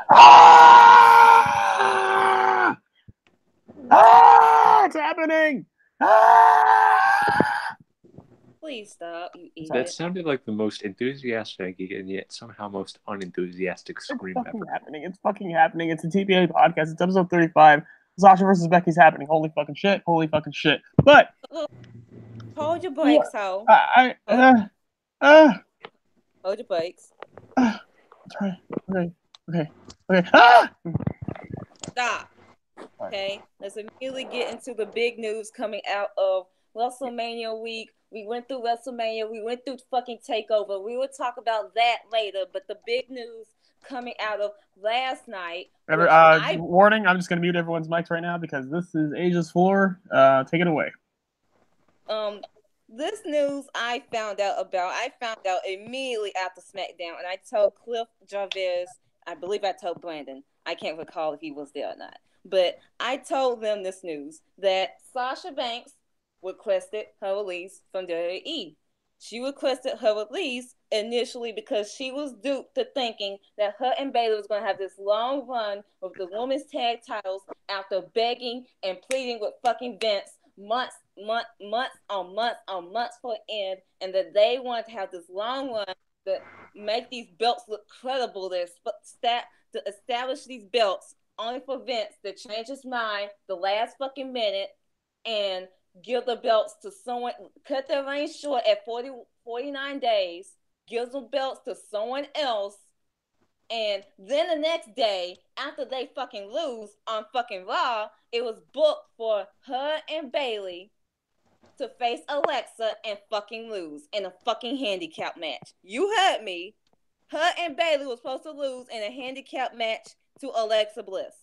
Ah! Ah! It's happening! Ah! Please stop, you idiot. That sounded like the most enthusiastic and yet somehow most unenthusiastic scream It's fucking ever. happening. It's fucking happening. It's a TPA podcast. It's episode 35. Sasha versus Becky's happening. Holy fucking shit. Holy fucking shit. But Hold your brakes, ho. Hold your brakes. Sorry. Okay. Ah! Stop. Okay, let's immediately get into the big news coming out of WrestleMania week. We went through WrestleMania. We went through fucking Takeover. We will talk about that later. But the big news coming out of last night. Warning, I'm just going to mute everyone's mics right now because this is Asia's floor. Take it away. This news I found out immediately after SmackDown, and I told Cliff Jarvis, I believe I told Brandon, I can't recall if he was there or not, but I told them this news, that Sasha Banks requested her release from WWE. She requested her release initially because she was duped to thinking that her and Bayley was going to have this long run with the women's tag titles after begging and pleading with fucking Vince months for end, and that they wanted to have this long run to make these belts look credible, to establish these belts, only for Vince to change his mind the last fucking minute and give the belts to someone, cut their reign short at 49 days, gives the belts to someone else, and then the next day, after they fucking lose on fucking Raw, it was booked for her and Bayley to face Alexa and fucking lose in a fucking handicap match. You heard me. Her and Bayley was supposed to lose in a handicap match to Alexa Bliss.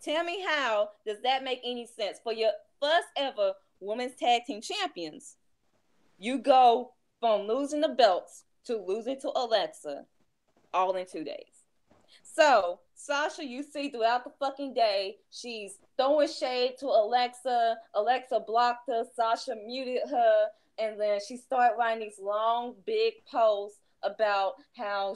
Tell me, how does that make any sense? For your first ever women's tag team champions, you go from losing the belts to losing to Alexa all in 2 days. So, Sasha, you see throughout the fucking day, she's throwing shade to Alexa. Alexa blocked her. Sasha muted her. And then she started writing these long, big posts about how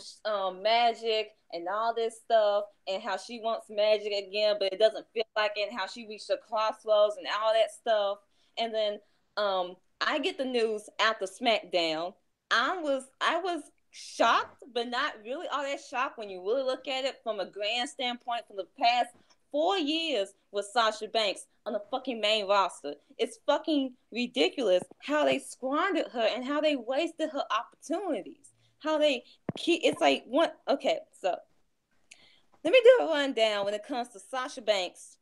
magic and all this stuff, and how she wants magic again, but it doesn't feel like it, and how she reached a crossroads and all that stuff. And then I get the news after SmackDown. I was shocked, but not really all that shocked when you really look at it from a grand standpoint from the past 4 years with Sasha Banks on the fucking main roster. It's fucking ridiculous how they squandered her and how they wasted her opportunities. How they keep, it's like, what? Okay, so let me do a rundown when it comes to Sasha Banks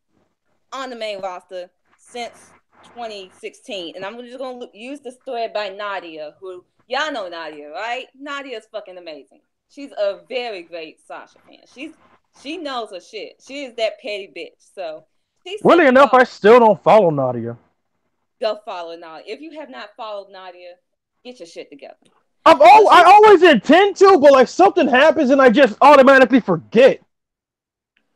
on the main roster since 2016. And I'm just going to use the story by Nadia, who, y'all know Nadia, right? Nadia's fucking amazing. She's a very great Sasha fan. She knows her shit. She is that petty bitch. So, weirdly enough, I still don't follow Nadia. Go follow Nadia. If you have not followed Nadia, get your shit together. I always intend to, but like something happens and I just automatically forget.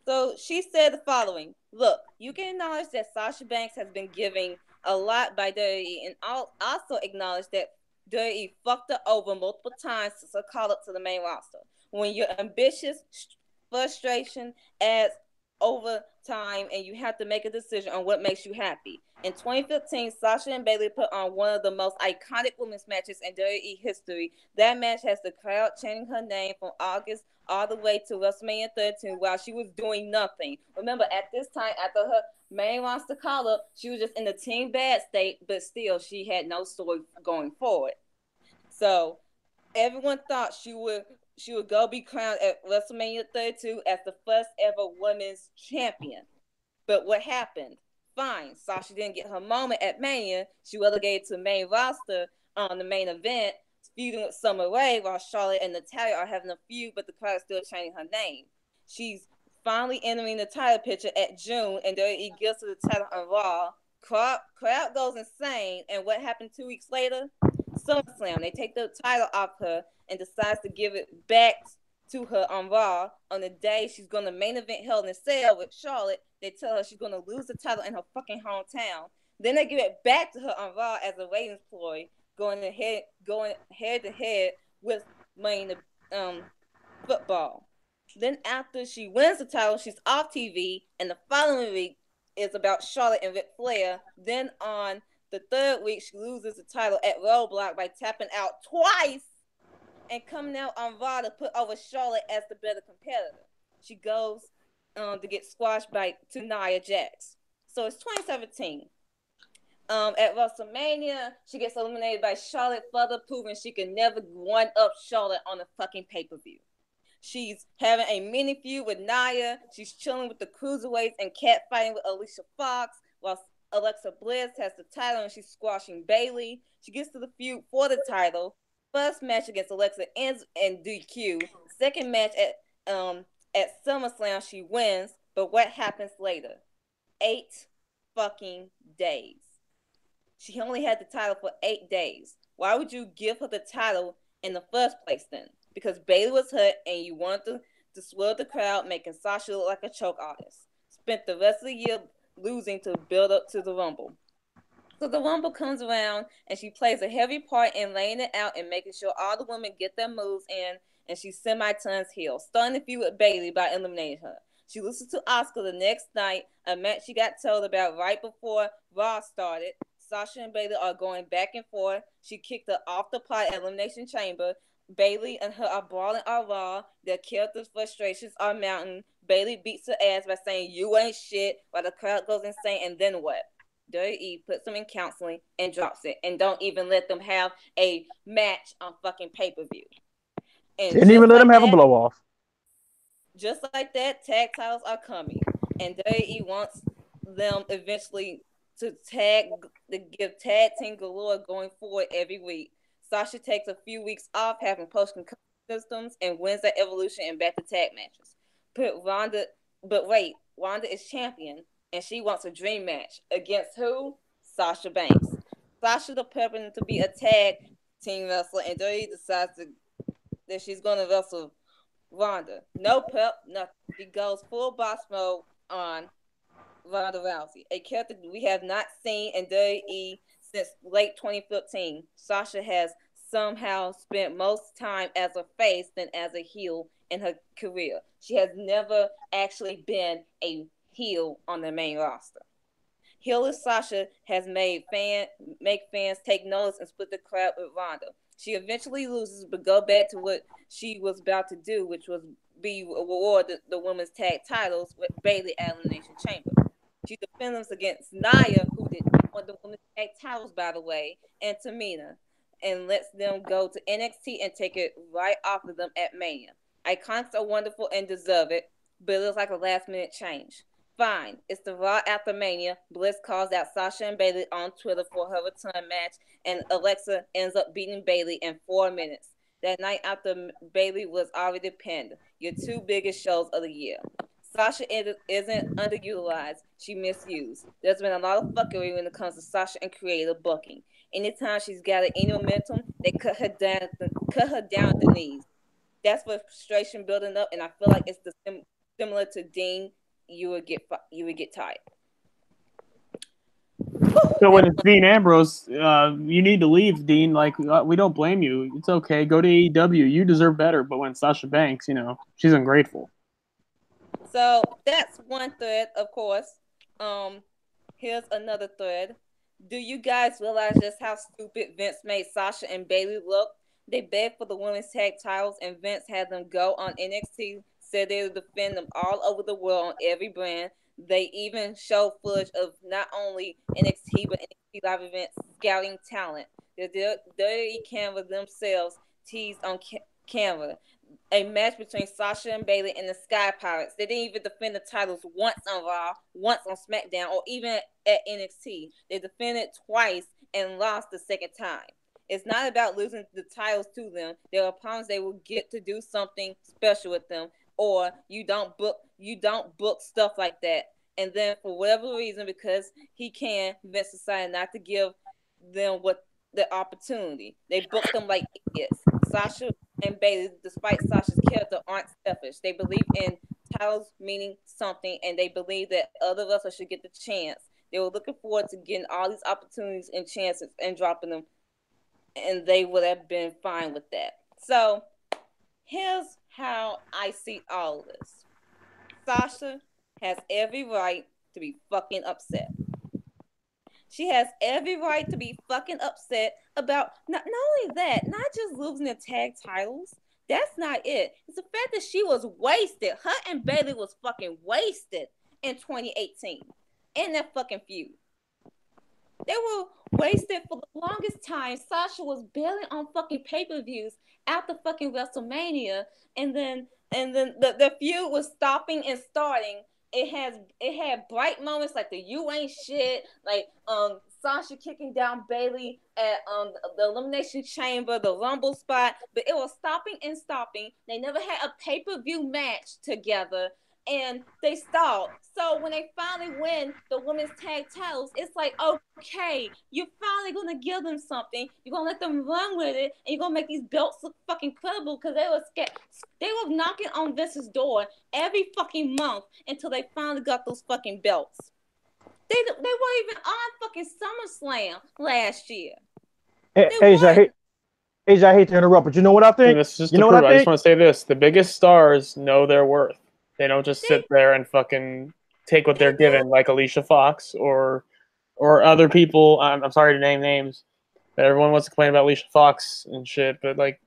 So she said the following: look, you can acknowledge that Sasha Banks has been giving a lot by WWE, and also acknowledge that WWE fucked her over multiple times since her call up to the main roster. When you're ambitious, frustration adds over time, and you have to make a decision on what makes you happy. In 2015, Sasha and Bayley put on one of the most iconic women's matches in WWE history. That match has the crowd chanting her name from August all the way to WrestleMania 13 while she was doing nothing. Remember, at this time, after her main roster call up, she was just in the team bad state, but still, she had no story going forward. So everyone thought she would go be crowned at WrestleMania 32 as the first ever women's champion. But what happened? Fine, Sasha didn't get her moment at Mania. She relegated to main roster on the main event, feuding with Summer Rae while Charlotte and Natalya are having a feud, but the crowd is still chanting her name. She's finally entering the title picture at June, and WWE gives her the title on Raw. Crowd goes insane, and what happened 2 weeks later? SummerSlam. They take the title off her and decides to give it back to her on Raw on the day she's going to main event Hell in a Cell with Charlotte. They tell her she's going to lose the title in her fucking hometown. Then they give it back to her on Raw as a ratings ploy, going head to head with Mania football. Then after she wins the title, she's off TV, and the following week is about Charlotte and Ric Flair. Then on the third week, she loses the title at Roadblock by tapping out twice and coming out on Raw to put over Charlotte as the better competitor. She goes to get squashed by Nia Jax. So it's 2017. At WrestleMania, she gets eliminated by Charlotte, further proving she can never one-up Charlotte on a fucking pay-per-view. She's having a mini feud with Nia. She's chilling with the cruiserweights and catfighting with Alicia Fox, while Alexa Bliss has the title and she's squashing Bayley. She gets to the feud for the title. First match against Alexa ends in DQ. Second match at SummerSlam, she wins. But what happens later? 8 fucking days. She only had the title for 8 days. Why would you give her the title in the first place then? Because Bayley was hurt and you wanted to swirl the crowd, making Sasha look like a choke artist. Spent the rest of the year losing to build up to the Rumble. So the Rumble comes around and she plays a heavy part in laying it out and making sure all the women get their moves in, and she semi-turns heel, starting the feud with Bayley by eliminating her. She loses to Asuka the next night, a match she got told about right before Raw started. Sasha and Bayley are going back and forth. She kicked her off the pot at Elimination Chamber. Bayley and her are brawling on Raw. Their characters' frustrations are mounting. Bayley beats her ass by saying, "You ain't shit," while the crowd goes insane. And then what? Dirty E puts them in counseling and drops it. And don't even let them have a match on fucking pay-per-view. And didn't even let them have a blow-off. Just like that, tag titles are coming. And Dirty E wants them eventually to give tag team galore going forward every week. Sasha takes a few weeks off, having post-concussion systems, and wins at Evolution and back to tag matches. Ronda is champion, and she wants a dream match against who? Sasha Banks. Sasha the prepping to be a tag team wrestler, and Dirty decides that she's going to wrestle Ronda. No prep, nothing. She goes full boss mode on Ronda Rousey, a character we have not seen in WWE since late 2015. Sasha has somehow spent most time as a face than as a heel in her career. She has never actually been a heel on the main roster. Heelless Sasha has make fans take notice and split the crowd with Ronda. She eventually loses, but go back to what she was about to do, which was be award the women's tag titles with Bayley at Elimination Chamber. She defends against Nia, who did won the women's tag titles, by the way, and Tamina, and lets them go to NXT and take it right off of them at Mania. Iconics are wonderful and deserve it, but it looks like a last-minute change. Fine, it's the Raw after Mania. Bliss calls out Sasha and Bayley on Twitter for her return match, and Alexa ends up beating Bayley in 4 minutes. That night after Bayley was already pinned. Your 2 biggest shows of the year. Sasha isn't underutilized. She misused. There's been a lot of fuckery when it comes to Sasha and creative booking. Anytime she's got any momentum, they cut her down at the knees. That's frustration building up, and I feel like it's similar to Dean. You would get tired. So when it's Dean Ambrose, you need to leave, Dean. Like, we don't blame you. It's okay. Go to AEW. You deserve better. But when Sasha Banks, she's ungrateful. So that's one thread, of course. Here's another thread. Do you guys realize just how stupid Vince made Sasha and Bayley look? They begged for the women's tag titles, and Vince had them go on NXT, said they would defend them all over the world on every brand. They even showed footage of not only NXT, but NXT live events scouting talent. The Dirty Canva themselves teased on Canva a match between Sasha and Bayley and the Sky Pirates. They didn't even defend the titles once on Raw, once on SmackDown, or even at NXT. They defended twice and lost the second time. It's not about losing the titles to them. There are problems they will get to do something special with them, or you don't book stuff like that. And then for whatever reason, because he can, Vince decided not to give them the opportunity. They booked them like idiots. Sasha and Bayley, despite Sasha's character, aren't selfish. They believe in titles meaning something, and they believe that other wrestlers should get the chance. They were looking forward to getting all these opportunities and chances and dropping them, and they would have been fine with that. So here's how I I see all of this. Sasha has every right to be fucking upset. She has every right to be fucking upset about not only that, not just losing the tag titles. That's not it. It's the fact that she was wasted. Her and Bayley was fucking wasted in 2018 in that fucking feud. They were wasted for the longest time. Sasha was barely on fucking pay-per-views after fucking WrestleMania, and then the feud was stopping and starting. It had bright moments like the "you ain't shit," like Sasha kicking down Bayley at the Elimination Chamber, the Rumble spot, but it was stopping and stopping. They never had a pay-per-view match together, and they stalled. So when they finally win the women's tag titles, it's like, okay, you're finally gonna give them something. You're gonna let them run with it, and you're gonna make these belts look fucking credible because they were scared. They were knocking on Vince's door every fucking month until they finally got those fucking belts. They weren't even on fucking SummerSlam last year. AJ, I hate to interrupt, but you know what I think? This is just I just want to say this. The biggest stars know their worth. They don't just sit there and fucking take what they're given, like Alicia Fox or other people. I'm sorry to name names, but everyone wants to complain about Alicia Fox and shit. But like,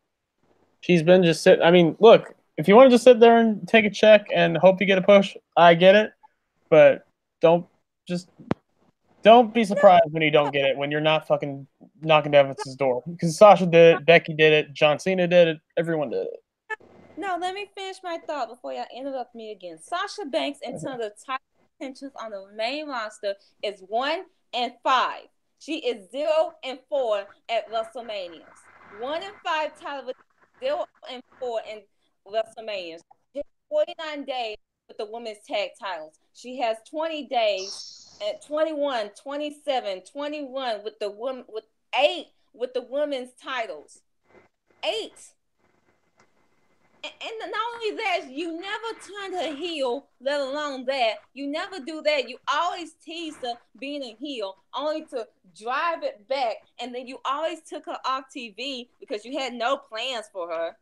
she's been just sit. I mean, look, if you want to just sit there and take a check and hope you get a push, I get it. But don't be surprised when you don't get it, when you're not fucking knocking down Vince's door. Because Sasha did it, Becky did it, John Cena did it, everyone did it. No, let me finish my thought before y'all interrupt me again. Sasha Banks, in terms of title contentions on the main roster, is 1 and 5. She is 0 and 4 at WrestleMania. 1 and 5 title, 0 and 4 in WrestleMania. She has 49 days with the women's tag titles. She has 20 days at 21, 27, 21 with the women, with 8 with the women's titles. 8. And not only that, you never turned her heel, let alone that. You never do that. You always tease her being a heel, only to drive it back. And then you always took her off TV because you had no plans for her.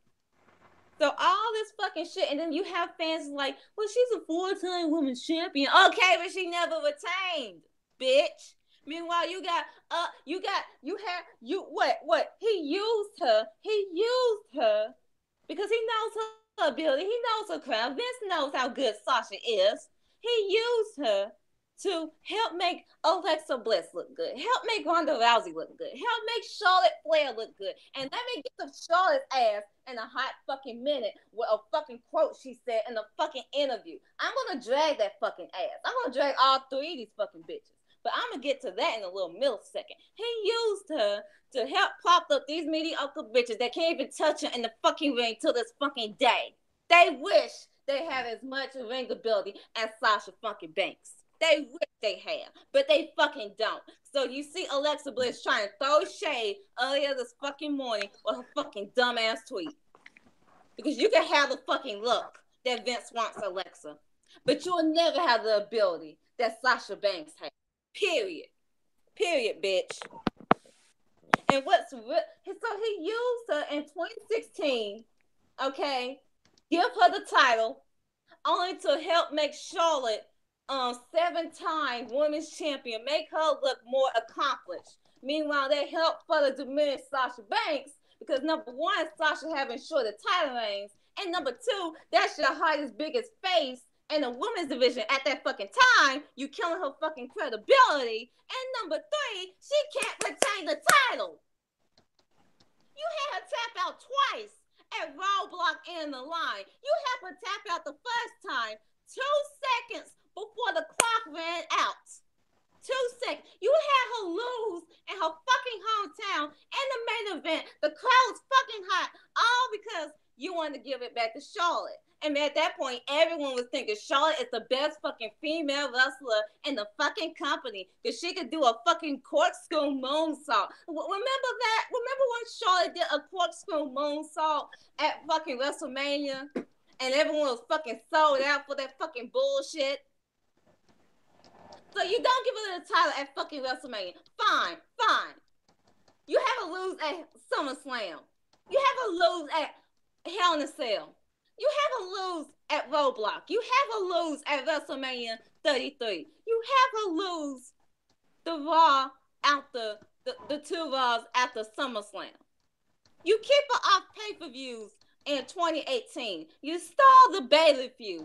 So all this fucking shit. And then you have fans like, well, she's a 4-time women's champion. Okay, but she never retained, bitch. Meanwhile, you he used her. Because he knows her ability. He knows her crowd. Vince knows how good Sasha is. He used her to help make Alexa Bliss look good. Help make Ronda Rousey look good. Help make Charlotte Flair look good. And let me get the Charlotte's ass in a hot fucking minute with a fucking quote she said in a fucking interview. I'm going to drag that fucking ass. I'm going to drag all 3 of these fucking bitches. But I'm going to get to that in a little millisecond. He used her to help prop up these mediocre bitches that can't even touch her in the fucking ring till this fucking day. They wish they had as much ring ability as Sasha fucking Banks. They wish they had, but they fucking don't. So you see Alexa Bliss trying to throw shade earlier this fucking morning with her fucking dumbass tweet. Because you can have the fucking look that Vince wants Alexa, but you'll never have the ability that Sasha Banks has. Period, bitch. And so he used her in 2016, okay, give her the title, only to help make Charlotte 7-time women's champion, make her look more accomplished. Meanwhile, they help further diminish Sasha Banks because number 1, Sasha having shorter title reigns, and number 2, that's your highest, biggest face in the women's division at that fucking time. You killing her fucking credibility. And number 3, she can't retain the title. You had her tap out twice at Roadblock and the Line. You had her tap out the first time 2 seconds before the clock ran out. 2 seconds. You had her lose in her fucking hometown in the main event. The crowd was fucking hot, all because you wanted to give it back to Charlotte. And at that point, everyone was thinking Charlotte is the best fucking female wrestler in the fucking company because she could do a fucking corkscrew moonsault. Remember that? Remember when Charlotte did a corkscrew moonsault at fucking WrestleMania and everyone was fucking sold out for that fucking bullshit? So you don't give her the title at fucking WrestleMania. Fine. You have her lose at SummerSlam. You have her lose at Hell in a Cell. You have her at Roadblock. You have a lose at WrestleMania 33. You have a lose the Raw after the two Raws after SummerSlam. You keep her off pay-per-views in 2018. You stall the Bayley feud.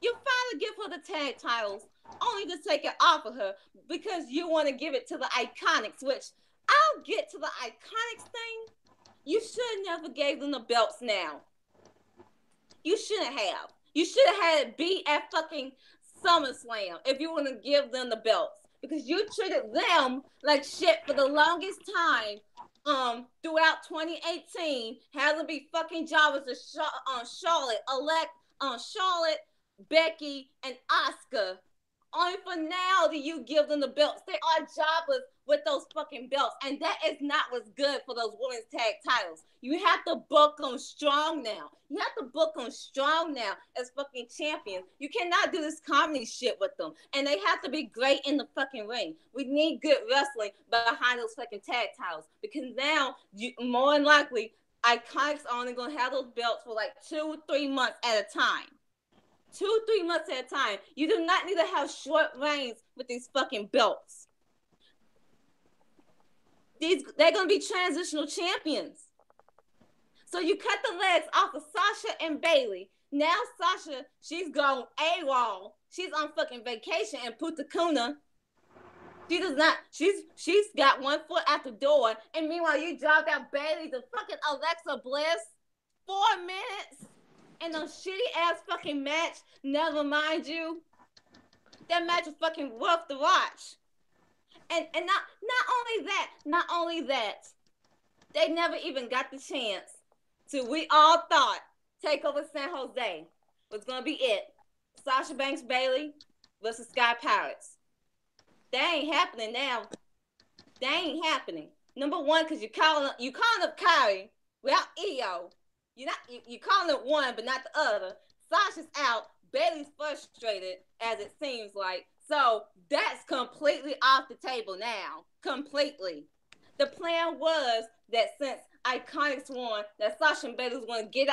You finally give her the tag titles only to take it off of her because you want to give it to the Iconics, which I'll get to the Iconics thing. You should have never gave them the belts now. You shouldn't have. You should have had it be at fucking SummerSlam if you want to give them the belts. Because you treated them like shit for the longest time throughout 2018. Had them be fucking jobbers to Charlotte, Becky, and Asuka. Only for now do you give them the belts. They are jobbers with those fucking belts. And that is not what's good for those women's tag titles. You have to book them strong now. You have to book them strong now as fucking champions. You cannot do this comedy shit with them. And they have to be great in the fucking ring. We need good wrestling behind those fucking tag titles. Because now, more than likely, Iconics are only going to have those belts for like 2-3 months at a time. 2-3 months at a time. You do not need to have short reigns with these fucking belts. They're going to be transitional champions. So you cut the legs off of Sasha and Bayley. Now Sasha, she's gone AWOL. She's on fucking vacation in Punta Cana. She does not. She's got one foot out the door. And meanwhile, you dropped out Bayley to fucking Alexa Bliss. 4 minutes. And a shitty ass fucking match. Never mind you. That match was fucking rough to watch. And not only that, they never even got the chance to. We all thought Takeover San Jose was gonna be it. Sasha Banks Bayley versus Sky Pirates. That ain't happening now. That ain't happening. Number one, because you calling up Kyrie without EO. You calling it one, but not the other. Sasha's out. Bayley's frustrated, as it seems like. So that's completely off the table now. Completely. The plan was that since Iconics won, that Sasha and Bayley was going to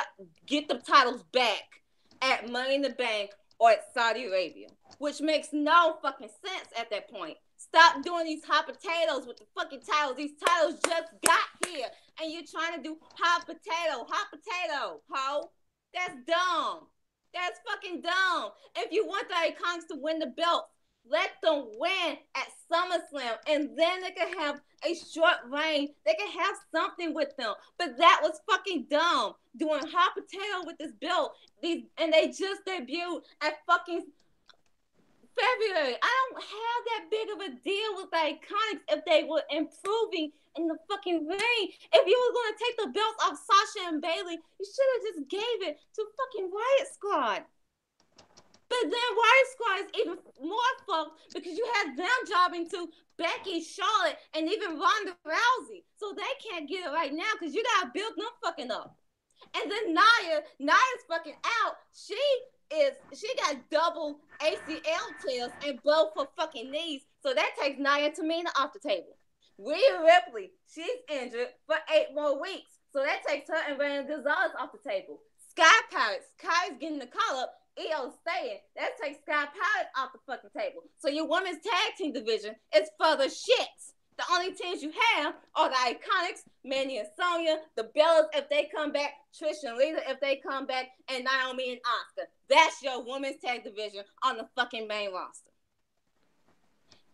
get the titles back at Money in the Bank or at Saudi Arabia, which makes no fucking sense at that point. Stop doing these hot potatoes with the fucking titles. These titles just got here, and you're trying to do hot potato, ho. That's dumb. That's fucking dumb. If you want the Iconics to win the belt, let them win at SummerSlam, and then they can have a short reign. They can have something with them. But that was fucking dumb. Doing hot potato with this belt. And they just debuted at fucking February. I don't have that big of a deal with the Iconics if they were improving in the fucking ring. If you were going to take the belts off Sasha and Bayley, you should have just gave it to fucking Riot Squad. But then Riot Squad is even more fucked because you had them jobbing to Becky, Charlotte, and even Ronda Rousey. So they can't get it right now because you got to build them fucking up. And then Nia's fucking out. She got double ACL tears in both her fucking knees. So that takes Nia and Tamina off the table. Rhea Ripley, she's injured for 8 more weeks. So that takes her and Brandon Gonzalez off the table. Sky Pirates, Kai's getting the call up. EO's staying. That takes Sky Pirates off the fucking table. So your women's tag team division is further shit. The only teams you have are the Iconics, Mania and Sonya, the Bellas if they come back, Trish and Lita if they come back, and Naomi and Asuka. That's your women's tag division on the fucking main roster.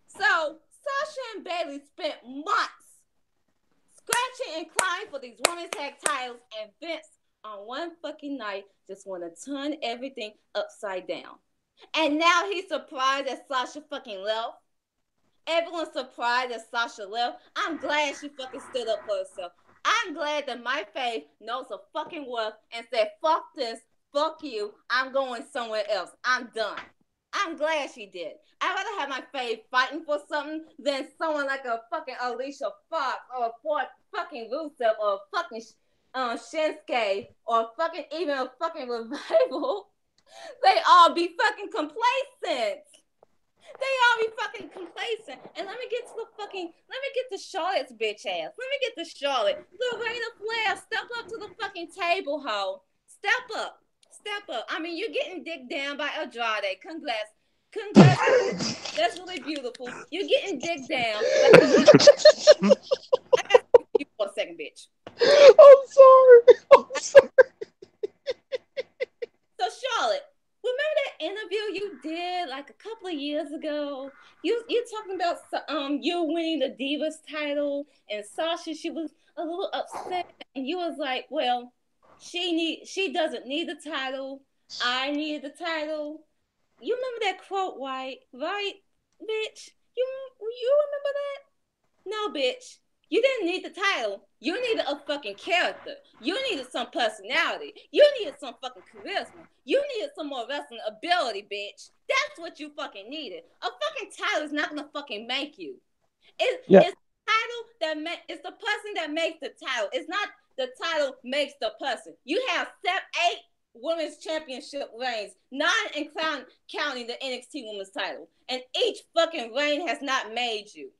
So Sasha and Bayley spent months scratching and clawing for these women's tag titles, and Vince on one fucking night just want to turn everything upside down. And now he's surprised that Sasha fucking left. Everyone's surprised that Sasha left. I'm glad she fucking stood up for herself. I'm glad that my faith knows her fucking worth and said, fuck this, fuck you, I'm going somewhere else. I'm done. I'm glad she did. I'd rather have my faith fighting for something than someone like a fucking Alicia Fox or a fucking Rusev or a fucking Shinsuke or fucking even a fucking Revival. They all be fucking complacent. They all be fucking complacent. And let me get to Charlotte's bitch ass. Let me get to Charlotte. Lorena Flair, step up to the fucking table, ho. Step up. Step up. I mean, you're getting dicked down by Andrade. Congrats. That's really beautiful. You're getting dicked down. I got you for a second, bitch. I'm sorry. So Charlotte, remember that interview you did like a couple of years ago? You talking about you winning the Divas title, and Sasha, she was a little upset, and you was like, well, she doesn't need the title. I need the title. You remember that quote, right, bitch? You remember that? No, bitch. You didn't need the title. You needed a fucking character. You needed some personality. You needed some fucking charisma. You needed some more wrestling ability, bitch. That's what you fucking needed. A fucking title is not gonna fucking make you. It's the title it's the person that makes the title. It's not the title makes the person. You have 8 women's championship reigns, 9 and counting the NXT women's title. And each fucking reign has not made you.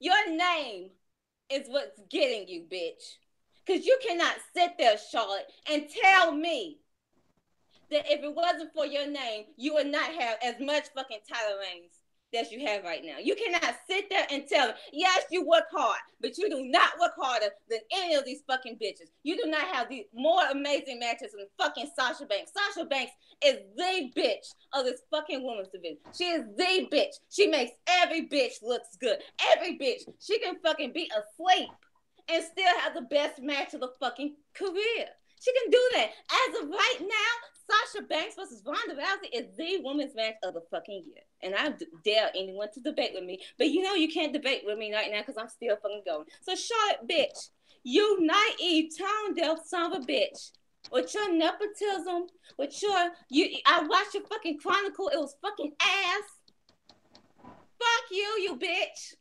Your name is what's getting you, bitch. Because you cannot sit there, Charlotte, and tell me that if it wasn't for your name, you would not have as much fucking title reigns that you have right now. You cannot sit there and tell me, yes, you work hard, but you do not work harder than any of these fucking bitches. You do not have these more amazing matches than fucking Sasha Banks. Sasha Banks is the bitch of this fucking women's division. She is the bitch. She makes every bitch looks good. Every bitch. She can fucking be asleep and still have the best match of the fucking career. She can do that. As of right now, Sasha Banks versus Ronda Rousey is the women's match of the fucking year. And I dare anyone to debate with me. But you know you can't debate with me right now because I'm still fucking going. So Charlotte, bitch, you naive, tone-deaf son of a bitch. With your nepotism, with your... I watched your fucking Chronicle. It was fucking ass. Fuck you, you bitch.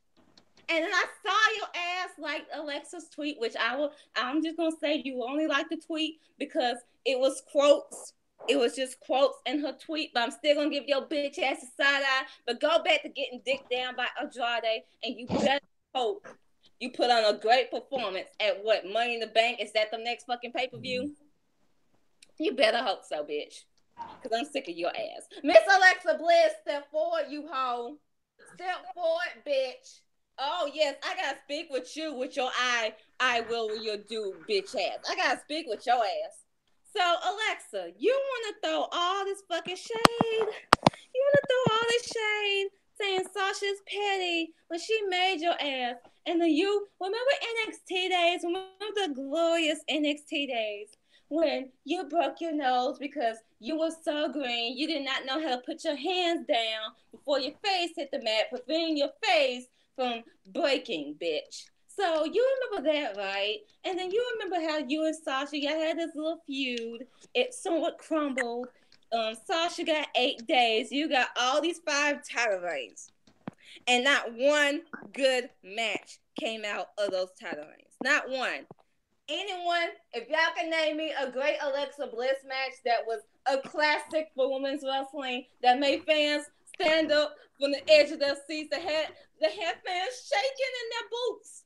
And then I saw your ass like Alexa's tweet, which I'm just going to say you only like the tweet because it was quotes. It was just quotes in her tweet, but I'm still going to give your bitch ass a side eye. But go back to getting dicked down by Andrade, and you better hope you put on a great performance at what? Money in the Bank? Is that the next fucking pay-per-view? You better hope so, bitch. Because I'm sick of your ass. Miss Alexa Bliss, step forward, you hoe. Step forward, bitch. Oh, yes, I got to speak with you with your I will your do bitch ass. I got to speak with your ass. So, Alexa, you want to throw all this fucking shade? You want to throw all this shade saying Sasha's petty when she made your ass? And then you, remember NXT days? Remember the glorious NXT days when you broke your nose because you were so green, you did not know how to put your hands down before your face hit the mat, preventing your face from breaking, bitch. So you remember that, right? And then you remember how you and Sasha, y'all had this little feud. It somewhat crumbled. Sasha got 8 days. You got all these 5 title reigns. And not one good match came out of those title reigns. Not one. Anyone, if y'all can name me a great Alexa Bliss match that was a classic for women's wrestling that made fans stand up from the edge of their seats, that had fans shaking in their boots.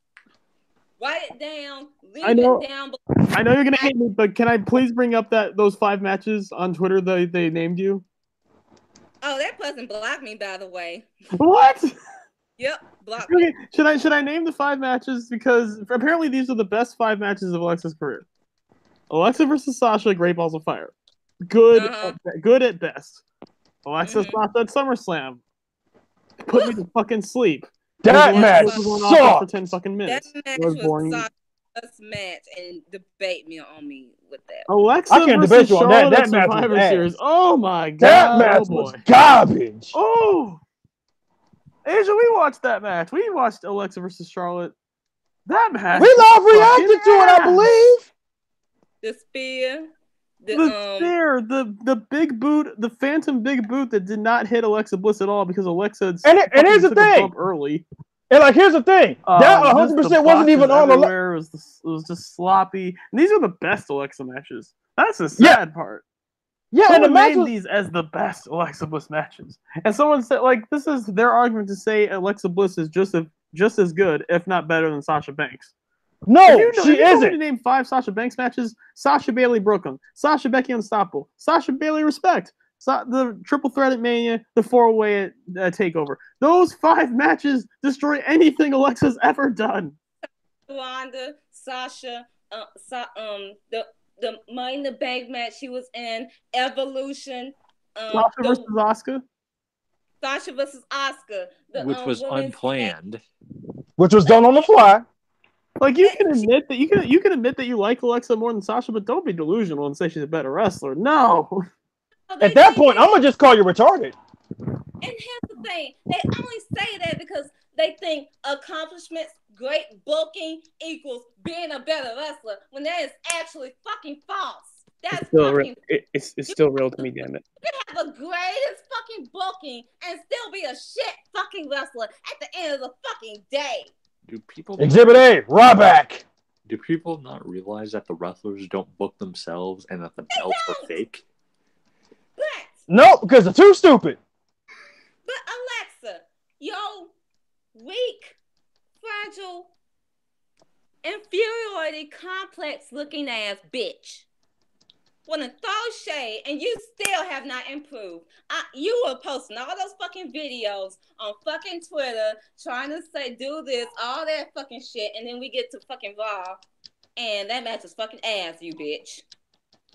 Write it down. Leave it down below. I know you're gonna hate me, but can I please bring up those 5 matches on Twitter that they named you? Oh, that person blocked me, by the way. What? Yep, blocked me. Okay, should I name the 5 matches? Because apparently these are the best 5 matches of Alexa's career. Alexa versus Sasha, Great Balls of Fire. Good at best. Alexa Sasha at SummerSlam. Put me to fucking sleep. That match sucked for 10 fucking minutes. That match was boring. Sasha's match, and debate me on me with that. Alexa I can't debate you on that. That match was Series. Oh my god. That match was garbage. Oh. Asia, we watched that match. We watched Alexa versus Charlotte. That match. We love reacted to it, I believe. The spear. The spear, the big boot, the phantom big boot that did not hit Alexa Bliss at all because Alexa and here's the thing early. And like here's the thing, that 100% wasn't even on the It was just sloppy. And these are the best Alexa matches. That's the sad part. Yeah, someone and the named these as the best Alexa Bliss matches, and someone said like this is their argument to say Alexa Bliss is just as good, if not better, than Sasha Banks. No, If she you told me to isn't. name 5 Sasha Banks matches, Sasha Bailey broke them. Sasha Becky Unstoppable. Sasha Bailey Respect. The triple threat at Mania. The 4-way at Takeover. Those 5 matches destroy anything Alexa's ever done. Ronda, Sasha, the Money in the Bank match she was in, Evolution. Sasha versus Asuka. Sasha versus Asuka. Which was unplanned. Which was done on the fly. Like you can admit that you can admit that you like Alexa more than Sasha, but don't be delusional and say she's a better wrestler. No. At that point, I'm gonna just call you retarded. And here's the thing: they only say that because they think accomplishments, great booking equals being a better wrestler. When that is actually fucking false. That's fucking. It's still real to me, damn it. You can have the greatest fucking booking and still be a shit fucking wrestler at the end of the fucking day. Do people Exhibit A, Ryback. Do people not realize that the wrestlers don't book themselves and that the belts are fake? But No, because they're too stupid. But Alexa, yo, weak, fragile, inferiority complex looking ass bitch. Want to throw shade and you still have not improved. You were posting all those fucking videos on fucking Twitter trying to say do this, all that fucking shit, and then we get to fucking Raw and that match is fucking ass, you bitch.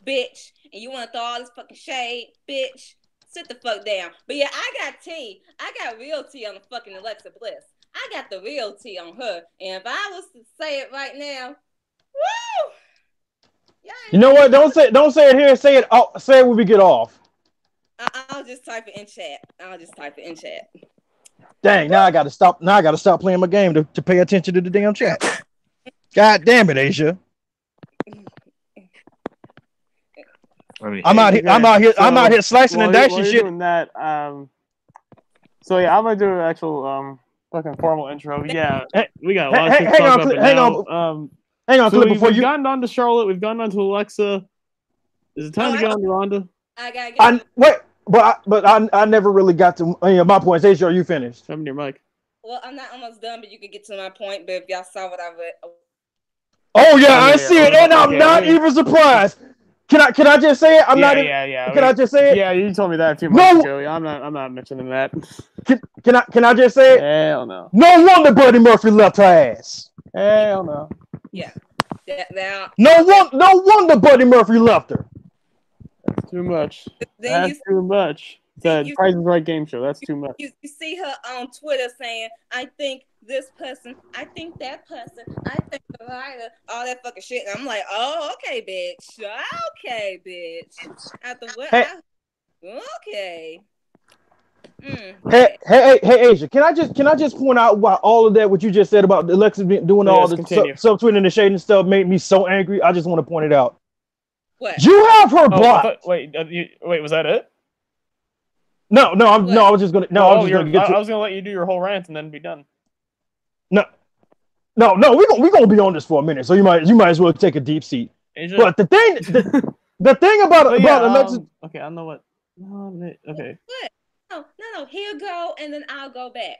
Bitch. And you want to throw all this fucking shade, bitch. Sit the fuck down. But yeah, I got tea. I got real tea on the fucking Alexa Bliss. I got the real tea on her. And if I was to say it right now, woo! You know what? Don't say it here. Say it when we get off. I'll just type it in chat. Dang! Now I gotta stop. Now I gotta stop playing my game to pay attention to the damn chat. God damn it, Asia! I mean, I'm out here slicing and dicing shit. Doing that, so yeah, I'm gonna do an actual fucking formal intro. Yeah, we got a lot of shit to talk about. Hang on, so Philip, before we've gotten on to Charlotte, we've gotten on to Alexa. Is it time to get on to Ronda? I gotta get but I never really got to my points. Asia, are you finished? Come your mic. Well, I'm not almost done, but you can get to my point. But if y'all saw what I read. Oh yeah, I see it, and I'm not even surprised. Can I just say it? I'm not. Yeah. Can I just say it? Yeah, you told me that a few months ago. I'm not mentioning that. Can I just say it? Hell no. No wonder Buddy Murphy left her ass. Hell no. Yeah. No wonder Buddy Murphy left her. That's too much. That's too much. The Price is Right game show. That's too much. You see her on Twitter saying, I think this person, I think that person, I think the writer, all that fucking shit. And I'm like, oh, okay, bitch. Okay, bitch. After what? Okay. Hey, Asia, can I just point out why all of that, what you just said about Alexa doing all the subtweeting and shading stuff made me so angry? I just want to point it out. What? You have her blocked. Wait, was that it? No, I was just gonna I was gonna let you do your whole rant and then be done. No, we're gonna be on this for a minute, so you might as well take a deep seat. Asia? But the thing about Alexa. Okay, I know what. Okay. No. Here go, and then I'll go back.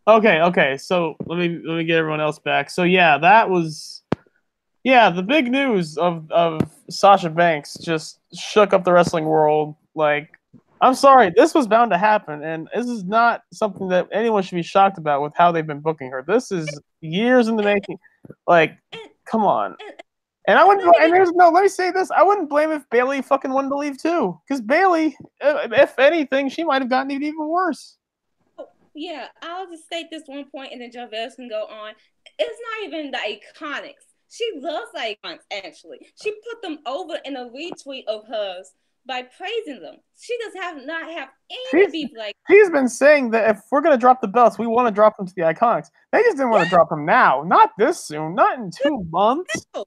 Okay. So let me get everyone else back. So yeah, that was. Yeah, the big news of Sasha Banks just shook up the wrestling world. Like, I'm sorry, this was bound to happen, and this is not something that anyone should be shocked about with how they've been booking her. This is years in the making. Like, come on. And I wouldn't. And let me say this: I wouldn't blame if Bayley fucking wanted to leave too, because Bayley, if anything, she might have gotten it even worse. Yeah, I'll just state this one point, and then Javez can go on. It's not even the Iconics. She loves the Iconics, actually. She put them over in a retweet of hers by praising them. She does not have any beef like. She's been saying that if we're gonna drop the belts, we want to drop them to the Iconics. They just didn't want to drop them now, not this soon, not in 2 months. No,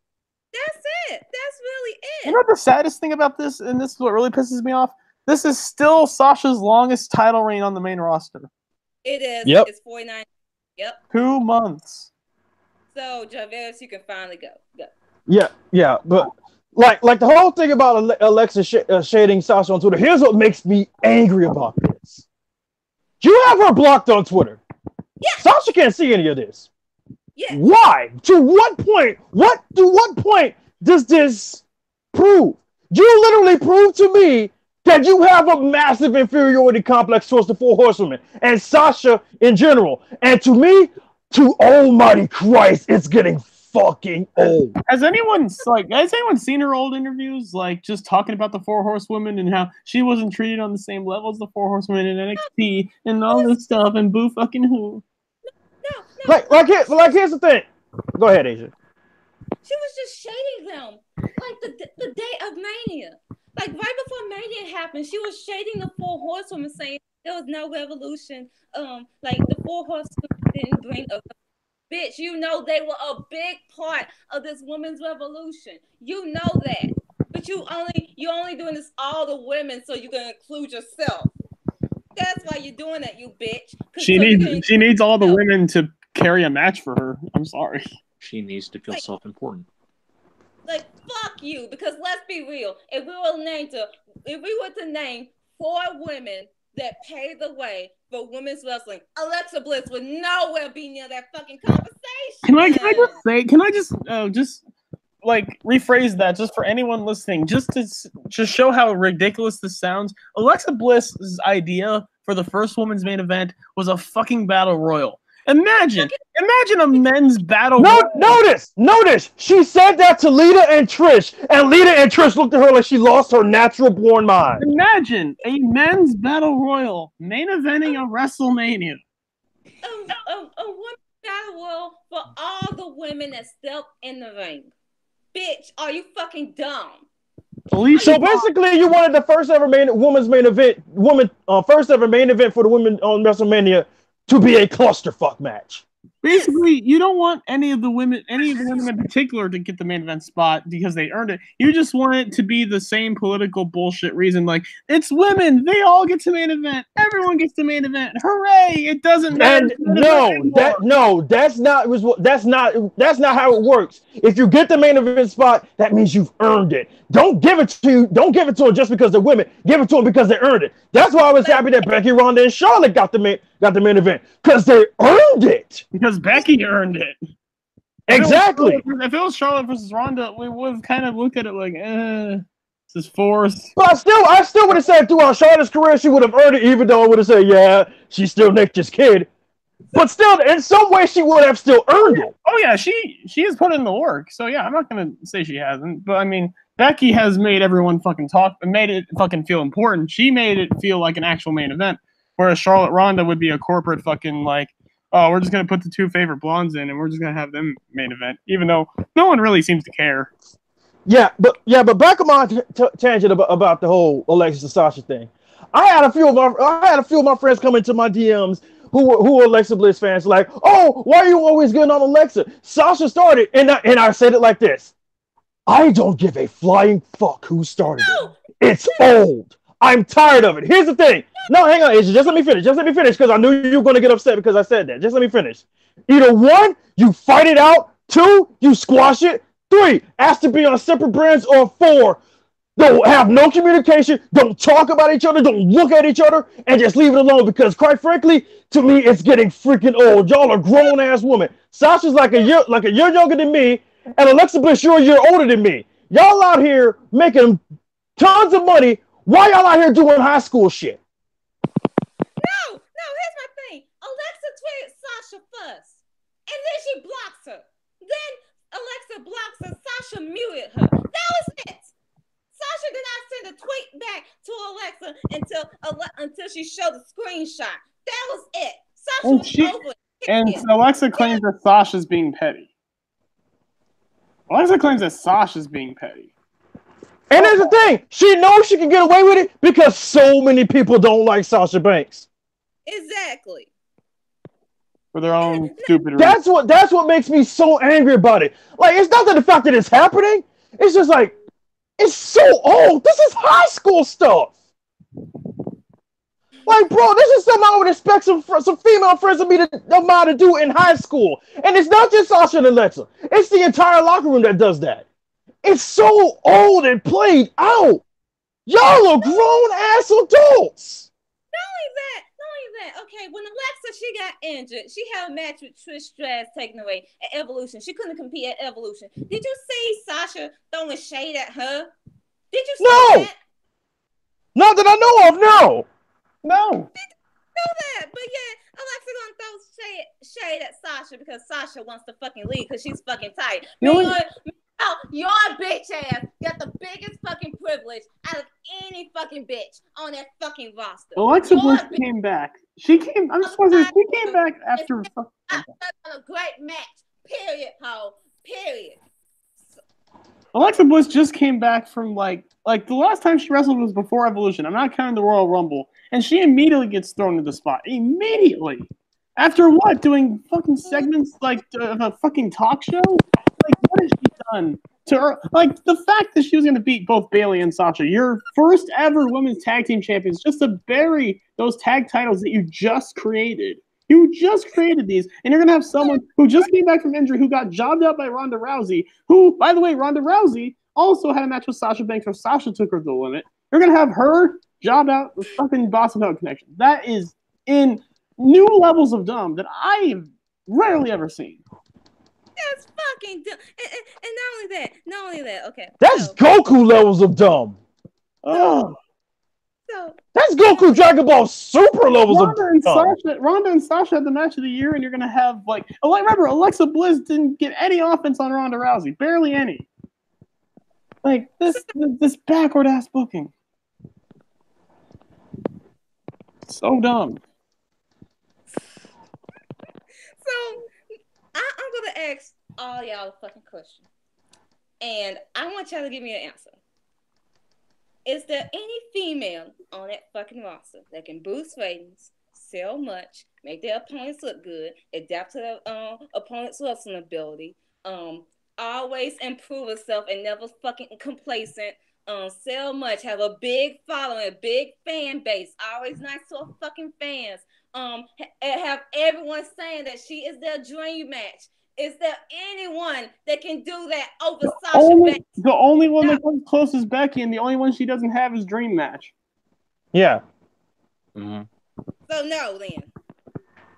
that's it. That's really it. You know what the saddest thing about this, and this is what really pisses me off? This is still Sasha's longest title reign on the main roster. It is. Yep. It's 49. Yep. 2 months. So, Javez, you can finally go. Yeah, but like the whole thing about Alexa shading Sasha on Twitter. Here's what makes me angry about this. You have her blocked on Twitter. Yeah. Sasha can't see any of this. Yes. Why? To what point? To what point does this prove? You literally prove to me that you have a massive inferiority complex towards the Four Horsewomen and Sasha in general. And to me, to almighty Christ, it's getting fucking old. Has anyone seen her old interviews, like just talking about the Four Horsewomen and how she wasn't treated on the same level as the Four Horsewomen in NXT and all this stuff and boo fucking who? No. Like here's the thing. Go ahead, Asia. She was just shading them like the day of Mania. Like right before Mania happened, she was shading the Four Horsewomen, saying there was no revolution. Like the Four Horsewomen didn't bring a bitch. You know they were a big part of this women's revolution. You know that, but you're only doing this all the women so you can include yourself. That's why you're doing that, you bitch. She needs all the women to carry a match for her. I'm sorry. She needs to feel self-important. Like fuck you, because let's be real. If we were to name 4 women that paved the way for women's wrestling, Alexa Bliss would nowhere be near that fucking conversation. Can I just like rephrase that just for anyone listening, just to show how ridiculous this sounds? Alexa Bliss's idea for the first women's main event was a fucking battle royal. Imagine a men's battle. Notice. She said that to Lita and Trish, and Lita and Trish looked at her like she lost her natural born mind. Imagine a men's battle royal main eventing a WrestleMania. A women's battle royal for all the women that stepped in the ring. Bitch, are you fucking dumb? So basically, you wanted the first ever first ever main event for the women on WrestleMania to be a clusterfuck match. Basically, you don't want any of the women in particular to get the main event spot because they earned it. You just want it to be the same political bullshit reason, like it's women, they all get to main event, everyone gets to main event, hooray! It doesn't matter. That's not how it works. If you get the main event spot, that means you've earned it. Don't give it to them just because they're women. Give it to them because they earned it. That's why I was happy that Becky, Ronda, and Charlotte got the main event because they earned it. Because Becky earned it. Exactly. If it was Charlotte versus Ronda, we would have kind of looked at it like, this is forced. But I still would have said throughout Charlotte's career she would have earned it, even though I would have said, yeah, she's still Nature's kid. But still, in some way, she would have still earned it. Oh yeah, she has put in the work. So yeah, I'm not gonna say she hasn't, but I mean, Becky has made everyone fucking talk and made it fucking feel important. She made it feel like an actual main event, whereas Charlotte Ronda would be a corporate fucking like, oh, we're just gonna put the 2 favorite blondes in and we're just gonna have them main event, even though no one really seems to care. Yeah, but back on my tangent about the whole Alexa and Sasha thing. I had a few of my friends come into my DMs who are Alexa Bliss fans, like, oh, why are you always getting on Alexa? Sasha started, and I said it like this: I don't give a flying fuck who started it. It's old. I'm tired of it. Here's the thing. No, hang on, Asia. Just let me finish because I knew you were going to get upset because I said that. Just let me finish. Either 1, you fight it out. 2, you squash it. 3, ask to be on separate brands. Or 4, don't have no communication. Don't talk about each other. Don't look at each other, and just leave it alone. Because quite frankly, to me, it's getting freaking old. Y'all are grown ass women. Sasha's like a year younger than me, and Alexa Bliss, you're a year older than me. Y'all out here making tons of money. Why y'all out here doing high school shit? No, here's my thing. Alexa tweeted Sasha first, and then she blocks her. Then Alexa blocks her. Sasha muted her. That was it. Sasha did not send a tweet back to Alexa until she showed the screenshot. That was it. Sasha was over it. And Alexa claims that Sasha's being petty. Alexa claims that Sasha's being petty. And here's the thing. She knows she can get away with it because so many people don't like Sasha Banks. Exactly. For their own stupid reasons. That's what makes me so angry about it. Like, it's not that the fact that it's happening. It's just like, it's so old. This is high school stuff. Like, bro, this is something I would expect some female friends of mine to do in high school. And it's not just Sasha and Alexa. It's the entire locker room that does that. It's so old and played out. Y'all are grown-ass adults. Not only that. Okay, when Alexa she got injured, she had a match with Trish Stratus taken away at Evolution. She couldn't compete at Evolution. Did you see Sasha throwing shade at her? Did you see that? Not that I know of. No. Know that, but yeah, Alexa gonna throw shade at Sasha because Sasha wants to fucking leave because she's fucking tight. Your bitch ass got the biggest fucking privilege out of any fucking bitch on that fucking roster. Alexa Bliss came back. She came. I'm surprised she came back after a great match. Period, ho. Period. Alexa Bliss just came back from like the last time she wrestled was before Evolution. I'm not counting the Royal Rumble, and she immediately gets thrown into the spot. Immediately. After what? Doing fucking segments like of a fucking talk show? Like, what has she done to her? Like, the fact that she was going to beat both Bayley and Sasha, your first ever women's tag team champions, just to bury those tag titles that you just created. You just created these, and you're going to have someone who just came back from injury who got jobbed out by Ronda Rousey, who, by the way, Ronda Rousey also had a match with Sasha Banks where Sasha took her to the limit. You're going to have her job out with fucking Boston Hug Connection. That is in new levels of dumb that I have rarely ever seen. That's fucking dumb. And not only that, okay. That's Goku levels of dumb. Oh. That's Goku Dragon Ball Super levels of dumb. Ronda and Sasha had the match of the year, and you're going to have, like, remember, Alexa Bliss didn't get any offense on Ronda Rousey. Barely any. Like, this backward-ass booking. So dumb. So, I'm going to ask all y'all a fucking question. And I want y'all to give me an answer. Is there any female on that fucking roster that can boost ratings, sell much, make their opponents look good, adapt to their opponent's wrestling ability, always improve herself and never fucking complacent, sell much, have a big following, a big fan base, always nice to her fucking fans, have everyone saying that she is their dream match? Is there anyone that can do that over Sasha Banks? The only one that comes close is Becky, and the only one she doesn't have is Dream Match. Yeah. Mm-hmm. So no, then.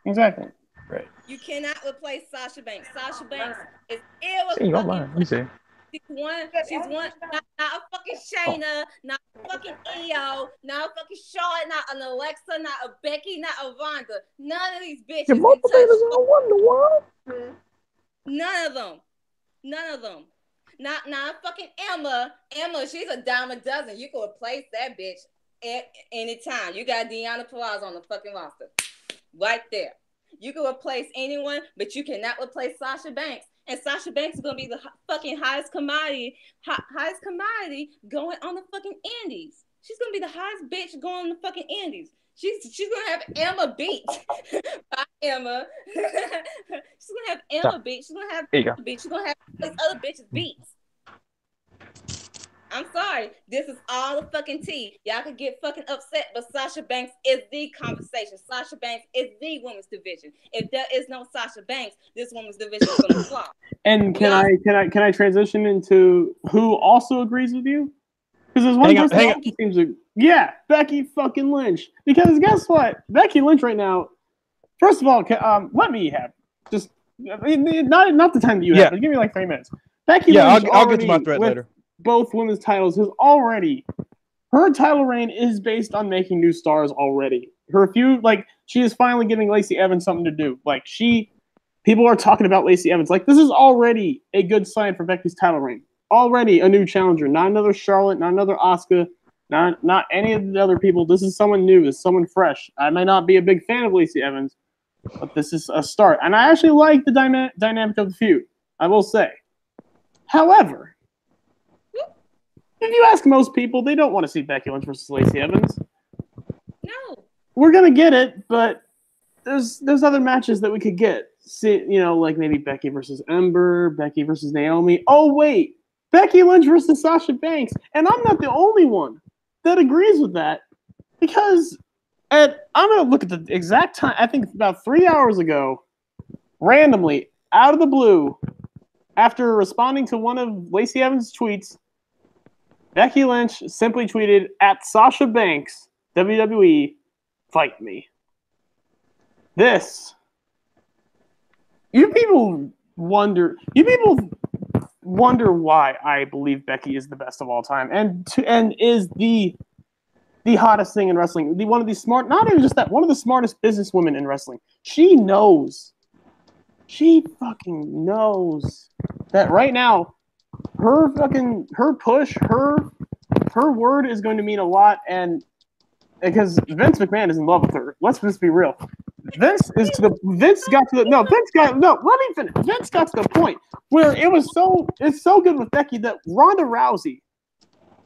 Exactly. Right. You cannot replace Sasha Banks. Sasha Banks is irreplaceable. Hey, you don't mind. Let me see. She's one, not a fucking Shayna, not a fucking Io, not a fucking Charlotte, not an Alexa, not a Becky, not a Ronda. None of these bitches can touch. None of them. Not a fucking Emma. Emma, she's a dime a dozen. You can replace that bitch at any time. You got Deonna Purrazzo on the fucking roster. Right there. You can replace anyone, but you cannot replace Sasha Banks. And Sasha Banks is going to be the fucking highest commodity going on the fucking indies. She's going to be the highest bitch going on the fucking indies. She's going to have Emma beat by Emma. She's going to have Emma beat. She's going to have Emma beat. She's going to have these other bitches beat. I'm sorry. This is all the fucking tea. Y'all could get fucking upset, but Sasha Banks is the conversation. Sasha Banks is the women's division. If there is no Sasha Banks, this women's division is going to flop. And can I transition into who also agrees with you? Because there's one person who seems to, Becky fucking Lynch. Because guess what? Becky Lynch right now. First of all, let me have just not the time that you have. But give me like 3 minutes. Becky Lynch. I'll get to my thread later. Both women's titles has already. Her title reign is based on making new stars already. She is finally giving Lacey Evans something to do. People are talking about Lacey Evans. This is already a good sign for Becky's title reign. Already a new challenger, not another Charlotte, not another Asuka, not any of the other people. This is someone new. This is someone fresh. I might not be a big fan of Lacey Evans, but this is a start. And I actually like the dynamic of the feud, I will say. However, if you ask most people, they don't want to see Becky Lynch versus Lacey Evans. No. We're going to get it, but there's other matches that we could get. See, maybe Becky versus Ember, Becky versus Naomi. Oh, wait. Becky Lynch versus Sasha Banks. And I'm not the only one that agrees with that, because I'm going to look at the exact time. I think about 3 hours ago, randomly, out of the blue, after responding to one of Lacey Evans' tweets, Becky Lynch simply tweeted, "At Sasha Banks, WWE, fight me." this. You people wonder why I believe Becky is the best of all time and is the hottest thing in wrestling. One of the not even just that, one of the smartest businesswomen in wrestling. She fucking knows that right now her push, her word is going to mean a lot, and because Vince McMahon is in love with her. Let's just be real. Vince got to the point where it's so good with Becky that Ronda Rousey,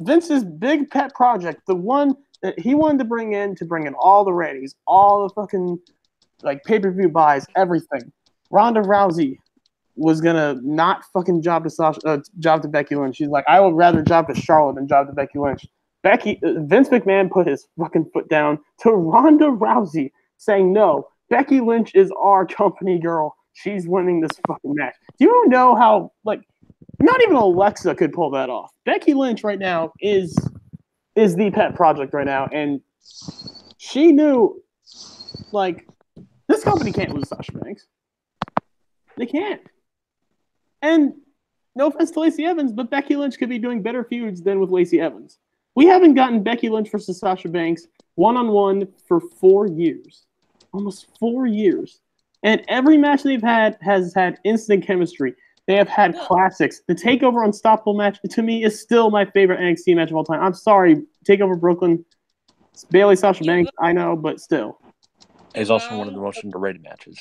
Vince's big pet project, the one that he wanted to bring in all the ratings, all the fucking like pay-per-view buys, everything. Ronda Rousey was gonna not fucking job to Becky Lynch. She's like, I would rather job to Charlotte than job to Becky Lynch. Vince McMahon put his fucking foot down to Ronda Rousey, saying, no, Becky Lynch is our company girl. She's winning this fucking match. Do you know how, like, not even Alexa could pull that off. Becky Lynch right now is the pet project right now, and she knew, like, this company can't lose Sasha Banks. They can't. And no offense to Lacey Evans, but Becky Lynch could be doing better feuds than with Lacey Evans. We haven't gotten Becky Lynch versus Sasha Banks one-on-one for 4 years. Almost 4 years. And every match they've had has had instant chemistry. They have had classics. The Takeover Unstoppable match, to me, is still my favorite NXT match of all time. I'm sorry, Takeover Brooklyn, it's Bayley, Sasha Banks, I know, but still. It's also one of the most underrated matches.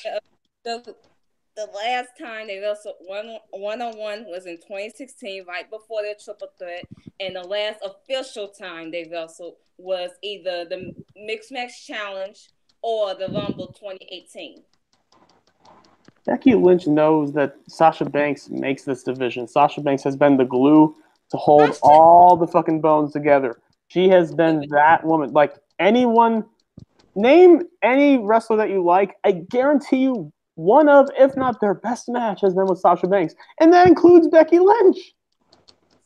The last time they wrestled one-on-one was in 2016, right before their triple threat, and the last official time they wrestled was either the Mixed Match Challenge or the Rumble 2018. Becky Lynch knows that Sasha Banks makes this division. Sasha Banks has been the glue to hold all the fucking bones together. She has been that woman. Like, name any wrestler that you like, I guarantee you one of, if not their best match, has been with Sasha Banks. And that includes Becky Lynch.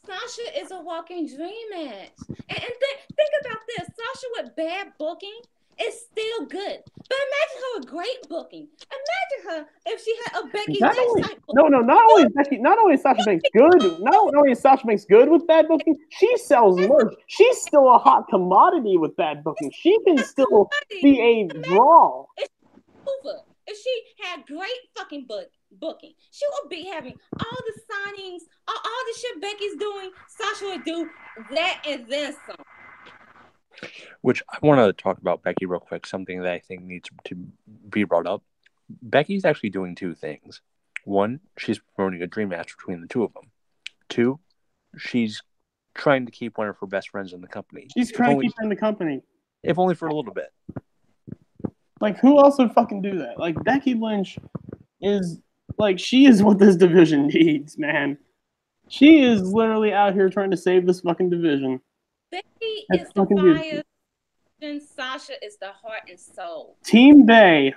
Sasha is a walking dream match. And think about this. Sasha with bad booking is still good. But imagine her with great booking. Imagine her if she had a Becky Lynch type booking. Not only is Sasha Banks good, not only is Sasha Banks good with bad booking, she sells merch. She's still a hot commodity with bad booking. She can still be a draw. If she had great fucking booking, she would be having all the signings, all the shit Becky's doing. Sasha would do that and then some. Which I want to talk about Becky real quick, something that I think needs to be brought up. Becky's actually doing two things. One, she's promoting a dream match between the two of them. Two, she's trying to keep one of her best friends in the company. She's trying to keep her in the company. If only for a little bit. Like, who else would fucking do that? Like, Becky Lynch is, like, she is what this division needs, man. She is literally out here trying to save this fucking division. Becky is the fire, and Sasha is the heart and soul. Team Bay.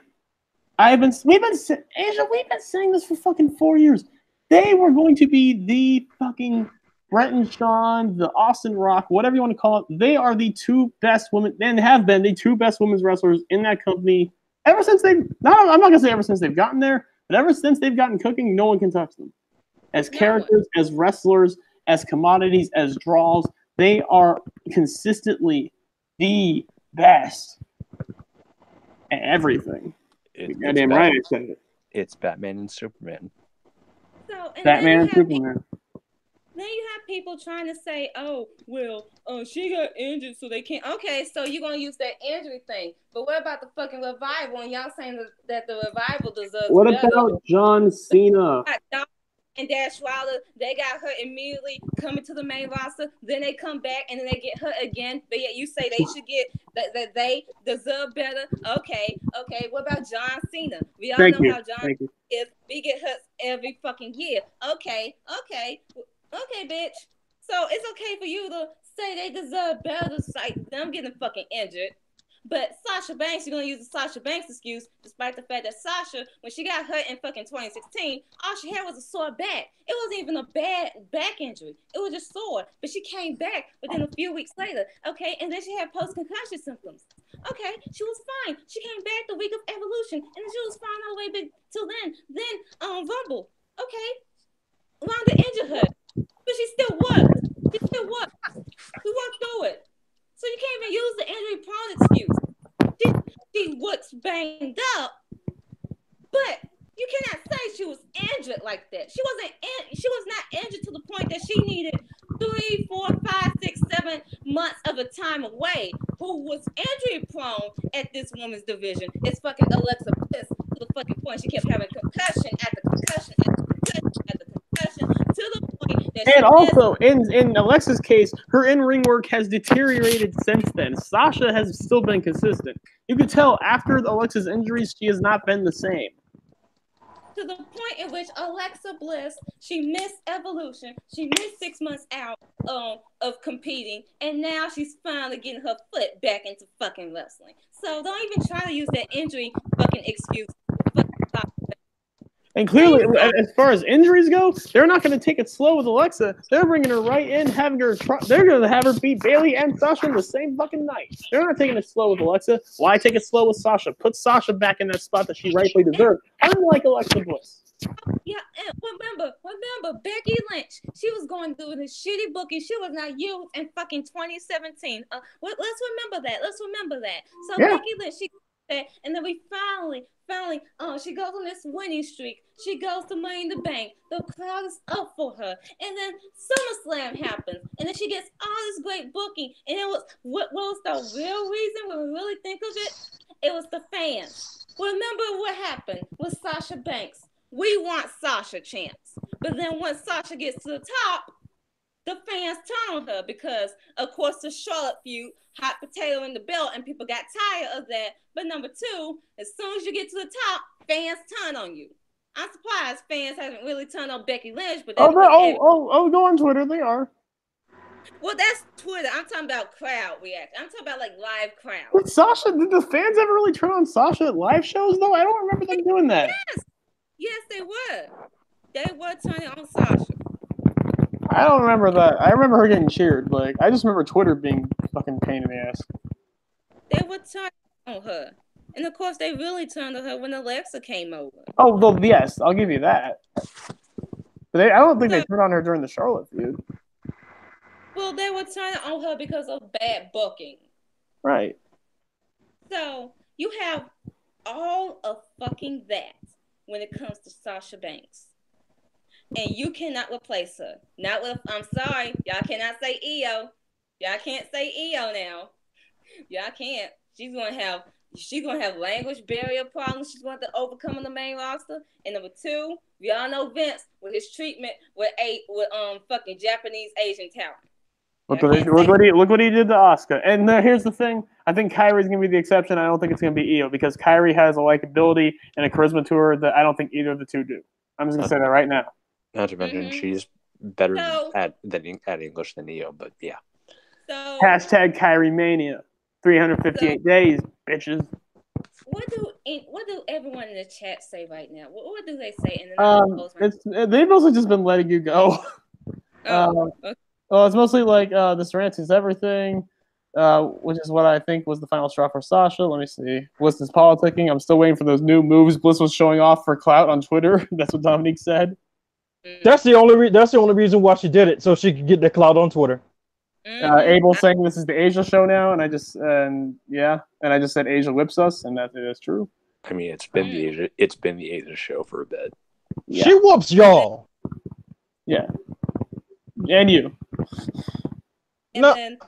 We've been saying this for fucking 4 years. They were going to be the fucking Brett and Shawn, the Austin Rock, whatever you want to call it. They are the two best women, and have been the two best women's wrestlers in that company ever since I'm not going to say ever since they've gotten there, but ever since they've gotten cooking, no one can touch them. As characters, as wrestlers, as commodities, as draws, they are consistently the best at everything. Goddamn right I said it. It's Batman and Superman. Batman and Superman. Then you have people trying to say, she got injured, so they can't. Okay, so you're going to use that injury thing. But what about the fucking Revival? And y'all saying that the Revival deserves What better. about John Cena? And Dash Wilder, they got hurt immediately coming to the main roster. Then they come back and then they get hurt again. But yet you say they should get that they deserve better. Okay. What about John Cena? We all know how John is. We get hurt every fucking year. Okay, bitch. So it's okay for you to say they deserve better, like them getting fucking injured. But Sasha Banks, you're gonna use the Sasha Banks excuse, despite the fact that Sasha, when she got hurt in fucking 2016, all she had was a sore back. It wasn't even a bad back injury. It was just sore. But she came back within a few weeks later. Okay, and then she had post-concussion symptoms. Okay, she was fine. She came back the week of Evolution, and she was fine all the way back till then. Then Rumble. Okay, Ronda injured her, but she still worked. She still worked. We worked through it. So you can't even use the injury prone excuse. She looks banged up, but you cannot say she was injured like that. She was not injured to the point that she needed 3, 4, 5, 6, 7 months of a time away. Who was injury prone at this women's division is fucking Alexa Bliss, to the fucking point she kept having concussion after concussion after concussion after concussion, to the point that and also in Alexa's case, her in-ring work has deteriorated since then. Sasha has still been consistent. You could tell after Alexa's injuries, she has not been the same. To the point in which Alexa Bliss, she missed Evolution, she missed 6 months out of competing, and now she's finally getting her foot back into fucking wrestling. So don't even try to use that injury fucking excuse. And clearly, as far as injuries go, they're not going to take it slow with Alexa. They're bringing her right in, having her. They're going to have her beat Bayley and Sasha in the same fucking night. They're not taking it slow with Alexa. Why take it slow with Sasha? Put Sasha back in that spot that she rightfully deserved, unlike Alexa Bliss. Yeah, and remember, Becky Lynch. She was going through this shitty booking. She was not used in fucking 2017. Let's remember that. So yeah. Becky Lynch, she. And then we finally, she goes on this winning streak. She goes to Money in the Bank. The crowd is up for her. And then SummerSlam happens. And then she gets all this great booking. And it was, what was the real reason when we really think of it? It was the fans. Remember what happened with Sasha Banks? We want Sasha chance. But then once Sasha gets to the top, the fans turn on her because, of course, the Charlotte feud, hot potato in the belt, and people got tired of that. But number two, as soon as you get to the top, fans turn on you. I'm surprised fans haven't really turned on Becky Lynch, but go on Twitter, they are. Well, that's Twitter. I'm talking about crowd reaction. I'm talking about like live crowd. But Sasha, did the fans ever really turn on Sasha at live shows though? I don't remember them doing that. Yes, they were. They were turning on Sasha. I don't remember that. I remember her getting cheered. Like, I just remember Twitter being fucking pain in the ass. They were turning on her. And of course, they really turned on her when Alexa came over. Oh, well, yes, I'll give you that. But I don't think they turned on her during the Charlotte feud. Well, they were turning on her because of bad booking. Right. So, you have all of fucking that when it comes to Sasha Banks. And you cannot replace her. Not with, I'm sorry, y'all cannot say EO. Y'all can't say EO now. Y'all can't. She's gonna have language barrier problems. She's going to overcome on the main roster. And number two, we all know Vince with his treatment with fucking Japanese Asian talent. Look what he did to Asuka. And here's the thing. I think Kairi's going to be the exception. I don't think it's going to be Io because Kairi has a likability and a charisma to her that I don't think either of the two do. I'm just going to say that right now. Not to mention she's better at English than Io, but yeah. So hashtag Kairi Mania. 358 days, bitches. What do everyone in the chat say right now? What do they say? They've mostly just been letting you go. Okay. Well, it's mostly like this rant is everything, which is what I think was the final straw for Sasha. Let me see. Bliss is politicking. I'm still waiting for those new moves Bliss was showing off for clout on Twitter. That's what Dominique said. That's the only reason why she did it, so she could get the clout on Twitter. Abel saying this is the Asia show now, and I just said Asia whips us, and that's true. I mean, it's been the Asia show for a bit. Yeah. She whoops y'all. Yeah, and you. And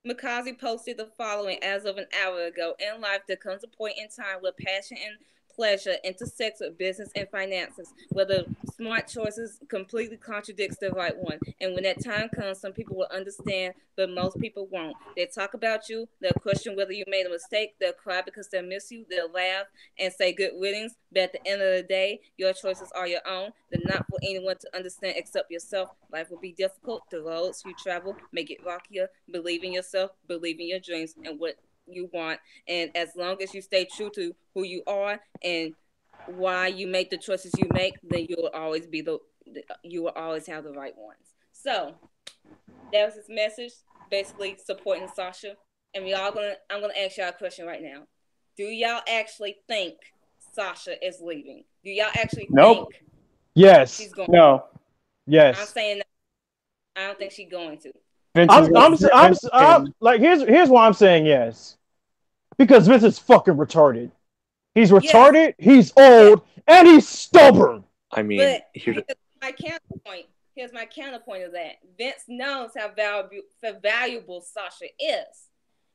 Makazi posted the following as of an hour ago. In life, there comes a point in time where passion and pleasure intersects with business and finances, where the smart choices completely contradicts the right one. And when that time comes, some people will understand, but most people won't. They talk about you, they'll question whether you made a mistake, they'll cry because they miss you, they'll laugh and say good riddance, but at the end of the day, your choices are your own. They're not for anyone to understand except yourself. Life will be difficult. The roads you travel may get rockier. Believe in yourself, believe in your dreams, and what you want, and as long as you stay true to who you are and why you make the choices you make, then you will always be you will always have the right ones. So that was his message, basically supporting Sasha. And I'm gonna ask y'all a question right now. Do y'all actually think Sasha is leaving? Do y'all actually Nope. think Yes. she's going? No. I'm Yes. saying that I don't think she's going to. Vince I'm like here's why I'm saying yes. Because Vince is fucking retarded. He's retarded, he's old, and he's stubborn. I mean, but here's my counterpoint. Here's my counterpoint of that. Vince knows how valuable Sasha is.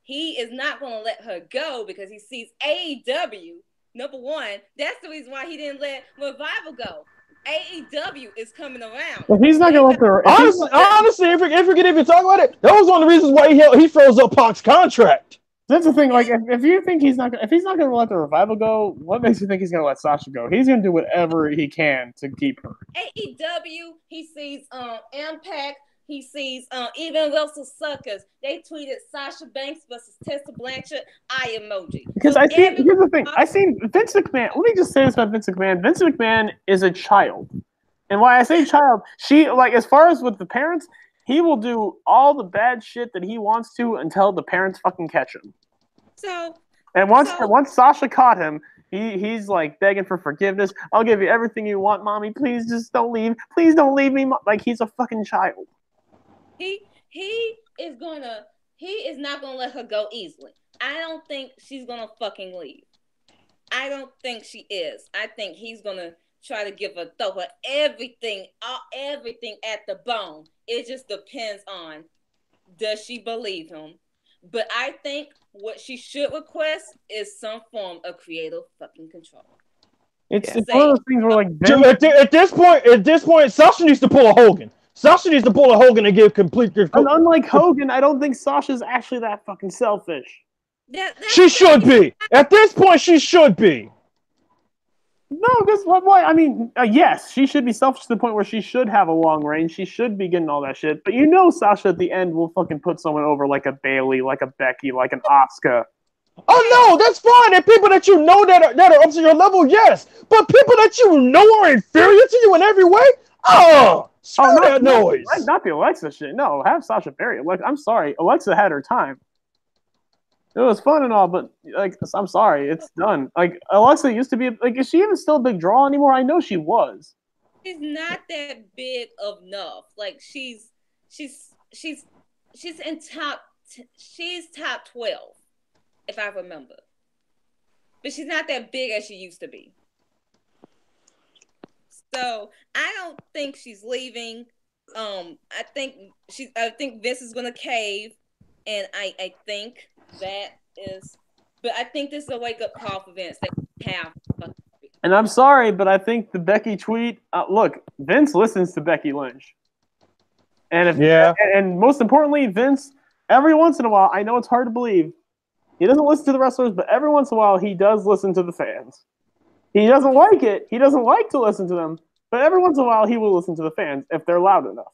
He is not going to let her go because he sees AEW. Number one, that's the reason why he didn't let Revival go. AEW is coming around. If he's not going to let her... Honestly, if we could even talk about it, that was one of the reasons why he froze up Pac's contract. That's the thing. Like, if you think he's not going to let the Revival go, what makes you think he's going to let Sasha go? He's going to do whatever he can to keep her. AEW, he sees Impact, he sees even Russell Suckers. They tweeted Sasha Banks versus Tessa Blanchard eye emoji. Because so here's the thing. I seen Vince McMahon. Let me just say this about Vince McMahon. Vince McMahon is a child, and why I say child, as far as with the parents, he will do all the bad shit that he wants to until the parents fucking catch him. Once Sasha caught him, he's like begging for forgiveness. I'll give you everything you want, mommy. Please just don't leave. Please don't leave me. Like he's a fucking child. He is not gonna let her go easily. I don't think she's gonna fucking leave. I don't think she is. I think he's gonna try to throw her everything at the bone. It just depends on, does she believe him? But I think what she should request is some form of creative fucking control. It's one of those things where, like, at this point, Sasha needs to pull a Hogan. Sasha needs to pull a Hogan and give complete. Unlike Hogan, I don't think Sasha's actually that fucking selfish. She should be. At this point, she should be. No, because I mean, yes, she should be selfish to the point where she should have a long range. She should be getting all that shit. But Sasha at the end will fucking put someone over like a Bayley, like a Becky, like an Asuka. Oh no, that's fine. And people that you know that are up to your level, yes. But people that you know are inferior to you in every way, that noise. Not the Alexa shit. No, have Sasha bury. I'm sorry, Alexa had her time. It was fun and all, but like, I'm sorry, it's done. Like, Alexa used to be like, is she even still a big draw anymore? I know she was. She's not that big enough. Like, she's in she's top 12, if I remember. But she's not that big as she used to be. So I don't think she's leaving. I think Vince is gonna cave, and I think that is, but I think this is a wake-up call for Vince. And I'm sorry, but I think the Becky tweet. Look, Vince listens to Becky Lynch, and most importantly, Vince. Every once in a while, I know it's hard to believe, he doesn't listen to the wrestlers, but every once in a while, he does listen to the fans. He doesn't like it. He doesn't like to listen to them, but every once in a while, he will listen to the fans if they're loud enough.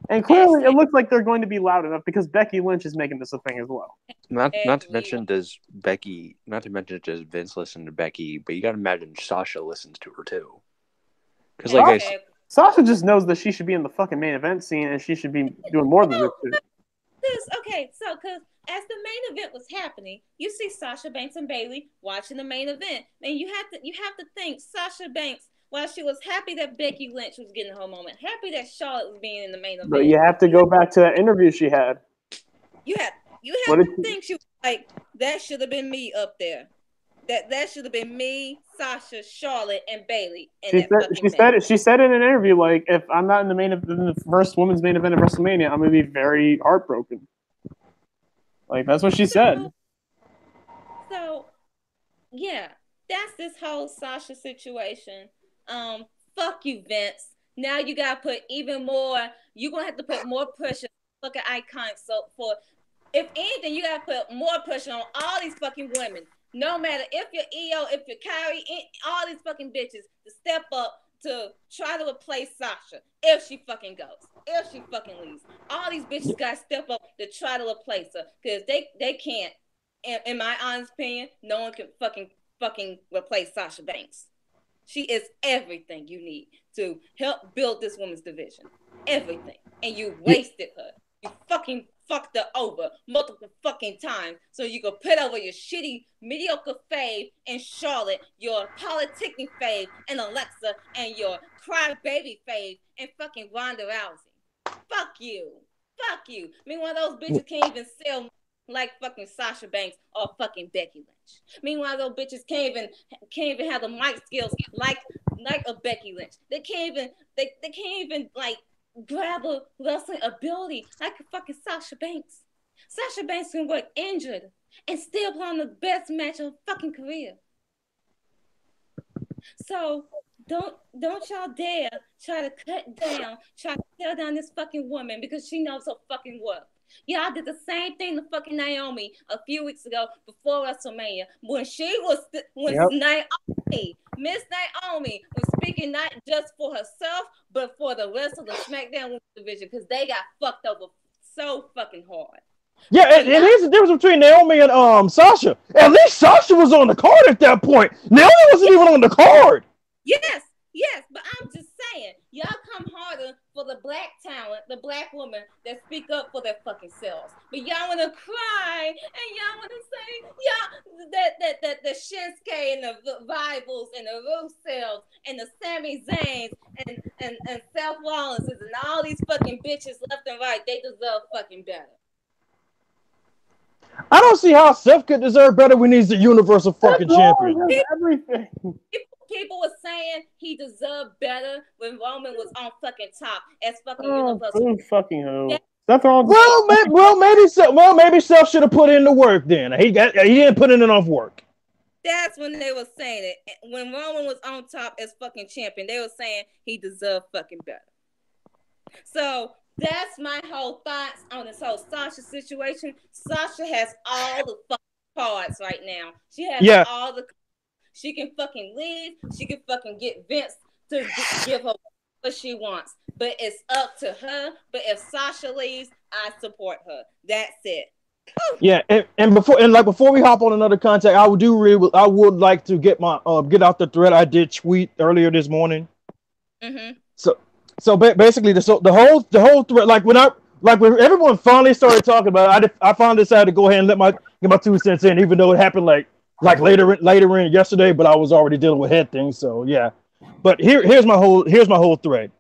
And clearly, it looks like they're going to be loud enough because Becky Lynch is making this a thing as well. Not to mention, does Vince listen to Becky? But you got to imagine Sasha listens to her too. Because Sasha just knows that she should be in the fucking main event scene and she should be doing more than this shit. Because as the main event was happening, you see Sasha Banks and Bayley watching the main event, and you have to think Sasha Banks. While she was happy that Becky Lynch was getting her moment, happy that Charlotte was being in the main event. But you have to go back to that interview she had. You have to think she was like, that should have been me up there. That should have been me, Sasha, Charlotte, and Bayley. She said in an interview, like, if I'm not in the first women's main event of WrestleMania, I'm gonna be very heartbroken. Like, that's what she said. So yeah, that's this whole Sasha situation. Fuck you, Vince. Now you gotta put even more. You're gonna have to put more pressure. Look at Iconic. So if anything, you gotta put more pressure on all these fucking women. No matter if you're EO, if you're Kyrie, all these fucking bitches to step up to try to replace Sasha if she fucking goes, if she fucking leaves. All these bitches gotta step up to try to replace her because they can't. in my honest opinion, no one can fucking replace Sasha Banks. She is everything you need to help build this women's division. Everything. And you wasted her. You fucking fucked her over multiple fucking times so you could put over your shitty, mediocre fave in Charlotte, your politicking fave in Alexa, and your crybaby fave in fucking Ronda Rousey. Fuck you. Fuck you. Meanwhile, those bitches can't even sell like fucking Sasha Banks or fucking Becky Lynch. Meanwhile, those bitches can't even have the mic skills like a Becky Lynch. They can't even like grab a wrestling ability like a fucking Sasha Banks. Sasha Banks can work injured and still play on the best match of her fucking career. So don't y'all dare try to try to tear down this fucking woman because she knows her fucking worth. Y'all did the same thing to fucking Naomi a few weeks ago before WrestleMania when Miss Naomi was speaking not just for herself but for the rest of the SmackDown Women's division because they got fucked over so fucking hard. Yeah, and here's the difference between Naomi and Sasha. At least Sasha was on the card at that point. Naomi wasn't even on the card. Yes, but I'm just saying, y'all come harder for the black talent, the black women that speak up for their fucking selves. But y'all want to cry and y'all want to say, that the Shinsuke and the Rivals and the Rusevs and the Sami Zayns and Seth Rollins and all these fucking bitches left and right, they deserve fucking better. I don't see how Seth could deserve better when he's the Universal fucking champion. Everything. People were saying he deserved better when Roman was on fucking top as fucking Universal. Fucking who? That's all. Maybe Seth should have put in the work then. He didn't put in enough work. That's when they were saying it. When Roman was on top as fucking champion, they were saying he deserved fucking better. So that's my whole thoughts on this whole Sasha situation. Sasha has all the fucking cards right now. She has all the. She can fucking leave. She can fucking get Vince to give her what she wants. But it's up to her. But if Sasha leaves, I support her. That's it. Yeah, and before we hop on another contact, I would like to get my get out the thread I did tweet earlier this morning. Mm-hmm. So basically the whole thread, when everyone finally started talking about it, I finally decided to go ahead and get my 2 cents in, even though it happened like later in yesterday, but I was already dealing with head things, so yeah. But here's my whole thread.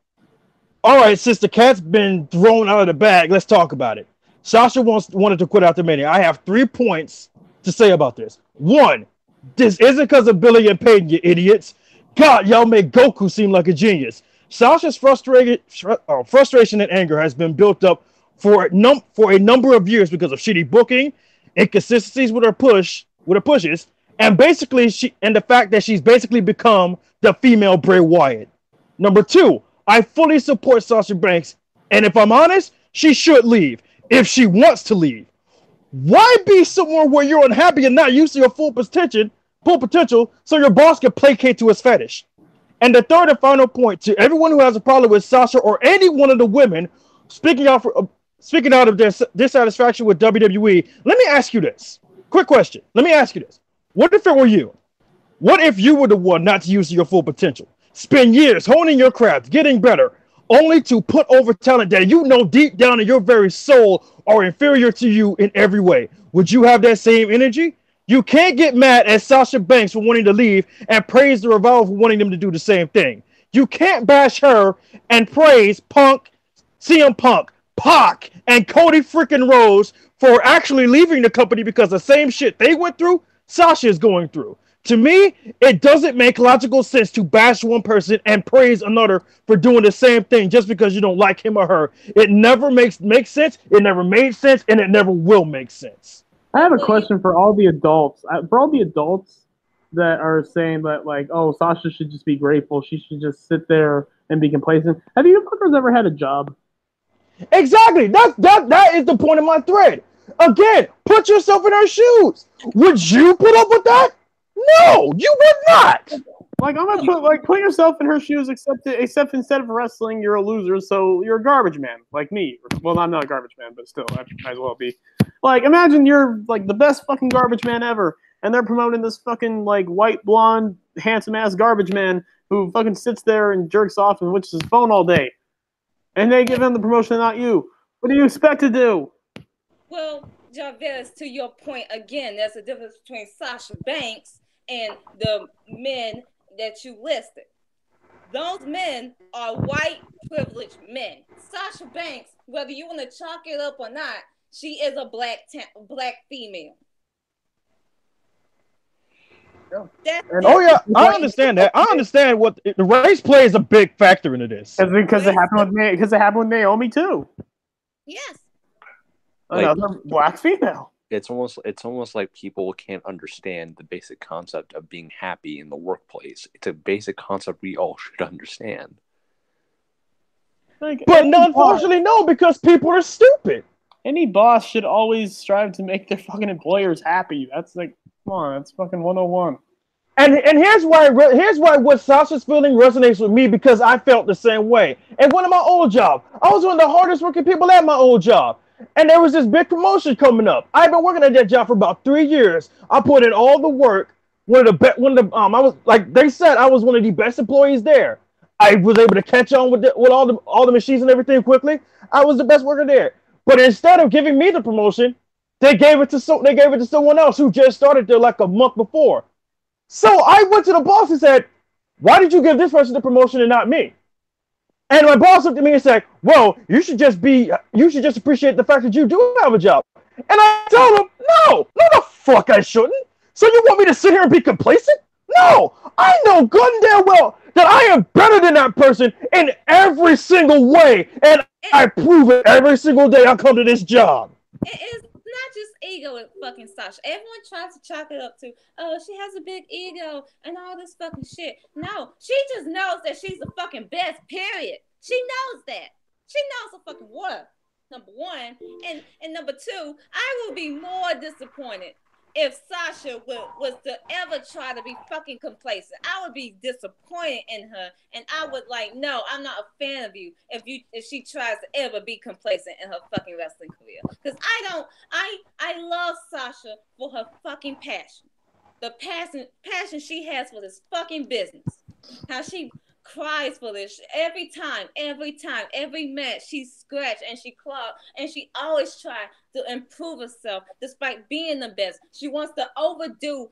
All right, since the cat's been thrown out of the bag, let's talk about it. Sasha wanted to quit after Mania. I have 3 points to say about this. 1, this isn't because of Billy and Peyton, you idiots. God, y'all make Goku seem like a genius. Sasha's frustration and anger has been built up for a number of years because of shitty booking, inconsistencies with her pushes, and the fact that she's basically become the female Bray Wyatt. Number 2, I fully support Sasha Banks, and if I'm honest, she should leave if she wants to leave. Why be somewhere where you're unhappy and not used to your full potential so your boss can placate to his fetish? And the third and final point to everyone who has a problem with Sasha or any one of the women speaking out of their dissatisfaction with WWE, let me ask you this. Quick question. Let me ask you this. What if it were you? What if you were the one not to use your full potential? Spend years honing your craft, getting better, only to put over talent that you know deep down in your very soul are inferior to you in every way. Would you have that same energy? You can't get mad at Sasha Banks for wanting to leave and praise the Revival for wanting them to do the same thing. You can't bash her and praise Punk, CM Punk, Pac, and Cody freaking Rhodes for actually leaving the company because the same shit they went through, Sasha is going through. To me, it doesn't make logical sense to bash one person and praise another for doing the same thing just because you don't like him or her. It never makes sense, it never made sense, and it never will make sense. I have a question for all the adults. That are saying that, like, oh, Sasha should just be grateful. She should just sit there and be complacent. Have you fuckers ever had a job? Exactly. That is the point of my thread. Again, put yourself in her shoes. Would you put up with that? No, you would not. Like I'm gonna put yourself in her shoes. Except instead of wrestling, you're a loser, so you're a garbage man, like me. Well, I'm not a garbage man, but still, I might as well be. Like, imagine you're like the best fucking garbage man ever, and they're promoting this fucking like white blonde handsome ass garbage man who fucking sits there and jerks off and watches his phone all day, and they give him the promotion, not you. What do you expect to do? Well, Jarvis, to your point again, there's a difference between Sasha Banks and the men that you listed. Those men are white privileged men. Sasha Banks, whether you want to chalk it up or not, she is a black female. I understand that. I understand what the race play is a big factor into this. Because it happened with Naomi too. Yes. Another black female. It's almost like people can't understand the basic concept of being happy in the workplace. It's a basic concept we all should understand. But unfortunately, no, because people are stupid. Any boss should always strive to make their fucking employers happy. That's like, come on, that's fucking 101. And here's why what Sasha's feeling resonates with me, because I felt the same way. At one of my old jobs, I was one of the hardest working people at my old job. And there was this big promotion coming up. I've been working at that job for about 3 years. I put in all the work. I was like they said, I was one of the best employees there. I was able to catch on with all the machines and everything quickly. I was the best worker there. But instead of giving me the promotion, they gave it to someone else who just started there like a month before. So I went to the boss and said, "Why did you give this person the promotion and not me?" And my boss looked at me and said, "Well, you should just appreciate the fact that you do have a job." And I told him, no the fuck I shouldn't. So you want me to sit here and be complacent? No, I know good and damn well that I am better than that person in every single way. And I prove it every single day I come to this job. It is not just ego with fucking Sasha. Everyone tries to chalk it up to, oh, she has a big ego and all this fucking shit. No, she just knows that she's the fucking best, period. She knows that. She knows the fucking water, number one. And number two, I will be more disappointed if Sasha was to ever try to be fucking complacent. I would be disappointed in her, and I would like, no, I'm not a fan of you if she tries to ever be complacent in her fucking wrestling career. Because I love Sasha for her fucking passion. The passion she has for this fucking business. How she cries for this every time, every match she scratched and she clawed, and she always tried to improve herself despite being the best. She wants to outdo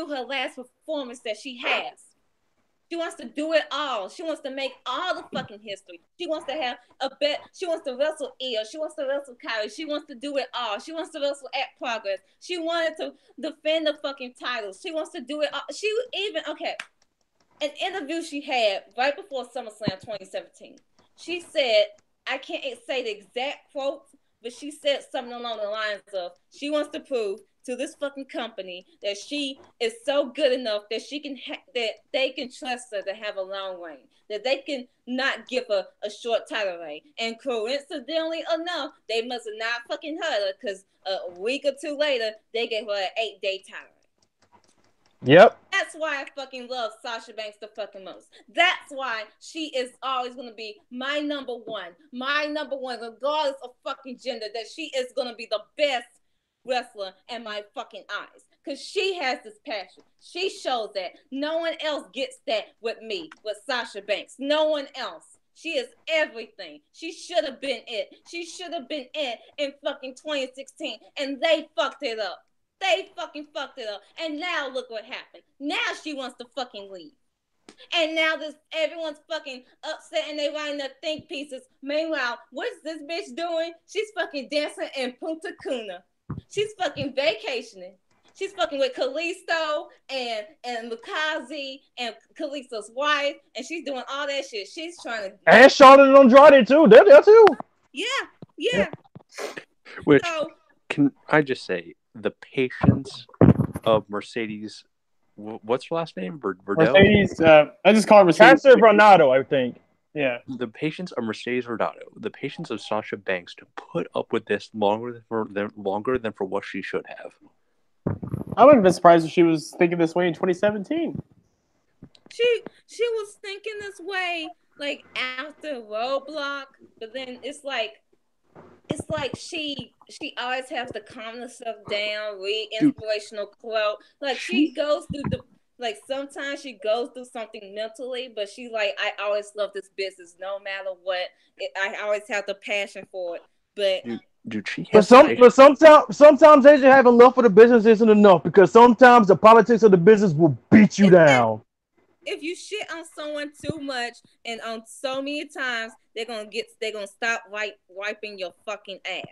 her last performance that she has. She wants to do it all. She wants to make all the fucking history. She wants to have a bet. She wants to wrestle Io. She wants to wrestle Kyrie. She wants to do it all. She wants to wrestle at Progress. She wanted to defend the fucking titles. She wants to do it all. An interview she had right before SummerSlam 2017. She said, I can't say the exact quote, but she said something along the lines of, she wants to prove to this fucking company that she is so good enough that that they can trust her to have a long reign, that they can not give her a short title reign. And coincidentally enough, they must have not fucking heard her, because a week or two later, they gave her an 8-day title reign. Yep. That's why I fucking love Sasha Banks the fucking most. That's why she is always going to be my number one, regardless of fucking gender, that she is going to be the best wrestler in my fucking eyes. Because she has this passion. She shows that. No one else gets that with me, with Sasha Banks. No one else. She is everything. She should have been it. She should have been it in fucking 2016, and they fucked it up. They fucking fucked it up. And now look what happened. Now she wants to fucking leave. And now everyone's fucking upset and they writing their think pieces. Meanwhile, what's this bitch doing? She's fucking dancing in Punta Cana. She's fucking vacationing. She's fucking with Kalisto and Lukazi and Kalisto's wife. And she's doing all that shit. She's trying to... And Charlotte and Andrade too. They're there too. Yeah. Which, can I just say, the patience of Mercedes, what's her last name? Verdell? Mercedes, I just call her Mercedes. Cassie Vernado, I think. Yeah. The patience of Mercedes Verdado, the patience of Sasha Banks to put up with this longer than for what she should have. I wouldn't have been surprised if she was thinking this way in 2017. she was thinking this way like after Roadblock, but then it's like she always has to calm herself down, read inspirational quote. Like she goes through sometimes she goes through something mentally, but she's like, I always love this business no matter what. I always have the passion for it. But dude, she but has sometimes Asia having love for the business isn't enough, because sometimes the politics of the business will beat you down. If you shit on someone too much and on so many times, they're gonna stop wiping your fucking ass.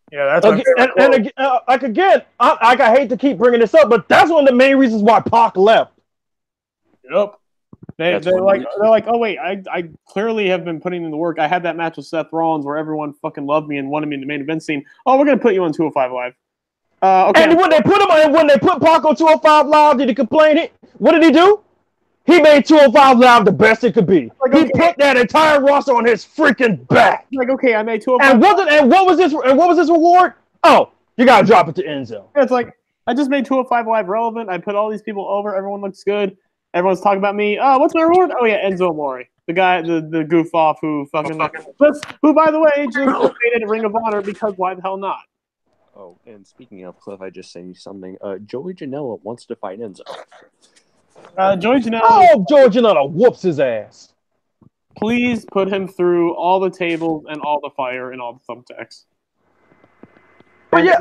Yeah, that's again, I hate to keep bringing this up, but that's one of the main reasons why Pac left. Yep. They're like, oh wait, I clearly have been putting in the work. I had that match with Seth Rollins where everyone fucking loved me and wanted me in the main event scene. Oh, we're gonna put you on 205 Live. Okay. And when they put Pac on 205 Live, did he complain? What did he do? He made 205 Live the best it could be. Like, he put that entire roster on his freaking back. Like, okay, I made 205. And what was this reward? Oh, you gotta drop it to Enzo. It's like, I just made 205 Live relevant. I put all these people over. Everyone looks good. Everyone's talking about me. Oh, what's my reward? Oh yeah, Enzo Amore, the guy, the goof off who who by the way just created a Ring of Honor, because why the hell not? Oh, and speaking of Cliff, I just say something. Joey Janela wants to fight Enzo. Joey Janela. Oh, Joey Janela whoops his ass. Please put him through all the tables and all the fire and all the thumbtacks. But yeah,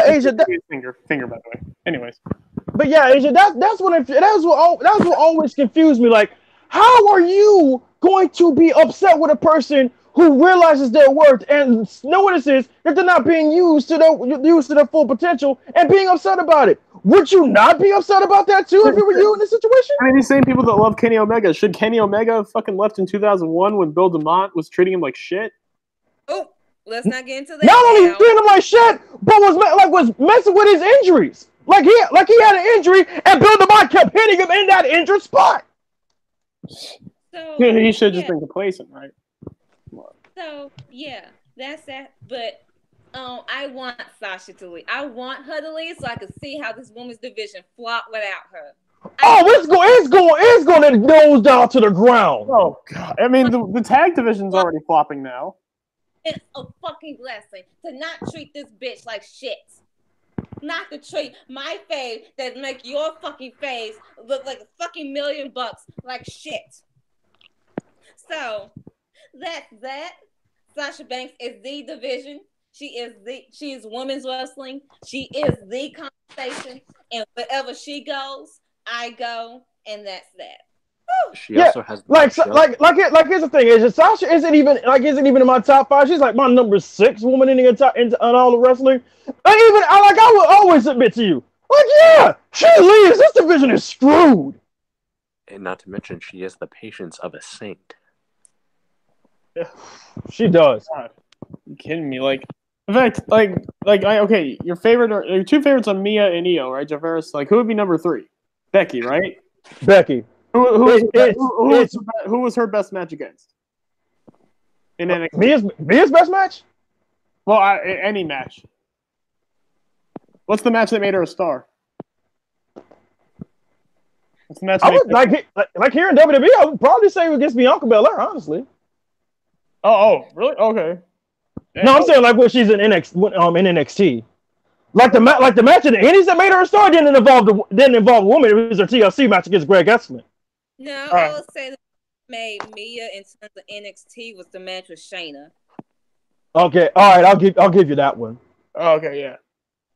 Asia. Finger, by the way. Anyways. But yeah, Asia. That's what always confused me. Like, how are you going to be upset with a person who realizes their worth and notices that they're not being used to their full potential and being upset about it? Would you not be upset about that too if it were you in this situation? I mean, these same people that love Kenny Omega, should Kenny Omega have fucking left in 2001 when Bill DeMott was treating him like shit? Oh, let's not get into that. Not only treating him like shit, but was messing with his injuries. Like he had an injury, and Bill DeMott kept hitting him in that injured spot. So he should have just been complacent, right? So yeah, that's that. But I want Sasha to leave. I want her to leave so I can see how this women's division flop without her. It's going to nose down to the ground. Oh god! I mean, the tag division's already flopping now. It's a fucking blessing to not treat this bitch like shit. Not to treat my fave that make your fucking face look like $1 million like shit. So that's that. Sasha Banks is the division. She is women's wrestling. She is the conversation. And wherever she goes, I go, and that's that. She also has here's the thing, is Sasha isn't even in my top 5. She's like my number 6 woman in all the wrestling. I would always admit to you, like, yeah, she leaves, this division is screwed. And not to mention, she has the patience of a saint. She does. God, you kidding me? Like, in fact, your favorite or your 2 favorites on Mia and Io, right, Javaris? Like, who would be number 3? Becky, right? Becky. Who was her best match against? In NXT? Mia's best match? Well, any match. What's the match that made her a star? What's the match? I would like here in WWE. I would probably say against Bianca Belair, honestly. Oh, really? Okay. No, I'm saying like when she's in NXT. Like the match in the Indies that made her a star didn't involve a woman. It was her TLC match against Greg Esselman. No, I would say that made Mia in terms of NXT was the match with Shayna. Okay, all right, I'll give you that one. Oh, okay, yeah.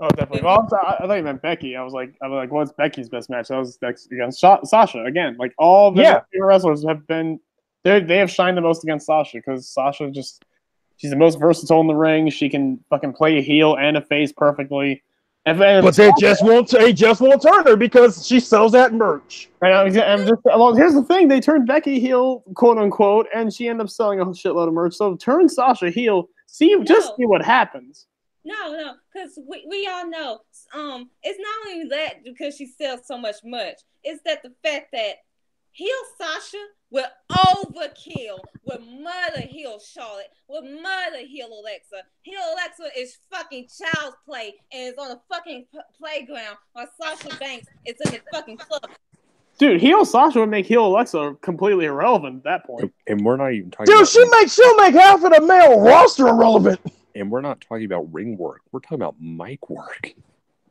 Oh, definitely. Well, I thought you meant Becky. I was like, what's Becky's best match? That was against Sasha again. Like all the wrestlers have been, they have shined the most against Sasha because Sasha she's the most versatile in the ring. She can fucking play a heel and a face perfectly. But they just won't turn her because she sells that merch. Well, here's the thing: they turned Becky heel, quote unquote, and she ended up selling a shitload of merch. So turn Sasha heel. See what happens. No, because we all know. It's not only that because she sells so much merch. It's that the fact that heel Sasha will overkill, will murder heel Charlotte, will murder heel Alexa. Heel Alexa is fucking child's play and is on a fucking playground while Sasha Banks is in the fucking club. Dude, heel Sasha would make heel Alexa completely irrelevant at that point. And we're not even talking Dude, about... she'll make half of the male roster irrelevant. And we're not talking about ring work. We're talking about mic work.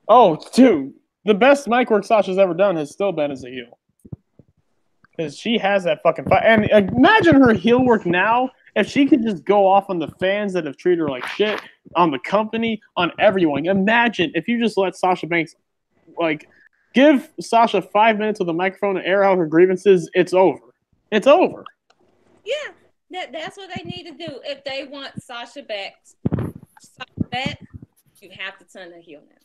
Oh, dude. The best mic work Sasha's ever done has still been as a heel. Because she has that fucking fight. And imagine her heel work now. If she could just go off on the fans that have treated her like shit, on the company, on everyone. Imagine if you just let Sasha Banks, like, give Sasha 5 minutes with a microphone and air out her grievances, it's over. It's over. Yeah, that's what they need to do. If they want Sasha back, you have to turn her heel now.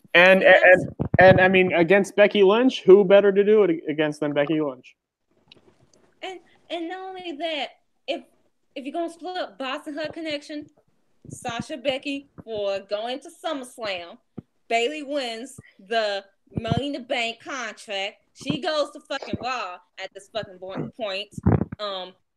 And I mean, against Becky Lynch, who better to do it against than Becky Lynch? And not only that, if you're gonna split up Boss and her connection, Sasha Becky for going to SummerSlam, Bayley wins the Money in the Bank contract. She goes to fucking Raw at this fucking point.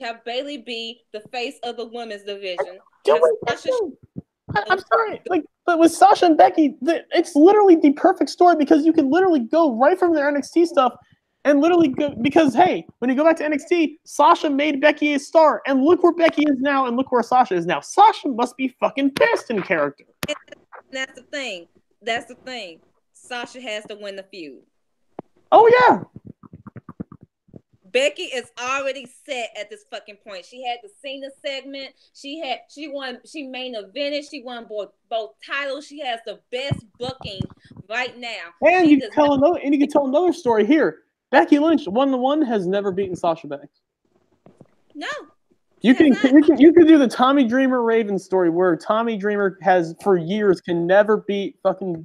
Have Bayley be the face of the women's division. I'm sorry, but with Sasha and Becky, it's literally the perfect story because you can literally go right from their NXT stuff and literally go, because hey, when you go back to NXT, Sasha made Becky a star, and look where Becky is now, and look where Sasha is now. Sasha must be fucking pissed in character. That's the thing. Sasha has to win the feud. Oh yeah. Becky is already set at this fucking point. She had the Cena segment. She main evented. She won both titles. She has the best booking right now. And you can tell another story here. Becky Lynch, 1-1, has never beaten Sasha Banks. No. You can do the Tommy Dreamer Raven story where Tommy Dreamer has for years can never beat fucking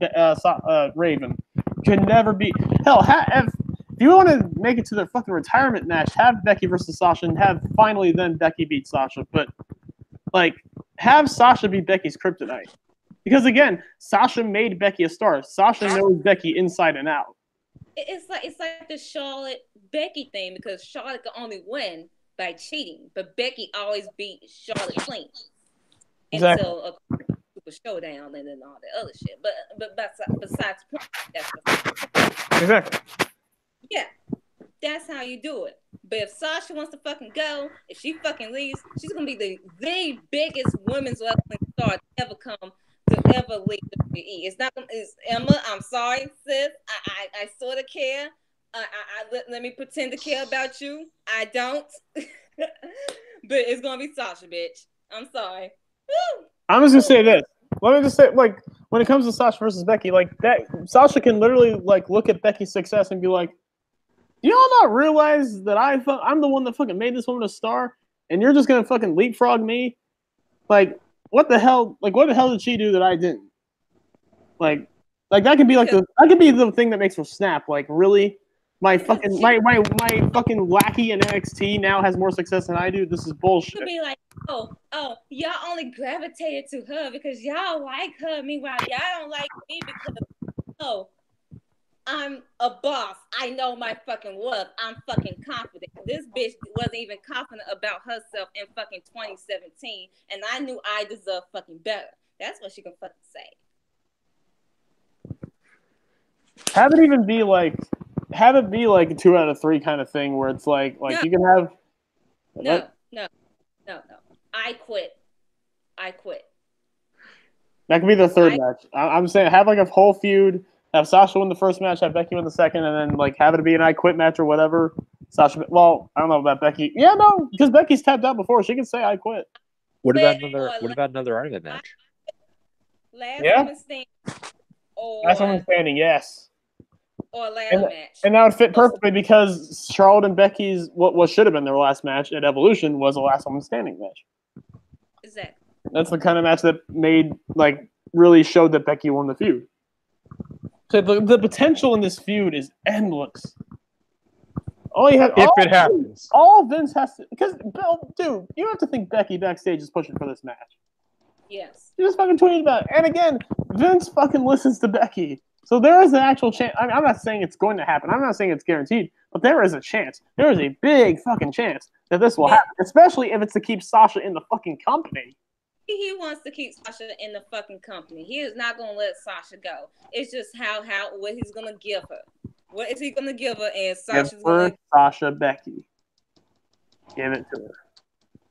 Raven. Can never beat. Hell, if you want to make it to their fucking retirement match, have Becky versus Sasha and have finally then Becky beat Sasha. But like, have Sasha be Becky's kryptonite. Because again, Sasha made Becky a star. Sasha knows Becky inside and out. It's like the Charlotte Becky thing because Charlotte can only win by cheating, but Becky always beat Charlotte clean until a Super Showdown and then all that other shit. But besides that's exactly. Yeah, that's how you do it. But if Sasha wants to fucking go, if she fucking leaves, she's gonna be the biggest women's wrestling star to ever leave WWE. It's not. It's Emma. I'm sorry, sis. I sort of care. Let me pretend to care about you. I don't. But it's gonna be Sasha, bitch. I'm sorry. Woo! I'm just gonna say this. Let me just say, like, when it comes to Sasha versus Becky, like that, Sasha can literally like look at Becky's success and be like, "Do y'all not realize that I'm the one that fucking made this woman a star, and you're just gonna fucking leapfrog me? Like, what the hell? Like, what the hell did she do that I didn't? Like that could be like that could be the thing that makes her snap. Like, really? My fucking lackey in NXT now has more success than I do. This is bullshit." Could be like, oh, y'all only gravitated to her because y'all like her. Meanwhile, y'all don't like me because I'm a boss. I know my fucking worth. I'm fucking confident. This bitch wasn't even confident about herself in fucking 2017, and I knew I deserved fucking better. That's what she can fucking say. Have it be like a 2 out of 3 kind of thing where it's like no. You can have No. I quit. That could be the third match. I'm saying have like a whole feud, have Sasha win the first match, have Becky win the second, and then like have it be an I quit match or whatever. Sasha, well, I don't know about Becky. Yeah, no, because Becky's tapped out before. She can say I quit. What about another Iron Man match? Last woman standing. Last woman standing, yes. Or ladder match. And that would fit perfectly because Charlotte and Becky's what should have been their last match at Evolution was a last woman standing match. Exactly. That's the kind of match that really showed that Becky won the feud. So the potential in this feud is endless. It happens. All Vince has to, because dude, you have to think Becky backstage is pushing for this match. Yes. She just fucking tweeted about it. And again, Vince fucking listens to Becky. So there is an actual chance. I'm not saying it's going to happen. I'm not saying it's guaranteed, but there is a chance. There is a big fucking chance that this will happen, especially if it's to keep Sasha in the fucking company. He wants to keep Sasha in the fucking company. He is not going to let Sasha go. It's just what he's going to give her. What is he gonna give her? And Give Sasha's her gonna Sasha Becky. Give it to her.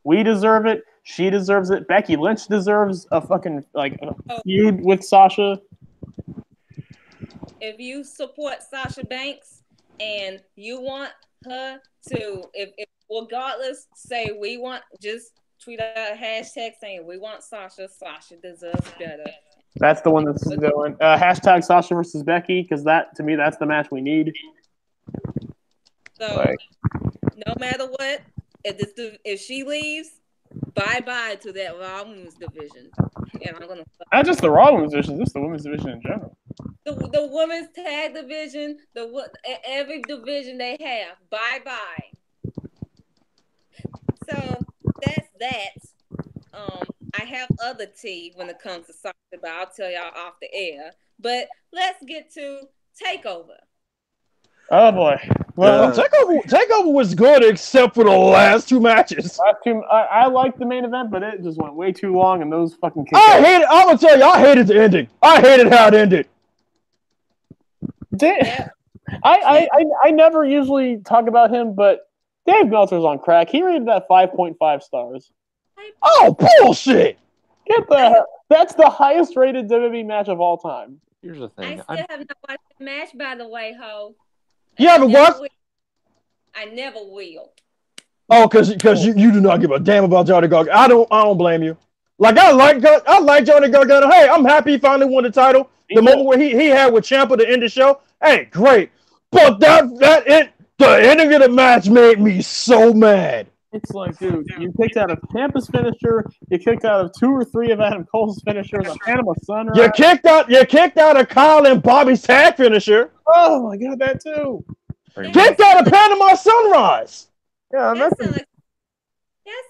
We deserve it. She deserves it. Becky Lynch deserves a fucking feud with Sasha. if you support Sasha Banks and you want her to, if regardless, say we want, just tweet out a hashtag saying we want Sasha. Sasha deserves better. That's the one that's going. Hashtag Sasha versus Becky, because that, to me, that's the match we need. So, no matter what, if she leaves, bye-bye to that Raw Women's division. And I'm gonna not just the Raw Women's division, just the Women's division in general. The women's tag division, every division they have, bye-bye. So that's that. I have other tea when it comes to Sasha, but I'll tell y'all off the air. But let's get to Takeover. Oh boy. Well, Takeover was good except for the last two matches. I liked the main event, but it just went way too long, and those fucking kicked I'm gonna tell you, I hated the ending. I hated how it ended. I never usually talk about him, but Dave Meltzer's on crack. He rated that 5.5 stars. Oh, bullshit! Get the hell. That's the highest rated WWE match of all time. Here's the thing. I still have not watched the match, by the way, ho. You haven't watched? I never will. Oh, because you do not give a damn about Johnny Gargano. I don't blame you. Like I like Johnny Gargano. Hey, I'm happy he finally won the title. The moment where he had with Ciampa to end the show. Hey, great. But the ending of the match made me so mad. It's like, dude, you kicked out of Ciampa's finisher. You kicked out of 2 or 3 of Adam Cole's finishers. A Panama Sunrise. You kicked out of Kyle and Bobby's tag finisher. Oh my god, that too. Kicked out of Panama Sunrise. Yeah, that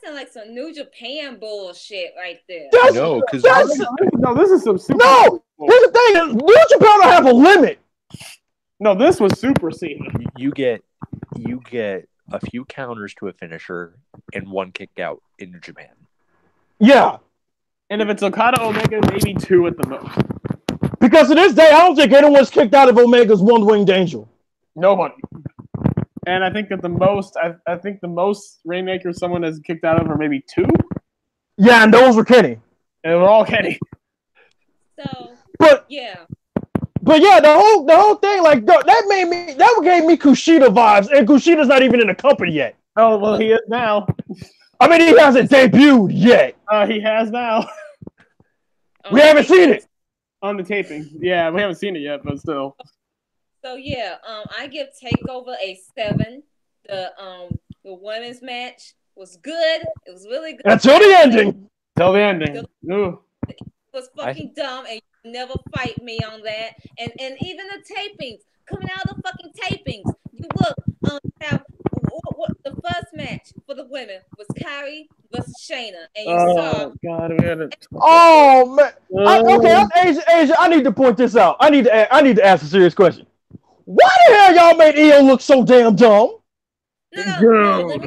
sounds like some New Japan bullshit right there. No, because this is some super. No, here's the thing: New Japan don't have a limit. No, this was Super Cena. You get a few counters to a finisher and 1 kick out in New Japan. Yeah, and if it's Okada Omega, maybe 2 at the most. Because to this day, I don't think anyone's kicked out of Omega's One-Winged Angel. Nobody. And I think that the most Rainmakers someone has kicked out of are maybe 2. Yeah, and those were Kenny. And we're all Kenny. So, yeah. But yeah, the whole thing, like that gave me Kushida vibes, and Kushida's not even in the company yet. Oh well, he is now. I mean, he hasn't debuted yet. He has now. We haven't seen it on the taping. Yeah, we haven't seen it yet, but still. So yeah, I give Takeover a 7. The women's match was good. It was really good. Until the ending. Until the ending. Ooh. It was fucking dumb, and you never fight me on that. And even the tapings, coming out of the fucking tapings, you look, have the first match for the women was Kyrie versus Shayna, and you saw. Oh god, we had it. Oh man. Asia, I need to point this out. I need to ask a serious question. Why the hell y'all made EO look so damn dumb? No.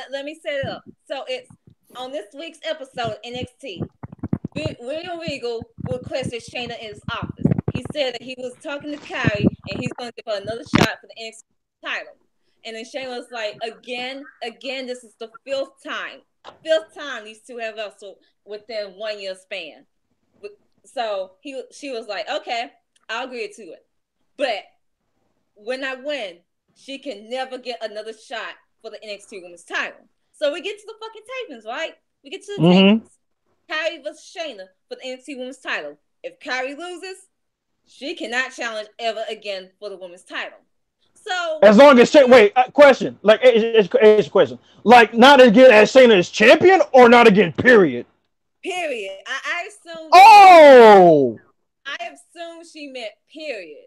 Let me set it up. So it's on this week's episode NXT. William Regal requested Shayna in his office. He said that he was talking to Kyrie and he's going to give her another shot for the NXT title. And then Shayna was like, again, this is the 5th time these two have wrestled within 1 year span. So she was like, okay, I'll agree to it. But when I win, she can never get another shot for the NXT Women's title. So we get to the fucking tapings, right? We get to the tapings. Kyrie versus Shayna for the NXT Women's title. If Kyrie loses, she cannot challenge ever again for the women's title. So as long as question. Like it's a question. Like not again as Shayna is champion or not again, period. Period. I assume I assume she meant period.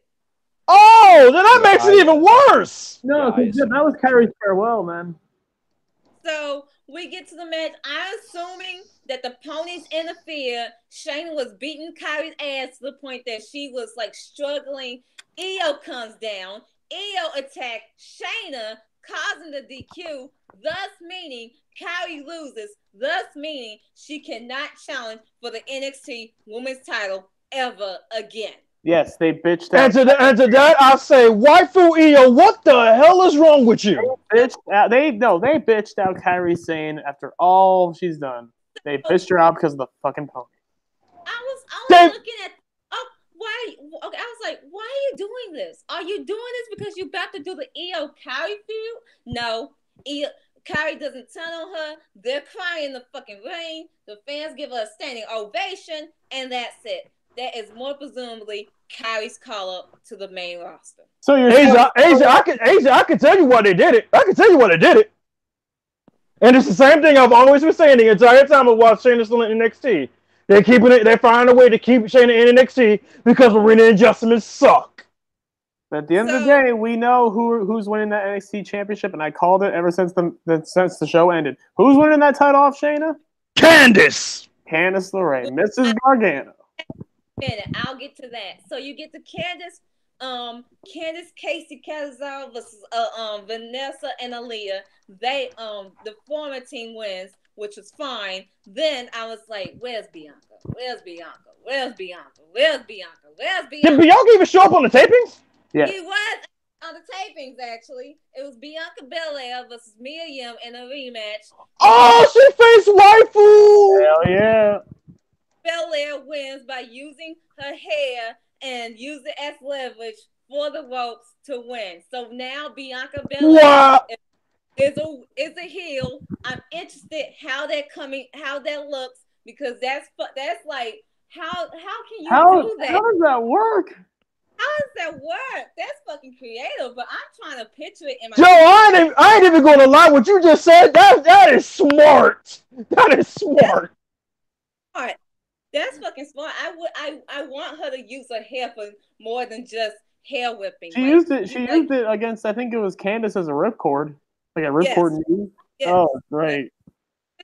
Oh, then that makes it even worse. No, that was Kyrie's farewell, man. So we get to the match. I'm assuming that the ponies interfered. Shayna was beating Kyrie's ass to the point that she was like struggling. Io comes down. Io attacked Shayna, causing the DQ, thus meaning Kyrie loses, thus meaning she cannot challenge for the NXT Women's title ever again. Yes, they bitched And out. to that, I say, waifu Io, what the hell is wrong with you? They bitched out Kairi Sane after all she's done. They bitched her out because of the fucking pony. I was looking at why. Okay, I was like, why are you doing this? Are you doing this because you're about to do the Io Kairi feud? No, Kairi doesn't turn on her. They're crying in the fucking rain. The fans give her a standing ovation, and that's it. That is more presumably Kairi's call up to the main roster. So you're Asia, I can tell you why they did it. I can tell you why they did it. And it's the same thing I've always been saying the entire time I watched Shayna still in NXT. They're finding a way to keep Shayna in NXT because arena adjustments suck. But at the end of the day, we know who's winning that NXT championship, and I called it ever since the show ended. Who's winning that title off Shayna? Candice LeRae, Mrs. Gargano. I'll get to that. So you get to Candice, Casey Catanzaro versus Vanessa and Aaliyah. They the former team wins, which was fine. Then I was like, where's Bianca? Where's Bianca? Where's Bianca? Where's Bianca? Where's Bianca? Did Bianca even show up on the tapings? Yeah. He was on the tapings, actually. It was Bianca Belair versus Mia Yim in a rematch. Oh, she faced waifu! Hell yeah. Belair wins by using her hair and use it as leverage for the ropes to win. So now Bianca Belair is a heel. I'm interested how that looks, because that's like how can you do that? How does that work? How does that work? That's fucking creative, but I'm trying to picture it in my. Joe, I ain't even gonna lie. What you just said, that is smart. That is smart. That's fucking smart. I want her to use her hair for more than just hair whipping. She used it against, I think it was Candice, as a ripcord, like a ripcord knee. Yes. Oh, great.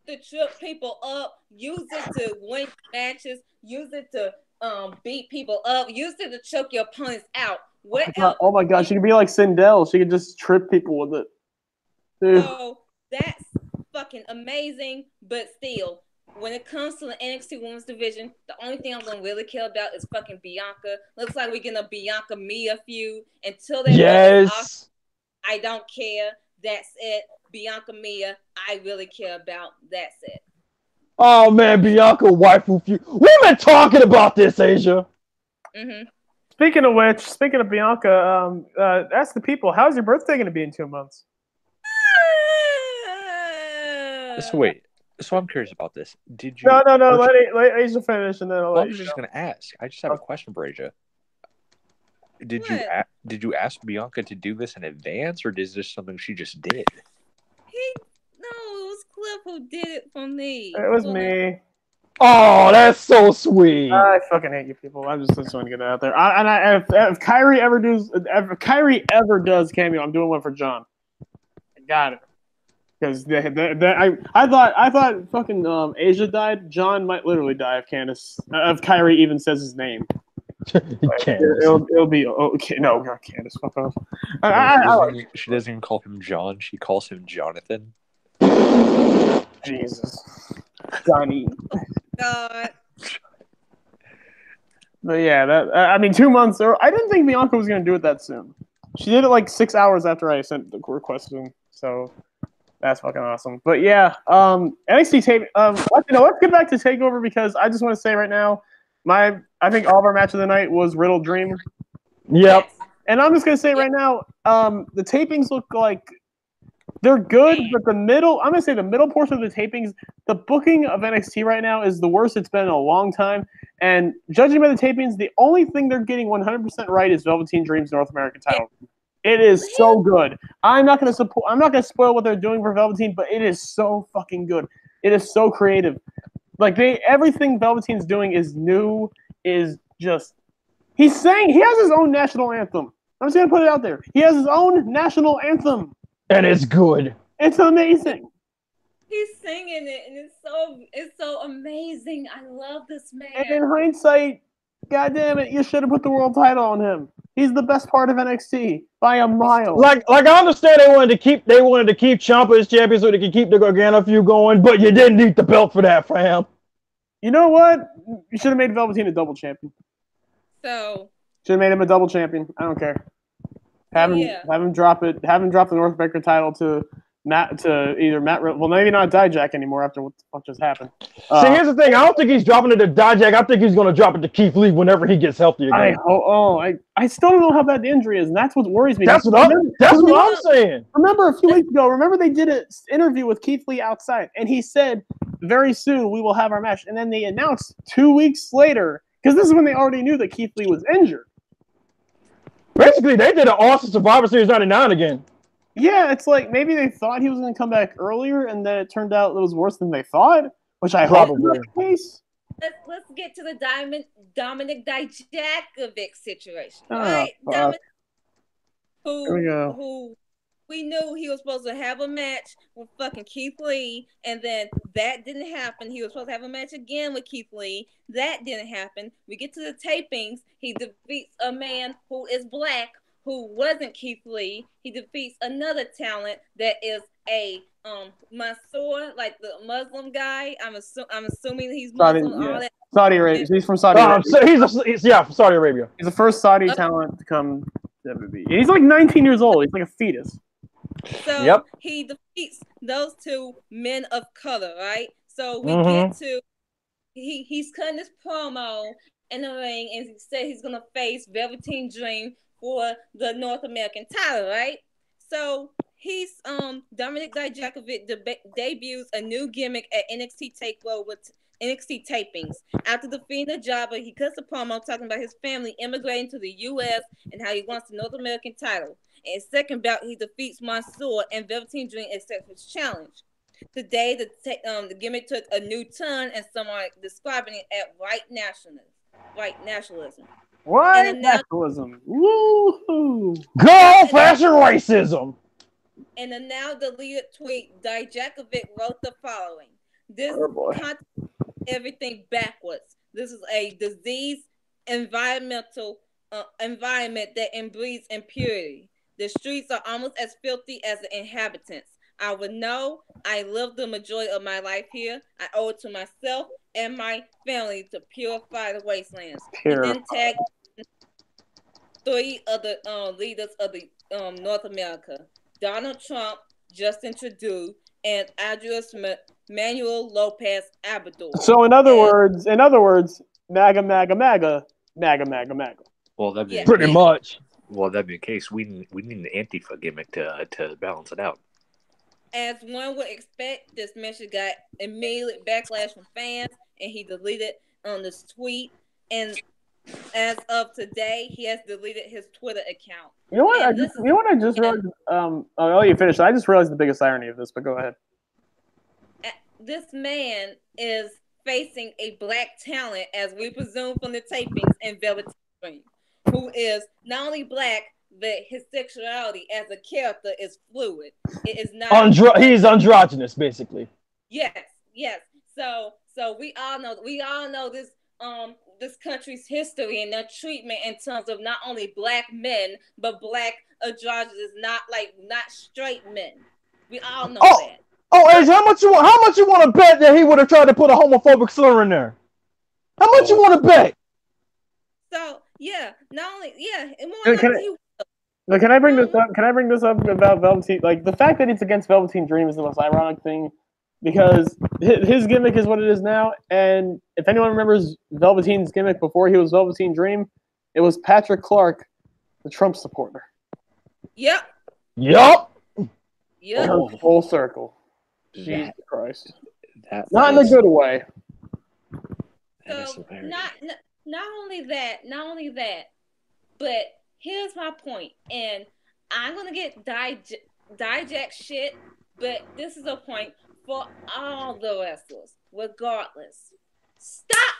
To trip people up, use it to win matches, use it to beat people up, use it to choke your opponents out. Oh my god, she could be like Sindel. She could just trip people with it. Dude. So that's fucking amazing, but still, when it comes to the NXT Women's Division, the only thing I'm gonna really care about is fucking Bianca. Looks like we're gonna Bianca Mia feud until they I don't care. That's it. Bianca Mia, I really care about. That's it. Oh man, Bianca waifu feud. We've been talking about this, Asia. Mm-hmm. Speaking of which, speaking of Bianca, ask the people, how's your birthday going to be in 2 months? So wait. So I'm curious about this. Did you? No. Let Asia finish, and then I'll let you. I was just going to ask. I just have a question for Asia. Did you ask Bianca to do this in advance, or is this something she just did? No, it was Cliff who did it for me. It was me. Oh, that's so sweet. I fucking hate you people. I just want to get that out there. If Kyrie ever does cameo, I'm doing one for John. I got it. Because I thought fucking Asia died. John might literally die if Kyrie even says his name. It'll be okay. No, not Candice. Fuck off. She doesn't even call him John. She calls him Jonathan. Jesus, Johnny. God. But yeah, 2 months. I didn't think Bianca was gonna do it that soon. She did it like 6 hours after I sent the request to him. So that's fucking awesome. But yeah, NXT tape. Let's get back to Takeover, because I just want to say right now, I think all of our match of the night was Riddle Dream. Yep. And I'm just gonna say right now, the tapings look like they're good, but I'm gonna say the middle portion of the tapings, the booking of NXT right now is the worst it's been in a long time. And judging by the tapings, the only thing they're getting 100% right is Velveteen Dream's North American title. It is so good. I'm not gonna spoil what they're doing for Velveteen, but it is so fucking good. It is so creative. Like everything Velveteen's doing is new. Is just he has his own national anthem. I'm just gonna put it out there. He has his own national anthem, and it's good. It's amazing. He's singing it, and it's so amazing. I love this man. And in hindsight, God damn it, you should have put the world title on him. He's the best part of NXT by a mile. Like I understand they wanted to keep Ciampa as champion so they could keep the Gargano feud going, but you didn't need the belt for that, fam. You know what? You should have made Velveteen a double champion. So Should have made him a double champion. I don't care. Have him drop it. Have him drop the North American title to either Matt. Well, maybe not Dijak anymore after what the fuck just happened. See, here's the thing. I don't think he's dropping it to Dijak. I think he's going to drop it to Keith Lee whenever he gets healthy again. I still don't know how bad the injury is, and that's what worries me. That's what I'm saying. Remember a few weeks ago? Remember they did an interview with Keith Lee outside, and he said, "Very soon we will have our match." And then they announced 2 weeks later, because this is when they already knew that Keith Lee was injured. Basically, they did an Austin Survivor Series 99 again. Yeah, it's like maybe they thought he was going to come back earlier, and then it turned out it was worse than they thought, which I hope is the case. Let's get to the Dominic Dijakovic situation. Oh, right? Dominic, who we knew he was supposed to have a match with fucking Keith Lee, and then that didn't happen. He was supposed to have a match again with Keith Lee. That didn't happen. We get to the tapings. He defeats a man who is black, who wasn't Keith Lee. He defeats another talent that is a Mansoor, like the Muslim guy. I'm assuming he's Muslim. All that. Saudi Arabia. He's from Saudi Arabia. He's from Saudi Arabia. He's the first Saudi talent to come to WWE. He's like 19 years old. He's like a fetus. So he defeats those two men of color, right? So we get to he's cutting his promo in the ring, and he said he's gonna face Velveteen Dream for the North American title, right? So he's Dominic Dijakovic debuts a new gimmick at NXT Takeover with NXT tapings. After defeating the jobber, he cuts a promo talking about his family immigrating to the U.S. and how he wants the North American title. In his second bout, he defeats Mansoor, and Velveteen Dream accepts his challenge. Today, the gimmick took a new turn, and some are describing it as white nationalism. White nationalism. Woo-hoo. Good old-fashioned racism. In a now deleted tweet, Dijakovic wrote the following. This everything backwards. This is a disease environment that breeds impurity. The streets are almost as filthy as the inhabitants. I would know. I lived the majority of my life here. I owe it to myself and my family to purify the wastelands. He then tagged 3 other leaders of the North America: Donald Trump, Justin Trudeau, and Andres Manuel Lopez Obrador. So in other words, MAGA, MAGA, MAGA, MAGA, MAGA, MAGA. Well, that'd be pretty much. Well, that'd be the case. We need an Antifa gimmick to balance it out. As one would expect, this message got immediate backlash from fans, and he deleted this tweet. And as of today, he has deleted his Twitter account. You know what? I just realized. I'll let you finish. I just realized the biggest irony of this, but go ahead. This man is facing a black talent, as we presume from the tapings in Velveteen Dream, who is not only black, but his sexuality as a character is fluid. It is not. He's androgynous, basically. Yes. So we all know this this country's history and their treatment in terms of not only black men, but black androgynous, not straight men. We all know that. Oh, Ace, how much you want to bet that he would have tried to put a homophobic slur in there? How much you want to bet? So Can I bring this up? Can I bring this up about Velveteen? Like, the fact that it's against Velveteen Dream is the most ironic thing, because his gimmick is what it is now. And if anyone remembers Velveteen's gimmick before he was Velveteen Dream, it was Patrick Clark, the Trump supporter. Yep. Full circle. Jesus Christ. Not in a good way. So not only that, but here's my point, and I'm gonna get Dijak shit, but this is a point for all the wrestlers, regardless. Stop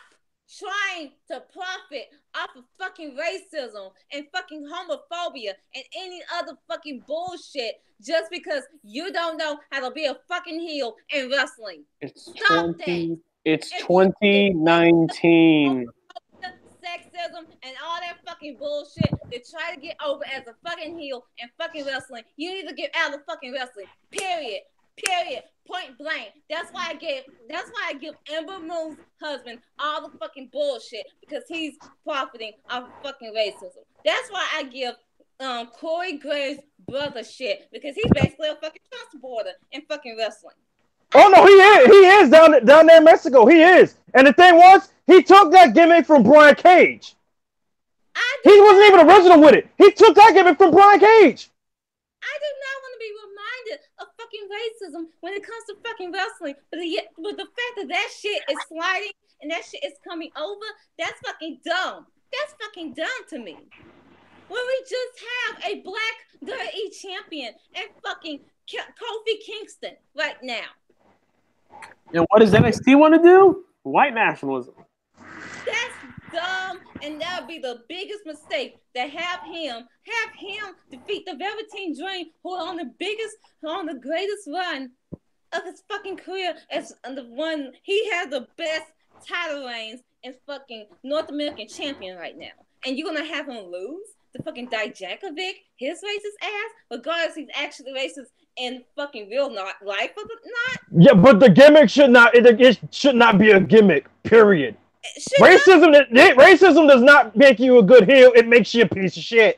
trying to profit off of fucking racism and fucking homophobia and any other fucking bullshit just because you don't know how to be a fucking heel in wrestling. It's 2019. Sexism and all that fucking bullshit to try to get over as a fucking heel in fucking wrestling. You need to get out of fucking wrestling. Period. Period. Point blank. That's why I give Ember Moon's husband all the fucking bullshit because he's profiting off fucking racism. That's why I give Corey Graves' brother shit because he's basically a fucking transporter in fucking wrestling. Oh no, he is down there in Mexico. He is. And the thing was, he took that gimmick from Brian Cage. He wasn't even original with it. He took that gimmick from Brian Cage. I do not want to be reminded of fucking racism when it comes to fucking wrestling. But the fact that shit is sliding and that shit is coming over, that's fucking dumb. That's fucking dumb to me. When we just have a black WWE champion and fucking Kofi Kingston right now. And what does NXT want to do? White nationalism. That's dumb, and that would be the biggest mistake to have him defeat the Velveteen Dream, who are on the greatest run of his fucking career as the one. He has the best title reigns in fucking North American champion right now, and you're gonna have him lose to fucking Dijakovic, his racist ass, regardless he's actually racist in fucking real life or not. Yeah, but the gimmick should not be a gimmick. Period. Racism does not make you a good heel. It makes you a piece of shit.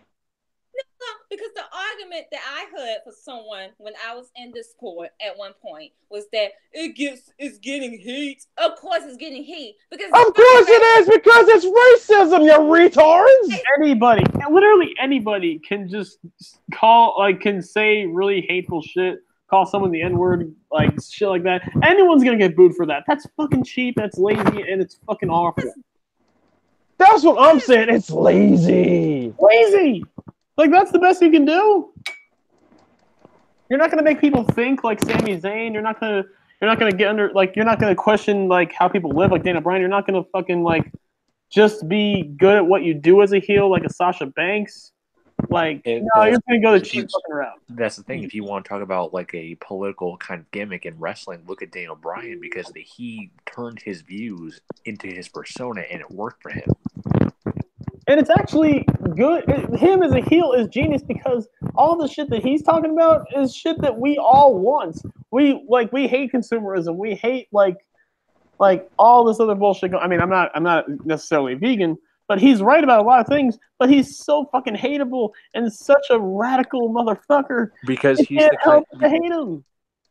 No, because the argument that I heard for someone when I was in Discord at one point was that it's getting heat. Of course, it's getting heat because it is because it's racism. You retards. Literally anybody can just can say really hateful shit. Call someone the N-word, like shit like that. Anyone's gonna get booed for that. That's fucking cheap, that's lazy, and it's fucking awful. That's what I'm saying. It's lazy. Lazy! Like, that's the best you can do? You're not gonna make people think like Sami Zayn. You're not gonna get under, like, you're not gonna question, like, how people live like Dana Bryan. You're not gonna fucking, like, just be good at what you do as a heel like a Sasha Banks. Like, you're gonna go the cheap fucking route. That's the thing. If you want to talk about like a political kind of gimmick in wrestling, look at Daniel Bryan because he turned his views into his persona and it worked for him. And it's actually good. Him as a heel is genius because all the shit that he's talking about is shit that we all want. We hate consumerism. We hate like all this other bullshit. I mean, I'm not necessarily vegan. But he's right about a lot of things, but he's so fucking hateable and such a radical motherfucker. Because he's the kind to hate him.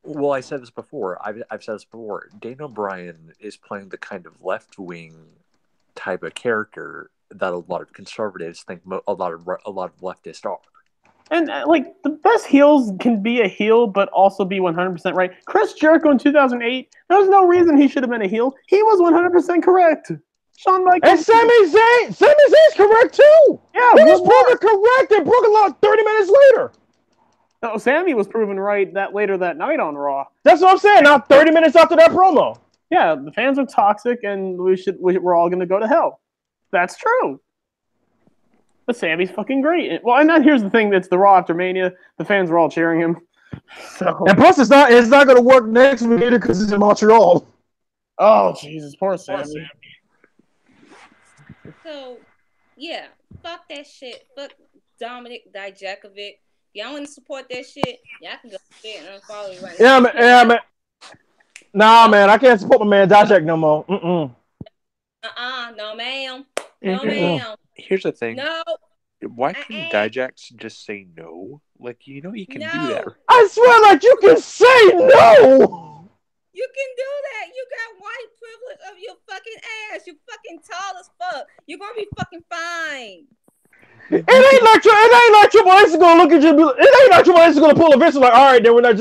Well, I said this before. I've said this before. Daniel Bryan is playing the kind of left-wing type of character that a lot of conservatives think a lot of leftists are. And like the best heels can be a heel, but also be 100% right. Chris Jericho in 2008. There's no reason he should have been a heel. He was 100% correct. Shawn Michaels. And Sami Zayn's correct too. Yeah, he was proven correct and broke a lot 30 minutes later. No, Sami was proven right later that night on Raw. That's what I'm saying. Not 30 minutes after that promo. Yeah, the fans are toxic, and we're all gonna go to hell. That's true. But Sami's fucking great. Well, and here's the thing: that's the Raw after Mania. The fans were all cheering him. So. And plus, it's not gonna work next week either because it's in Montreal. Oh Jesus, poor Sami. So, yeah, fuck that shit. Fuck Dominic Dijakovic. Y'all want to support that shit? Y'all can go ahead and unfollow me right now. Yeah, man. Nah, man, I can't support my man Dijak no more. No, ma'am. No, ma'am. Here's the thing. No. Why couldn't Dijak just say no? Like, you can do that. I swear, like, you can say no! You can do that. You got white privilege of your fucking ass. You fucking tall as fuck. You're gonna be fucking fine. It ain't like Triple H is gonna look at you. It ain't like Triple H is gonna pull a Vince like, all right, then we're not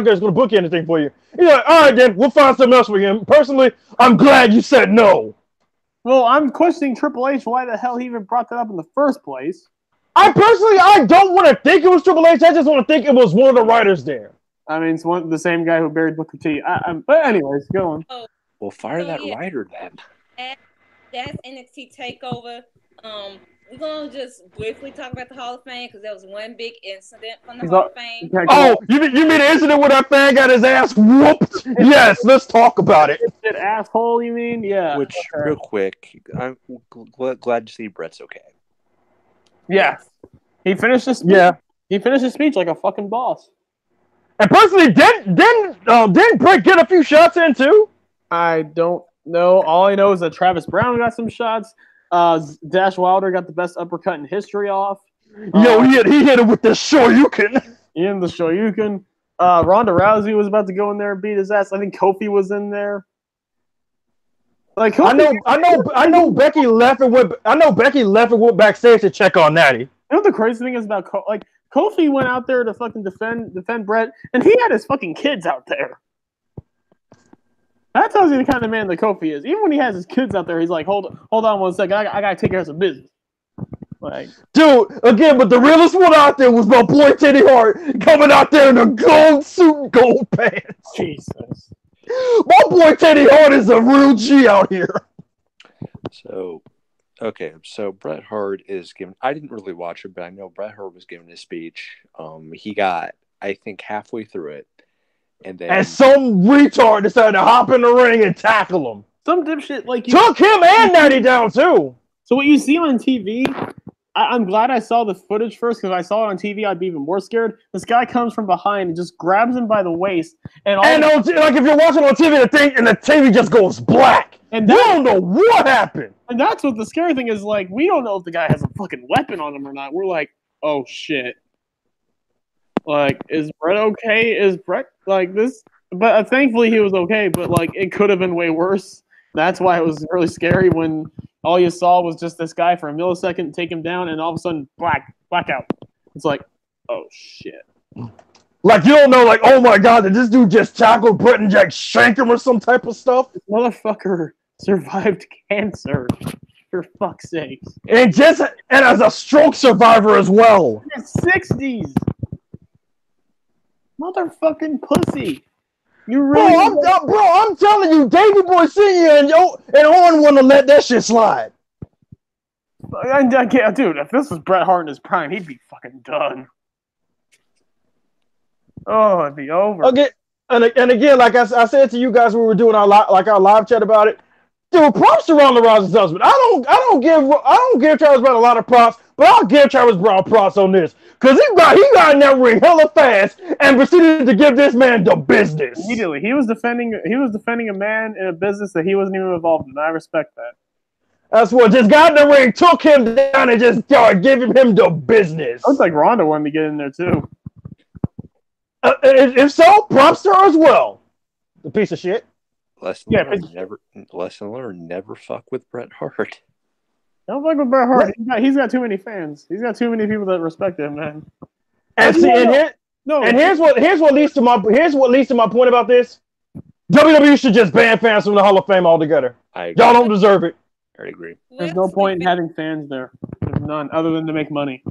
just gonna book anything for you. He's like, all right, then we'll find something else for you. Personally, I'm glad you said no. Well, I'm questioning Triple H why the hell he even brought that up in the first place. I don't want to think it was Triple H. I just want to think it was one of the writers there. I mean, it's the same guy who buried Booker T. But anyways, go on. Well, fire that writer then. That's NXT TakeOver. We're going to just briefly talk about the Hall of Fame because there was one big incident from the Hall of Fame. Oh, you mean the incident where that fan got his ass whooped? Yes, let's talk about it. That asshole, you mean? Yeah. Which, real quick, I'm glad to see Brett's okay. Yeah. He finished his speech. Yeah. He finished his speech like a fucking boss. And personally, didn't Britt get a few shots in too? I don't know. All I know is that Travis Brown got some shots. Dash Wilder got the best uppercut in history off. Yo, he hit it with the Shoryuken. In the Shoryuken. Ronda Rousey was about to go in there and beat his ass. I think Kofi was in there. Like Kofi, I know Becky left and went backstage to check on Natty. You know what the crazy thing is about Kofi went out there to fucking defend Brett, and he had his fucking kids out there. That tells you the kind of man that Kofi is. Even when he has his kids out there, he's like, hold on one second, I gotta take care of some business. Like, dude, again, but the realest one out there was my boy Teddy Hart coming out there in a gold suit and gold pants. Jesus. My boy Teddy Hart is a real G out here. So, okay, so Bret Hart is given. I didn't really watch it, but I know Bret Hart was giving his speech. He got, I think, halfway through it, and some retard decided to hop in the ring and tackle him. Some dipshit took him and Natty down too. So what you see on TV, I'm glad I saw the footage first, because if I saw it on TV, I'd be even more scared. This guy comes from behind and just grabs him by the waist, and like if you're watching on TV, the TV just goes black, and you don't know what happened. And that's what the scary thing is. Like, we don't know if the guy has a fucking weapon on him or not. We're like, oh shit. Like, is Brett okay? Is Brett like this? But thankfully he was okay. But like, it could have been way worse. That's why it was really scary when all you saw was just this guy for a millisecond take him down, and all of a sudden blackout. It's like, oh shit. Like, you don't know, like, oh my god, did this dude just tackle Brett and Jack shank him or some type of stuff? This motherfucker survived cancer, for fuck's sake. And as a stroke survivor as well. In his 60s. Motherfucking pussy. You really I'm telling you, Davey Boy Senior and Owen wouldn't let that shit slide. I can't, dude. If this was Bret Hart in his prime, he'd be fucking done. Oh, it'd be over. Okay, and again, like I said to you guys when we were doing our live chat about it, dude. Props to Ronda Rousey's husband. I don't give Travis Brown a lot of props, but I'll give Travis Brown props on this. Because he got in that ring hella fast and proceeded to give this man the business. Immediately. He was defending a man in a business that he wasn't even involved in. I respect that. That's what just got in the ring, took him down, and just started giving him the business. Looks like Ronda wanted to get in there too. If so, props to her as well. The piece of shit. Lesson learned, never fuck with Bret Hart. Don't fuck with Bret Hart. He's got too many fans. He's got too many people that respect him, man. And see, here's what leads to my point about this. WWE should just ban fans from the Hall of Fame altogether. Y'all don't deserve it. I agree. There's no point in having fans there. There's none, other than to make money.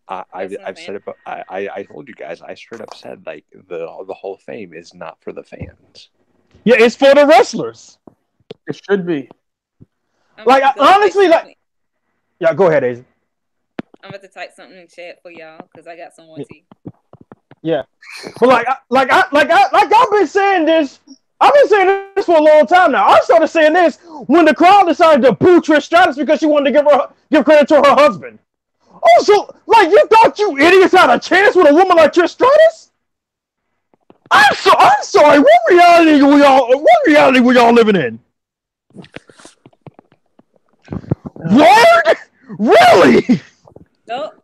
I've said it, but I told you guys, I straight up said, like, the Hall of Fame is not for the fans. Yeah, it's for the wrestlers. It should be. Like, honestly, like, yeah, go ahead, Asia. I'm about to type something in chat for y'all because I got some more tea. Yeah, but I've been saying this. I've been saying this for a long time now. I started saying this when the crowd decided to boo Trish Stratus because she wanted to give credit to her husband. Also, like, you thought you idiots had a chance with a woman like Trish Stratus? I'm sorry. What reality were y'all living in? Word? Really? Nope.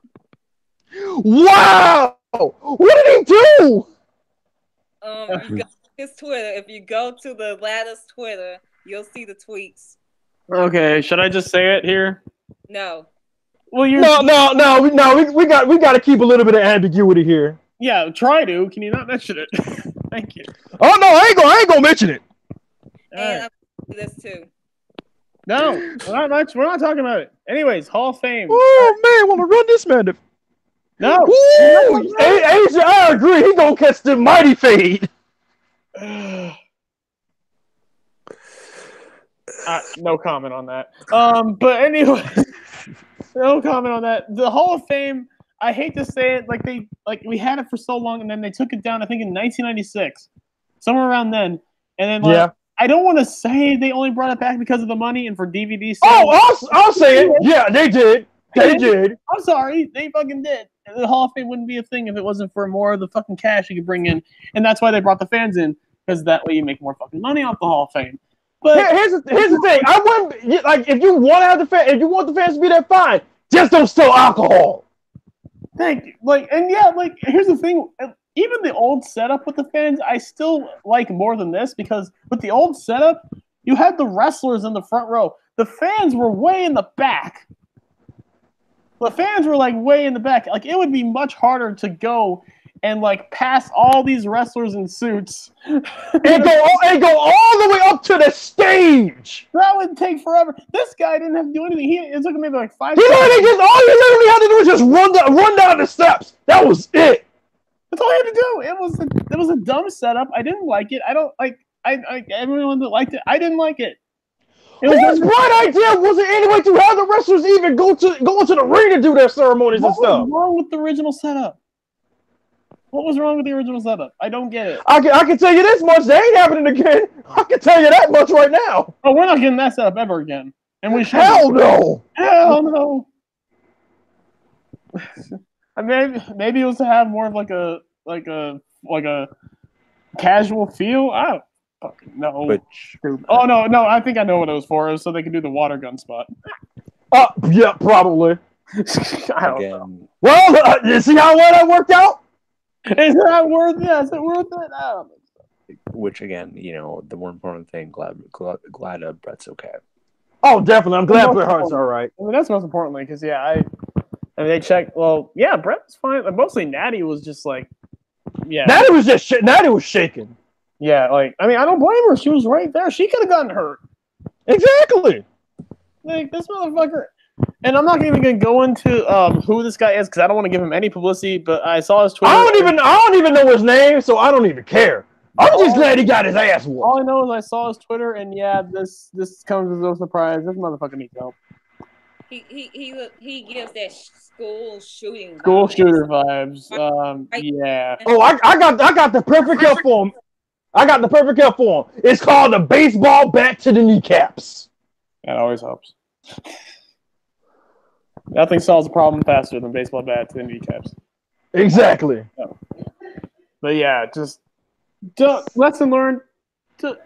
Wow! What did he do? His Twitter. If you go to the latter's Twitter, you'll see the tweets. Okay, should I just say it here? No. Well, no. We got to keep a little bit of ambiguity here. Yeah, try to. Can you not mention it? Thank you. Oh no, I ain't gonna mention it. And I'm this too. No, we're not talking about it. Anyways, Hall of Fame. Oh man, want to run this man? No. Asia, I agree. He gonna catch the mighty fade. No comment on that. But anyway, no comment on that. The Hall of Fame. I hate to say it, we had it for so long, and then they took it down. I think in 1996, somewhere around then, and then yeah. I don't want to say they only brought it back because of the money and for DVD sales. Oh, I'll say it. Yeah, they did. They did. I'm sorry, they fucking did. The Hall of Fame wouldn't be a thing if it wasn't for more of the fucking cash you could bring in, and that's why they brought the fans in, because that way you make more fucking money off the Hall of Fame. But Here's the thing. I wouldn't like if you want to have the fan, if you want the fans to be there, fine. Just don't sell alcohol. thank you. Like, and yeah, like here's the thing. Even the old setup with the fans, I still like more than this, because with the old setup, you had the wrestlers in the front row. The fans were way in the back. The fans were like way in the back. Like, it would be much harder to go and like pass all these wrestlers in suits and go all the way up to the stage. That would take forever. This guy didn't have to do anything. It took him maybe like 5 He seconds. all you literally had to do was just run down the steps. That was it. That's all he had to do. It was a dumb setup. I didn't like it. I don't like. I everyone that liked it. I didn't like it. Whose bright idea was it anyway to have the wrestlers even go into the ring to do their ceremonies and stuff? What was wrong with the original setup? What was wrong with the original setup? I don't get it. I can tell you this much: they ain't happening again. I can tell you that much right now. Oh, we're not getting that setup ever again. And we should. Hell no. Hell no. I mean, maybe it was to have more of like a casual feel. I don't fucking know. Which, oh no! I think I know what it was for. It was so they could do the water gun spot. Yeah, probably. I don't know. Well, you see how well that worked out? Is that worth it? Yeah, is it worth it? I don't think so. Which again, the more important thing, glad Brett's okay. Oh, definitely. I'm glad Bret Hart's all right. I mean, that's most importantly, because I mean, they checked. Well, yeah, Brett was fine. Like, mostly Natty was just like, yeah. Natty was just Natty was shaking. Yeah, like, I mean, I don't blame her. She was right there. She could have gotten hurt. Exactly. Like, this motherfucker. And I'm not even going to go into who this guy is, because I don't want to give him any publicity, but I saw his Twitter. I don't even know his name, so I don't even care. I'm just glad he got his ass whooped. All I know is I saw his Twitter, and yeah, this comes as no surprise. This motherfucker needs help. He gives that school shooting. School shooter vibes. Yeah. Oh, I got the perfect help for him. I got the perfect help for him. It's called the baseball bat to the kneecaps. That always helps. Nothing solves a problem faster than baseball bat to the kneecaps. Exactly. No. But yeah, just lesson learned.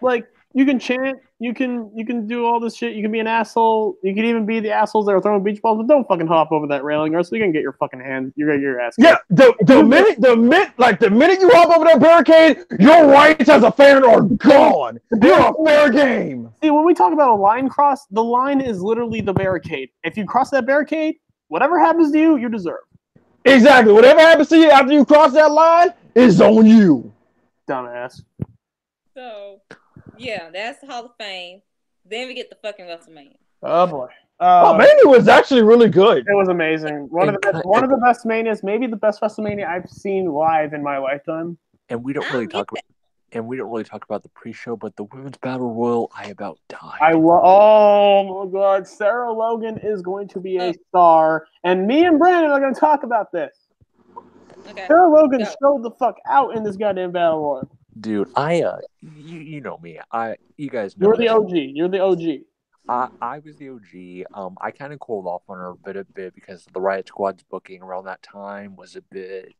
Like, you can chant, you can do all this shit. You can be an asshole. You can even be the assholes that are throwing beach balls, but don't fucking hop over that railing, or else you're gonna get your fucking hand. You're gonna get your ass kicked. Yeah, the minute you hop over that barricade, your rights as a fan are gone. You're a fair game. See, when we talk about a line cross, the line is literally the barricade. If you cross that barricade, whatever happens to you, you deserve. Exactly. Whatever happens to you after you cross that line is on you. Dumbass. So, yeah, that's Hall of Fame. Then we get the fucking WrestleMania. Oh boy. Mania was actually really good. It was amazing. One of the best Manias, maybe the best WrestleMania I've seen live in my lifetime. And we don't really talk about the pre-show, but the women's battle royal, I about died. Oh my god, Sarah Logan is going to be a star, and me and Brandon are going to talk about this. Okay. Sarah Logan showed the fuck out in this goddamn battle royal. Dude, you know me. You guys know. You're the OG. You're the OG. I was the OG. I kind of cooled off on her a bit because the Riot Squad's booking around that time was a bit.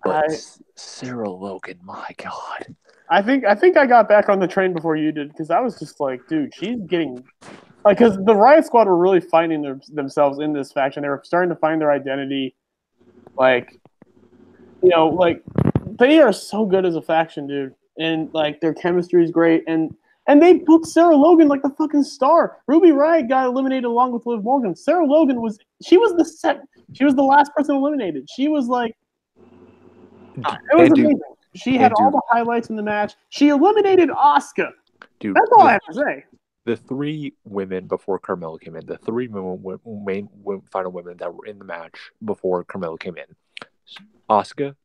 But Sarah Logan, my god. I think I got back on the train before you did, because I was just like, dude, she's getting like, because the Riot Squad were really finding themselves in this faction. They were starting to find their identity. Like, like, they are so good as a faction, dude, and like their chemistry is great, and they booked Sarah Logan like the fucking star. Ruby Riott got eliminated along with Liv Morgan. Sarah Logan was the last person eliminated. She was like, it was amazing. She had all the highlights in the match. She eliminated Asuka. Dude, that's all I have to say. The three women before Carmella came in, the three main final women that were in the match before Carmella came in: Asuka,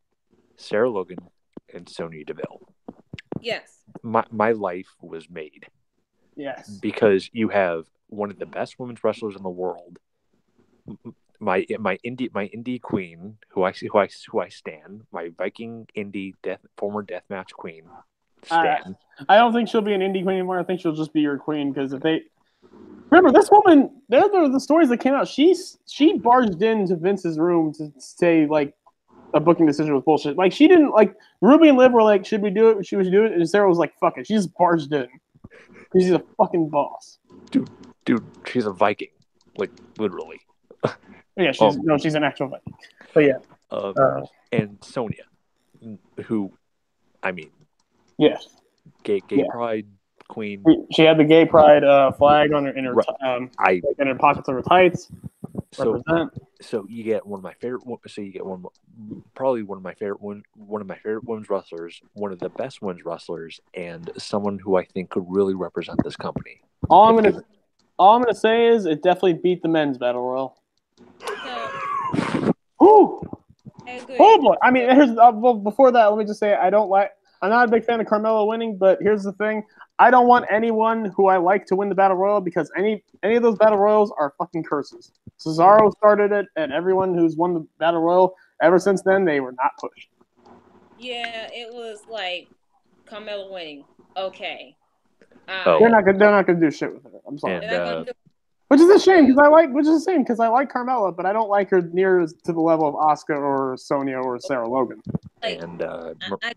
Sarah Logan, and Sonya Deville. Yes. My life was made. Yes. Because you have one of the best women's wrestlers in the world. My indie queen, who I stan, my Viking indie former deathmatch queen, stan. I don't think she'll be an indie queen anymore. I think she'll just be your queen, because if they Remember, this woman, there are the stories that came out. She barged into Vince's room to say, like, a booking decision was bullshit. Like, she didn't, like, Ruby and Liv were like, should we do it? Should we do it? And Sarah was like, fuck it. She just barged in. Because she's a fucking boss. Dude, she's a Viking. Like, literally. Yeah, she's an actual Viking. But yeah. And Sonya, who, I mean, yes. Gay pride queen. She had the gay pride flag on her in her pockets of her tights. So you get one of my favorite. So you get probably one of my favorite women's wrestlers, one of the best women's wrestlers, and someone who I think could really represent this company. All I'm gonna say is it definitely beat the men's battle royal. Woo! Oh boy! I mean, well, before that, let me just say I'm not a big fan of Carmella winning, but here's the thing: I don't want anyone who I like to win the battle royal because any of those battle royals are fucking curses. Cesaro started it, and everyone who's won the battle royal ever since then, they were not pushed. Yeah, it was like Carmella winning. Okay. They're not gonna do shit with her. I'm sorry. Which is a shame because I like Carmella, but I don't like her near to the level of Asuka or Sonya or Sarah Logan. Like, I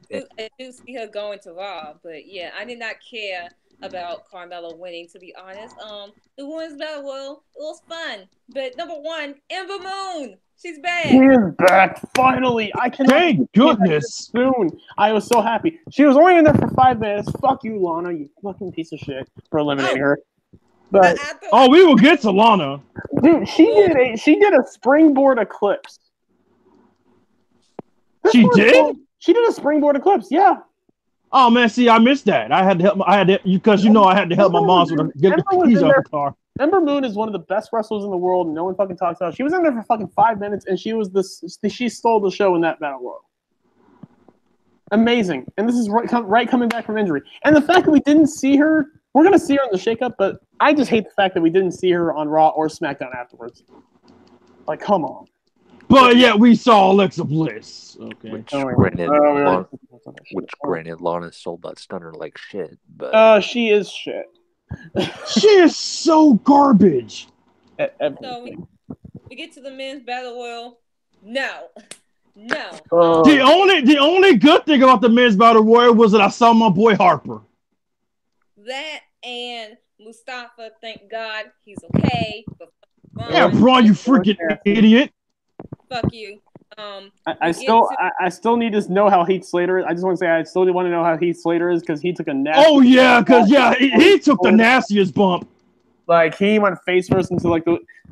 do see her going to Raw, but yeah, I did not care about Carmella winning. To be honest, the women's battle royal, it was fun, but number one, Ember Moon, she's back. She is back finally. I cannot. Thank goodness. Soon, I was so happy. She was only in there for 5 minutes. Fuck you, Lana, you fucking piece of shit, for eliminating her. But we will get to Lana. Dude, she did a springboard eclipse. She did? She did a springboard eclipse, yeah. Oh man, see, I missed that. I had to help. I had to help my mom get the keys out of the car. Ember Moon is one of the best wrestlers in the world. No one fucking talks about. She was in there for fucking 5 minutes, and she stole the show in that battle royal. Amazing, and this is right coming back from injury, and the fact that we didn't see her. We're going to see her on the shakeup, but I just hate the fact that we didn't see her on Raw or SmackDown afterwards. Like, come on. But yeah, we saw Alexa Bliss. Okay. Which granted, Lana sold that stunner like shit. But she is shit. She is so garbage. So we get to the men's battle royal. No. The only good thing about the men's battle royal was that I saw my boy Harper. That and Mustafa, thank God he's okay. Yeah, Braun, you freaking idiot. Fuck you. I still need to know how Heath Slater is. I just want to say I still want to know how Heath Slater is because he took a nasty. Oh yeah, he took the nastiest bump. Like he went face first into like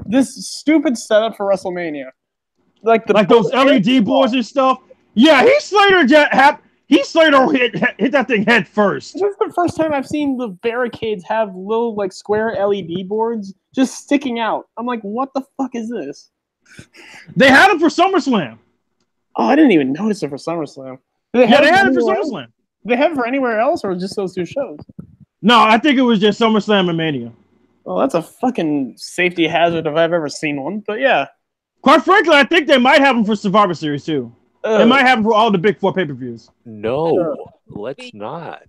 this stupid setup for WrestleMania. Like those LED boards and stuff. Yeah, Heath Slater hit that thing head first. This is the first time I've seen the barricades have little like square LED boards just sticking out. I'm like, what the fuck is this? They had them for SummerSlam. Oh, I didn't even notice it for SummerSlam. They had it for SummerSlam. They have it for anywhere else or just those two shows? No, I think it was just SummerSlam and Mania. Well, that's a fucking safety hazard if I've ever seen one. But yeah. Quite frankly, I think they might have them for Survivor Series too. They might have them for all the big 4 pay-per-views. No, let's not.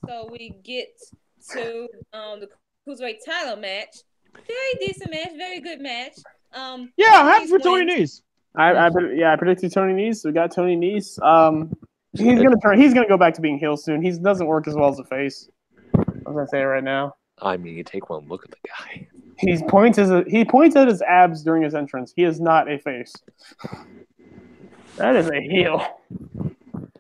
So we get to the Cruiserweight title match. Very decent match, very good match. I'm happy for Tony Nese. I predicted Tony Nese. We got Tony Nese. He's gonna go back to being heel soon. He doesn't work as well as a face. I'm gonna say it right now. I mean, you take one look at the guy. He points at his abs during his entrance. He is not a face. That is a heel.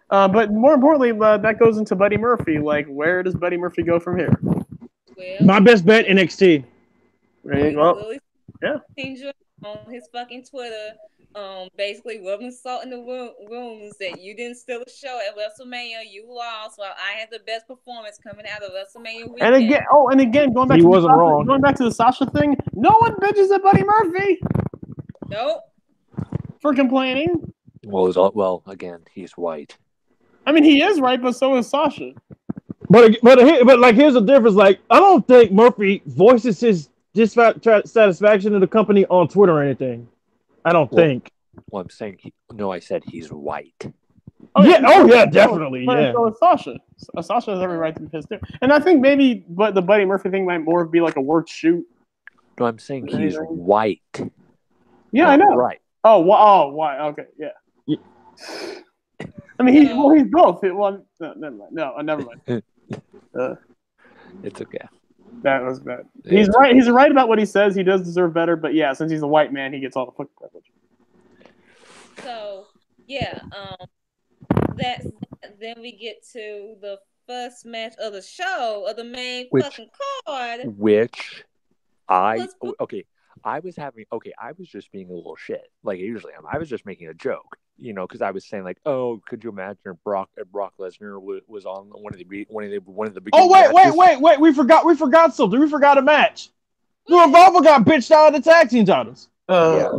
But more importantly, that goes into Buddy Murphy. Like, where does Buddy Murphy go from here? Well, my best bet, NXT. Right, well, yeah. On his fucking Twitter, basically rubbing salt in the wounds that you didn't steal a show at WrestleMania, you lost, while I had the best performance coming out of WrestleMania weekend. And again, going back to the Sasha thing, no one bitches at Buddy Murphy. Nope. For complaining. Well, again, he's white. I mean, he is right, but so is Sasha. But like, here's the difference. Like, I don't think Murphy voices his dissatisfaction in the company on Twitter or anything. I don't think. Well, I'm saying I said he's white. Definitely. But so is Sasha. Sasha has every right to be pissed too. And I think maybe the Buddy Murphy thing might more be like a work shoot No, I'm saying he's white. Yeah, I know. Right. Oh, why? Okay, yeah. I mean, he's both. No, never mind. No, never mind. It's okay. That was bad. He's right. He's right about what he says. He does deserve better, but yeah, since he's a white man, he gets all the fucking privilege. So yeah, then we get to the first match of the show, of the main fucking card. I was just being a little shit, like I usually am. I was just making a joke, because I was saying like, oh, could you imagine if Brock Lesnar was on one of the beginning. Oh wait, we forgot something. We forgot a match. The Revival got bitched out of the tag team titles. Yeah.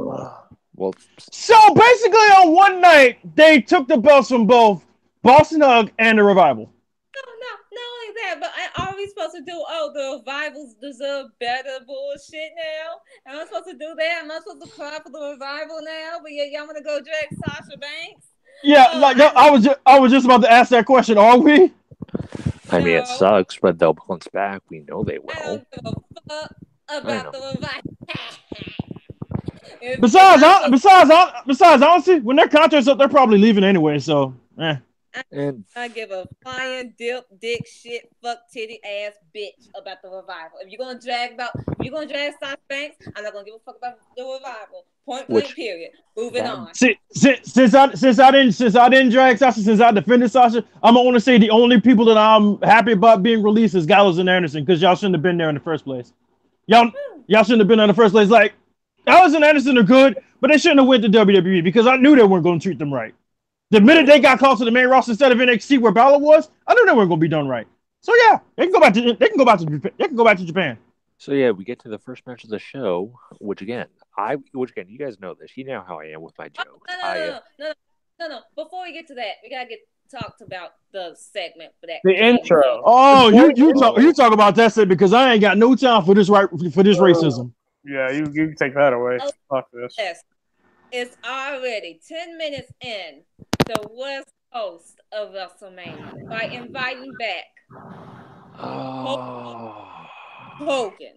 Well, so basically on one night they took the belts from both Boston Hug and the Revival. Not only that, but are we supposed to do, the Revivals deserve better bullshit now? Am I supposed to do that? Am I supposed to cry for the Revival now? But y'all want to go drag Sasha Banks? Yeah, I was just about to ask that question. Are we? I mean, it sucks, but they'll bounce back. We know they will. I don't give a fuck about the Revival. Besides, honestly, when their contract's up, they're probably leaving anyway. So, I give a flying dick shit fuck titty ass bitch about the Revival. If you're gonna drag Sasha Banks, I'm not gonna give a fuck about the Revival. Point blank. Period. Moving on. Since I didn't drag Sasha, since I defended Sasha, I'm gonna want to say the only people that I'm happy about being released is Gallows and Anderson, because y'all shouldn't have been there in the first place. Y'all shouldn't have been there in the first place. Like, Gallows and Anderson are good, but they shouldn't have went to WWE because I knew they weren't going to treat them right. The minute they got called to the main roster instead of NXT where Balor was, I knew they weren't going to be done right. So yeah, they can go back to Japan. So yeah, we get to the first match of the show, which again, you guys know this. You know how I am with my jokes. No. Before we get to that, we gotta talked about the segment for that. The intro. Oh, you talk about that segment because I ain't got no time for this racism. Yeah, you can take that away. Fuck this. Yes. It's already 10 minutes in the West Coast of WrestleMania by inviting back Hogan,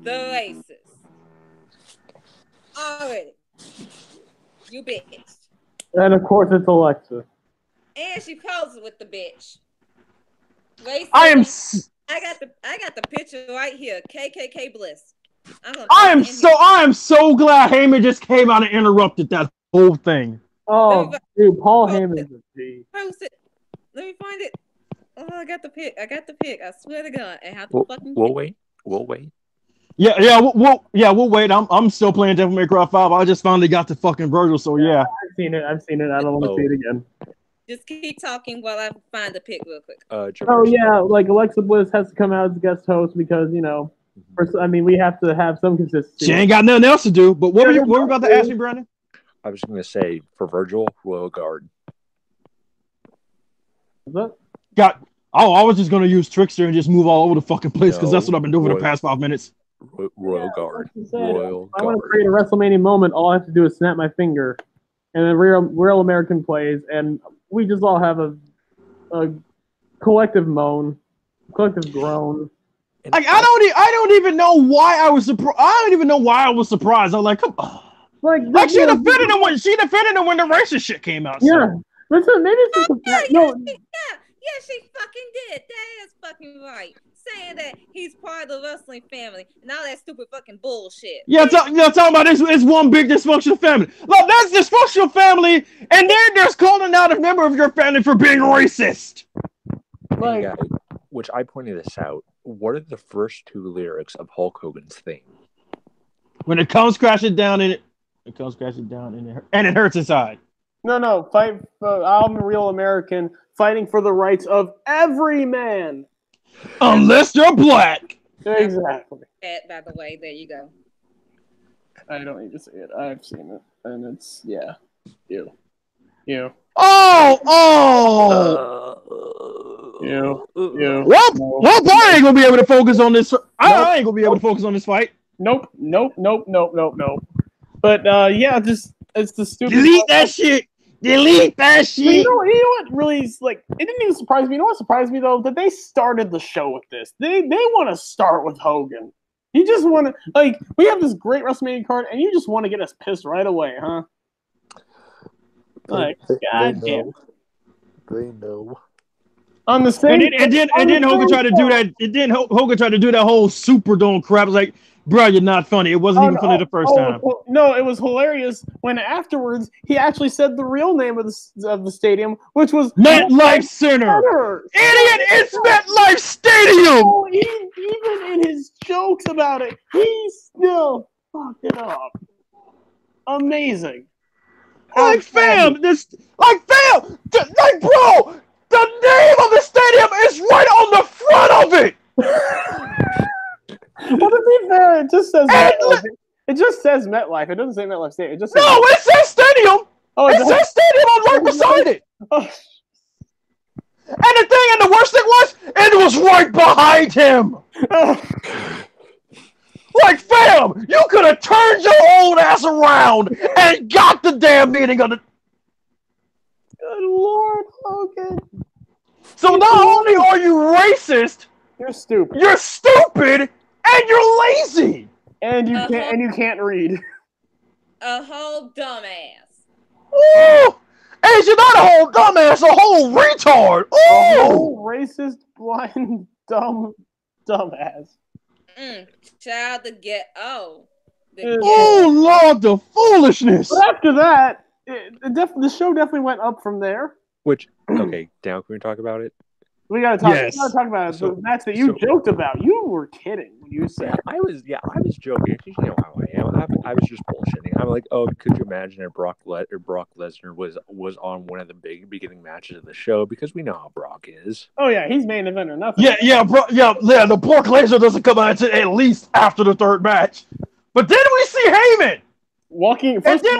the racist. Already. You bitch. And of course it's Alexa. And she poses with the bitch. Racist. I got the picture right here. KKK Bliss. I am so glad Heyman just came out and interrupted that whole thing. Oh, dude, Paul Heyman's a G. Post it. Let me find it. Oh, I got the pic. I swear to God, I have to fucking. We'll wait. Yeah, we'll wait. I'm still playing Devil May Cry 5. I just finally got to fucking Virgil, so yeah. I've seen it. I don't want to see it again. Just keep talking while I find the pic real quick. Like Alexa Bliss has to come out as a guest host because we have to have some consistency. She ain't got nothing else to do. But what were you about to ask me, Brandon? I was going to say for Virgil, Royal Guard. What? I was just going to use Trickster and just move all over the fucking place because that's what I've been doing for the past 5 minutes. Royal Guard. If I want to create a WrestleMania moment, all I have to do is snap my finger, and then Real American plays, and we just all have a collective moan, collective groan. Like I don't even know why I was surprised. I don't even know why I was surprised. I'm like, come on. Like she defended him when the racist shit came out. Yeah, listen, maybe it's just Yeah, she fucking did. That is fucking right. Saying that he's part of the wrestling family and all that stupid fucking bullshit. Yeah, talking about this. It's one big dysfunctional family. Look, that's dysfunctional family, and then there's calling out a member of your family for being racist. Like, which I pointed this out. What are the first two lyrics of Hulk Hogan's theme? When it comes crashing down and it hurts inside. No, fight. I'm a real American, fighting for the rights of every man, unless you're black. Exactly. By the way, there you go. I don't need to see it. I've seen it, and it's you. Oh. Well, I ain't gonna be able to focus on this. I ain't gonna be able to focus on this fight. Nope. But it's the stupid. Delete that shit. You know what really is like? It didn't even surprise me. You know what surprised me though? That they started the show with this. They want to start with Hogan. You just want to, like, we have this great WrestleMania card, and you just want to get us pissed right away, huh? Like, goddamn. They know. On the same, and then Hogan tried to do that. And then Hogan tried to do that whole Superdome crap. I was like, bro, you're not funny. It wasn't even funny the first time. No, it was hilarious when afterwards he actually said the real name of the stadium, which was MetLife Center. Idiot! It's MetLife Stadium. Oh, even in his jokes about it, he still fucked it up. Amazing. Like fam, bro, the name of the stadium is right on the front of it. Well, to be fair, it just says MetLife. It just says MetLife. It doesn't say MetLife Stadium. It just says it says stadium. Oh, it says stadium on right beside it. Oh. And the worst thing was, it was right behind him. Like, fam, you could have turned your old ass around and got the damn meeting of the. Good Lord, Hogan. So not only are you racist, you're stupid. You're stupid, and you're lazy. And you can't read. A whole dumbass. Ooh! And you're not a whole dumbass, a whole retard. Ooh! A whole racist, blind, dumbass. Child to get oh. Oh Lord, the foolishness. But after that, the show definitely went up from there. Which, okay, now can we talk about it? We gotta talk. Yes. We gotta talk about it. So, the match that you joked about. You were kidding when you said. I was joking. You know how I am. I was just bullshitting. I'm like, oh, could you imagine if Brock Lesnar was on one of the beginning matches of the show, because we know how Brock is. Oh yeah, he's main event or nothing. Yeah. The Brock Lesnar doesn't come out until at least after the third match. But then we see Heyman walking. First, I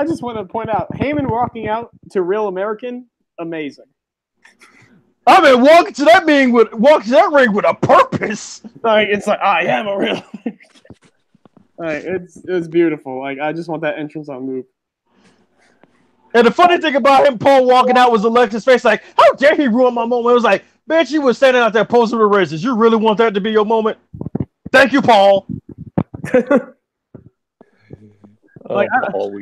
just want to point out Heyman walking out to Real American, amazing. I mean, walking to that ring with a purpose. Like, it's like, I am a real. Like, it's beautiful. Like, I just want that entrance on loop. And the funny thing about him, Paul walking out, was Alexa's face. Like, how dare he ruin my moment? It was like, bitch, you was standing out there posing with races. You really want that to be your moment? Thank you, Paul. Like,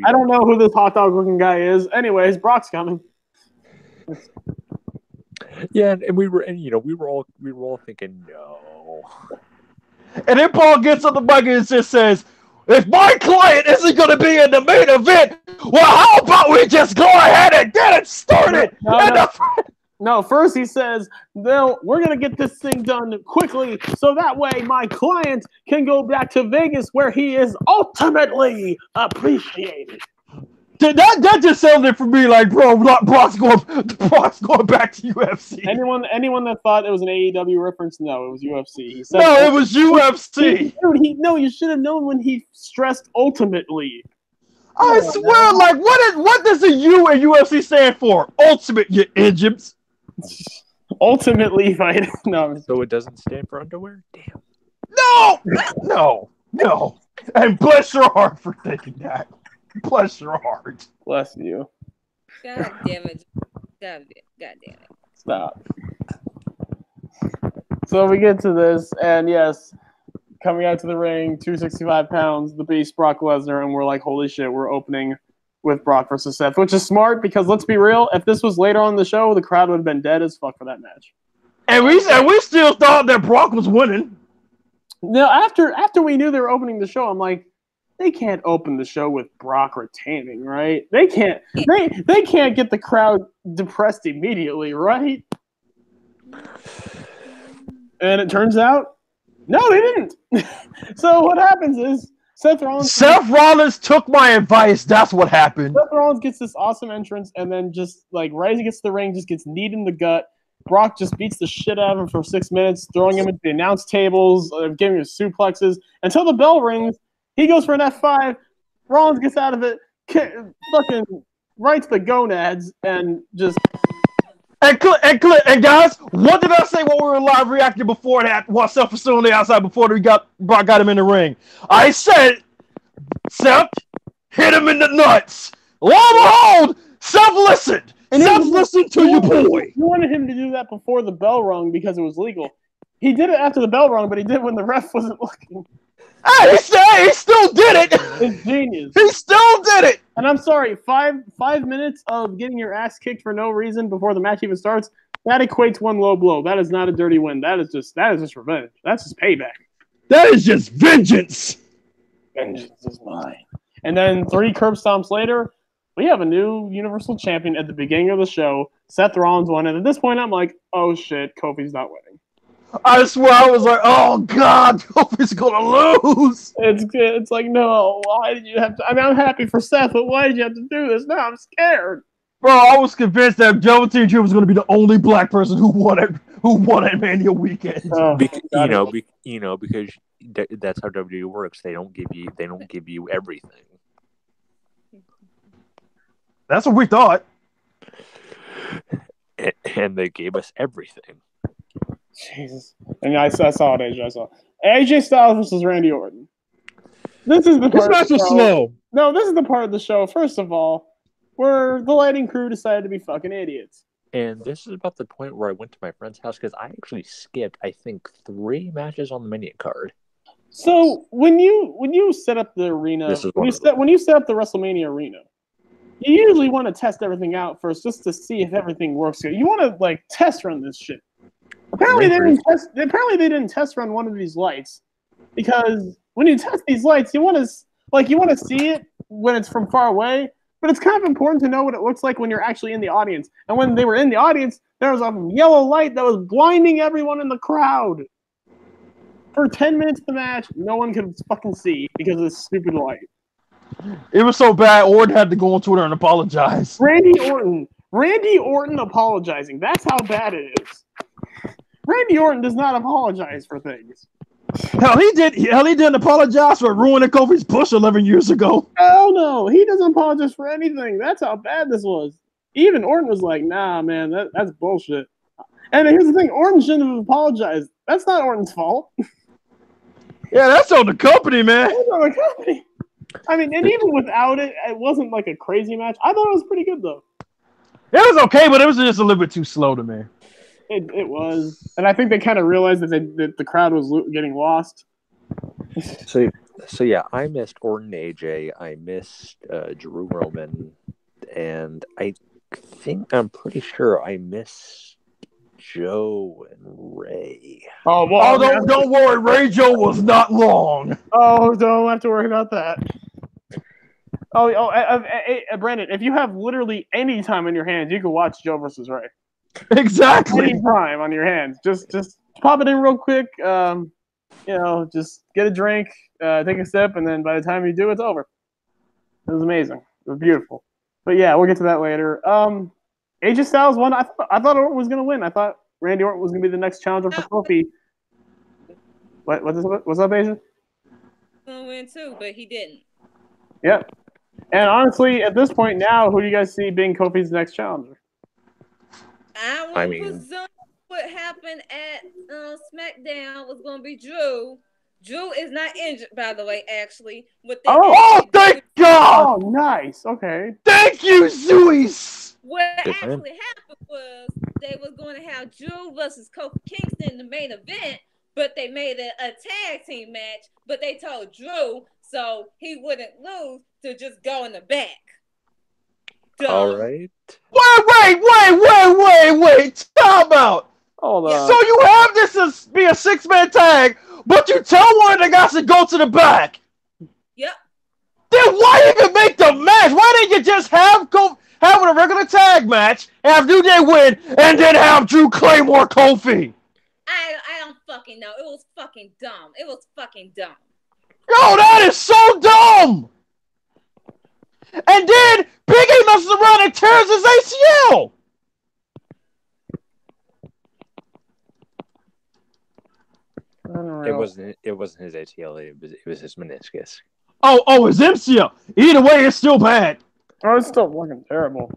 I don't know who this hot dog looking guy is. Anyways, Brock's coming. Yeah, and we were all thinking no. And then Paul gets on the mic and just says, "If my client isn't going to be in the main event, well, how about we just go ahead and get it started?" No, first he says, "No, we're going to get this thing done quickly, so that way my client can go back to Vegas, where he is ultimately appreciated." That just sounded for me like, bro, Brock's going back to UFC. Anyone that thought it was an AEW reference, no, it was UFC. He said, no, it was UFC. Dude, you should have known when he stressed ultimately. I swear, like, what does the U in UFC stand for? Ultimate, you idiots. Ultimately, fight. No. So it doesn't stand for underwear? Damn. No. And bless your heart for thinking that. Bless your heart. Bless you. God damn it. God damn it. Stop. So we get to this, and yes, coming out to the ring, 265 pounds, the beast, Brock Lesnar, and we're like, holy shit, we're opening with Brock versus Seth, which is smart because, let's be real, if this was later on in the show, the crowd would have been dead as fuck for that match. And we still thought that Brock was winning. No, after we knew they were opening the show, I'm like, they can't open the show with Brock retaining, right? They can't get the crowd depressed immediately, right? And it turns out, no, they didn't. So what happens is Seth Rollins took my advice. That's what happened. Seth Rollins gets this awesome entrance, and then just like right as he gets to the ring, just gets kneed in the gut. Brock just beats the shit out of him for 6 minutes, throwing him into the announce tables, giving him suplexes until the bell rings. He goes for an F5. Rollins gets out of it, fucking right to the gonads, and just. And guys, what did I say when we were live reacting before that? While Seth was still on the outside before Brock got him in the ring. I said, Seth, hit him in the nuts. Lo and behold, Seth listened. And Seth listened to your boy. You wanted him to do that before the bell rung because it was legal. He did it after the bell rung, but he did when the ref wasn't looking. Hey, he still did it. It's genius. He still did it. And I'm sorry, five minutes of getting your ass kicked for no reason before the match even starts, that equates one low blow. That is not a dirty win. That is just revenge. That's just payback. That is just vengeance. Vengeance is mine. And then 3 curb stomps later, we have a new Universal Champion at the beginning of the show. Seth Rollins won, and at this point, I'm like, oh shit, Kofi's not winning. I swear, I was like, oh god, Kofi's gonna lose. It's like, no, why did you have to? I mean, I'm happy for Seth, but why did you have to do this? Now I'm scared. Bro, I was convinced that Velveteen Dream was gonna be the only black person who won at Mania weekend. Oh, because that's how WWE works. They don't give you everything. That's what we thought. And they gave us everything. Jesus. And I saw it, AJ. I saw it. AJ Styles versus Randy Orton. This is the part. This match was slow. No, this is the part of the show, first of all, where the lighting crew decided to be fucking idiots. And this is about the point where I went to my friend's house because I actually skipped, I think, 3 matches on the Mania card. So when you set up the arena, when you set up the WrestleMania arena, you usually want to test everything out first, just to see if everything works good. You want to like test run this shit. Apparently they didn't test run one of these lights, because when you test these lights, you want to see it when it's from far away, but it's kind of important to know what it looks like when you're actually in the audience. And when they were in the audience, there was a yellow light that was blinding everyone in the crowd. For 10 minutes of the match, no one could fucking see because of this stupid light. It was so bad, Orton had to go on Twitter and apologize. Randy Orton apologizing. That's how bad it is. Randy Orton does not apologize for things. Hell, he didn't apologize for ruining Kofi's push 11 years ago. Hell no, he doesn't apologize for anything. That's how bad this was. Even Orton was like, nah, man, that's bullshit. And here's the thing, Orton shouldn't have apologized. That's not Orton's fault. Yeah, that's on the company, man. That's on the company. I mean, and even without it, it wasn't like a crazy match. I thought it was pretty good, though. It was okay, but it was just a little bit too slow to me. It was. And I think they kind of realized that the crowd was getting lost. So yeah, I missed Orton AJ. I missed Drew Roman. And I'm pretty sure I missed Joe and Ray. Oh, well, don't worry. Ray Joe was not long. Oh, don't have to worry about that. Brandon, if you have literally any time on your hands, you can watch Joe versus Ray. Exactly. Any time on your hands. Just pop it in real quick. Just get a drink, take a sip, and then by the time you do, it's over. It was amazing. It was beautiful. But yeah, we'll get to that later. AJ Styles won. I thought Orton was going to win. I thought Randy Orton was going to be the next challenger for Kofi. What's up, AJ? Going to win too, but he didn't. Yep. And honestly, at this point now, who do you guys see being Kofi's next challenger? I would presume what happened at SmackDown was going to be Drew. Drew is not injured, by the way, actually. Thank God! Oh, nice. Okay. Thank you, Zeus! What actually happened was they was going to have Drew versus Kofi Kingston in the main event, but they made it a tag team match, but they told Drew so he wouldn't lose to just go in the back. Dumb. All right. Wait! Time out. Hold on. So you have this as be a 6-man tag, but you tell one of the guys to go to the back. Yep. Then why even make the match? Why didn't you just have a regular tag match, have New Day win, and then have Drew Claymore Kofi? I don't fucking know. It was fucking dumb. Yo, that is so dumb. And then Big E messes around and tears his ACL. It wasn't his ACL. It was his meniscus. Oh, his MCL. Either way, it's still bad. Oh, it's still fucking terrible.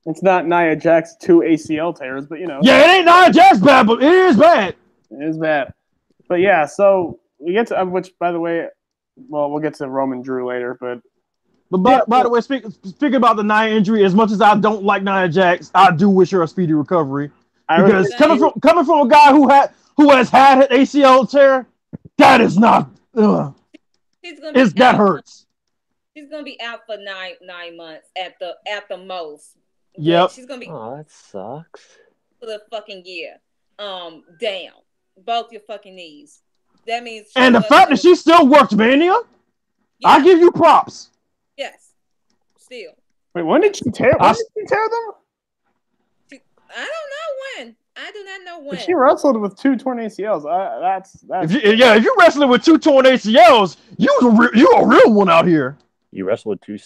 It's not Nia Jax's 2 ACL tears, but Yeah, it ain't Nia Jax bad, but it is bad. It is bad. But yeah, so we get to which, by the way, we'll get to Roman Drew later, but by the way, speaking about the Nia injury, as much as I don't like Nia Jax, I do wish her a speedy recovery. Because coming from a guy who has had an ACL tear, that is not. She's gonna be That hurts. She's gonna be out for nine months at the most. Yep. She's gonna be Oh, that sucks. for the fucking year. Down both your fucking knees. That means. And the fact that she still worked Mania, yeah. I give you props. Yes. Still. Wait, when did she tear? When did she tear them? I don't know when. I do not know when. But she wrestled with 2 torn ACLs. That's if you're wrestling with 2 torn ACLs, you a real one out here. You wrestle with 2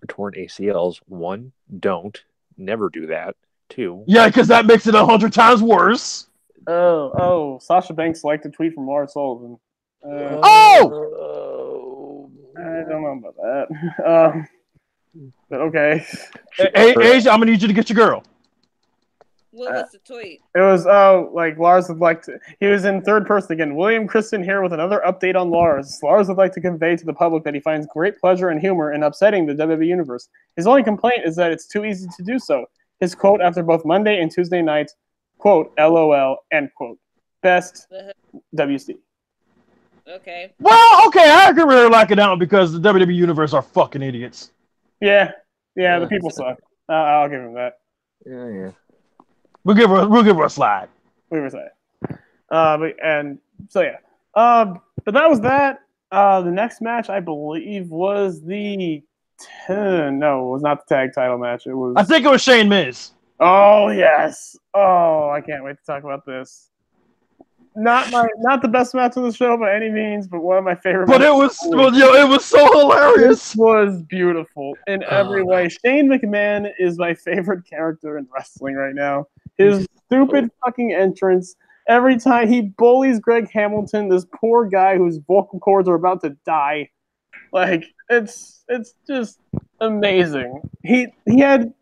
torn ACLs. 1, don't never do that. 2, yeah, because that makes it 100 times worse. Oh, Sasha Banks liked a tweet from Lars Sullivan. Oh! I don't know about that. But okay. Hey, Asia, I'm gonna need you to get your girl. What was the tweet? It was like Lars would like to. He was in third person again. William Kristen here with another update on Lars. Lars would like to convey to the public that he finds great pleasure and humor in upsetting the WWE universe. His only complaint is that it's too easy to do so. His quote after both Monday and Tuesday nights, quote, LOL, end quote. Best WC. Okay. Well, okay, I agree with her locking down because the WWE universe are fucking idiots. Yeah, the people suck. I'll give him that. Yeah. We'll give her a slide. We were saying. But that was that. The next match I believe was it was not the tag title match. It was. I think it was Shane Miz. Oh yes. Oh, I can't wait to talk about this. Not the best match of the show by any means, but one of my favorite. But it was so hilarious. It was beautiful in every way. Shane McMahon is my favorite character in wrestling right now. His stupid fucking entrance. Every time he bullies Greg Hamilton, this poor guy whose vocal cords are about to die. Like it's just amazing. He had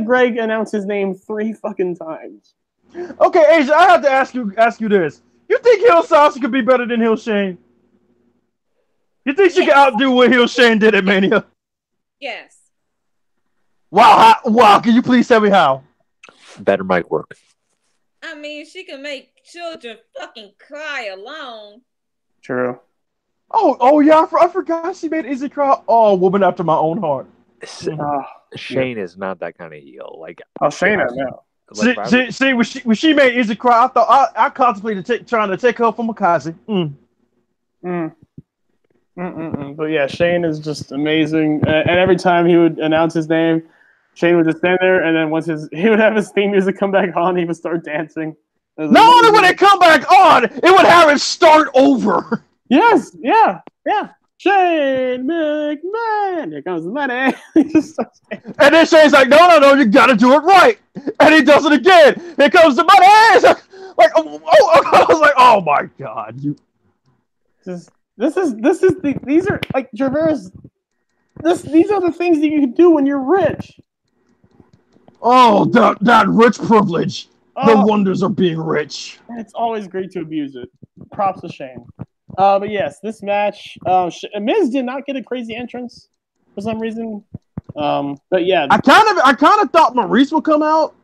Greg announce his name 3 fucking times. Okay, Asia, I have to ask you this. You think Heel Sasha could be better than Heel Shane? You think she could outdo what Heel Shane did at Mania? Yes. Wow, can you please tell me how? Better mic work. I mean, she can make children fucking cry alone. True. Oh yeah, I forgot she made Izzy cry. Oh, woman after my own heart. Shane is not that kind of heel. Like, Shane, I know. Like, see, when she made Izzy cry, I thought I contemplated trying to take her from Makazi. But yeah, Shane is just amazing. And every time he would announce his name, Shane would just stand there, and then once he would have his theme music come back on, he would start dancing. Not only would it come back on, it would have it start over. Yes, yeah. Shane McMahon, here comes the money. And then Shane's like, no, you gotta do it right. And he does it again. Here comes the money. I was like, oh my god, these are like Traverse. These are the things that you can do when you're rich. Oh, that rich privilege. The wonders of being rich. It's always great to abuse it. Props to Shane. But yes, this match, Miz did not get a crazy entrance for some reason. But yeah, I kind of thought Maurice would come out.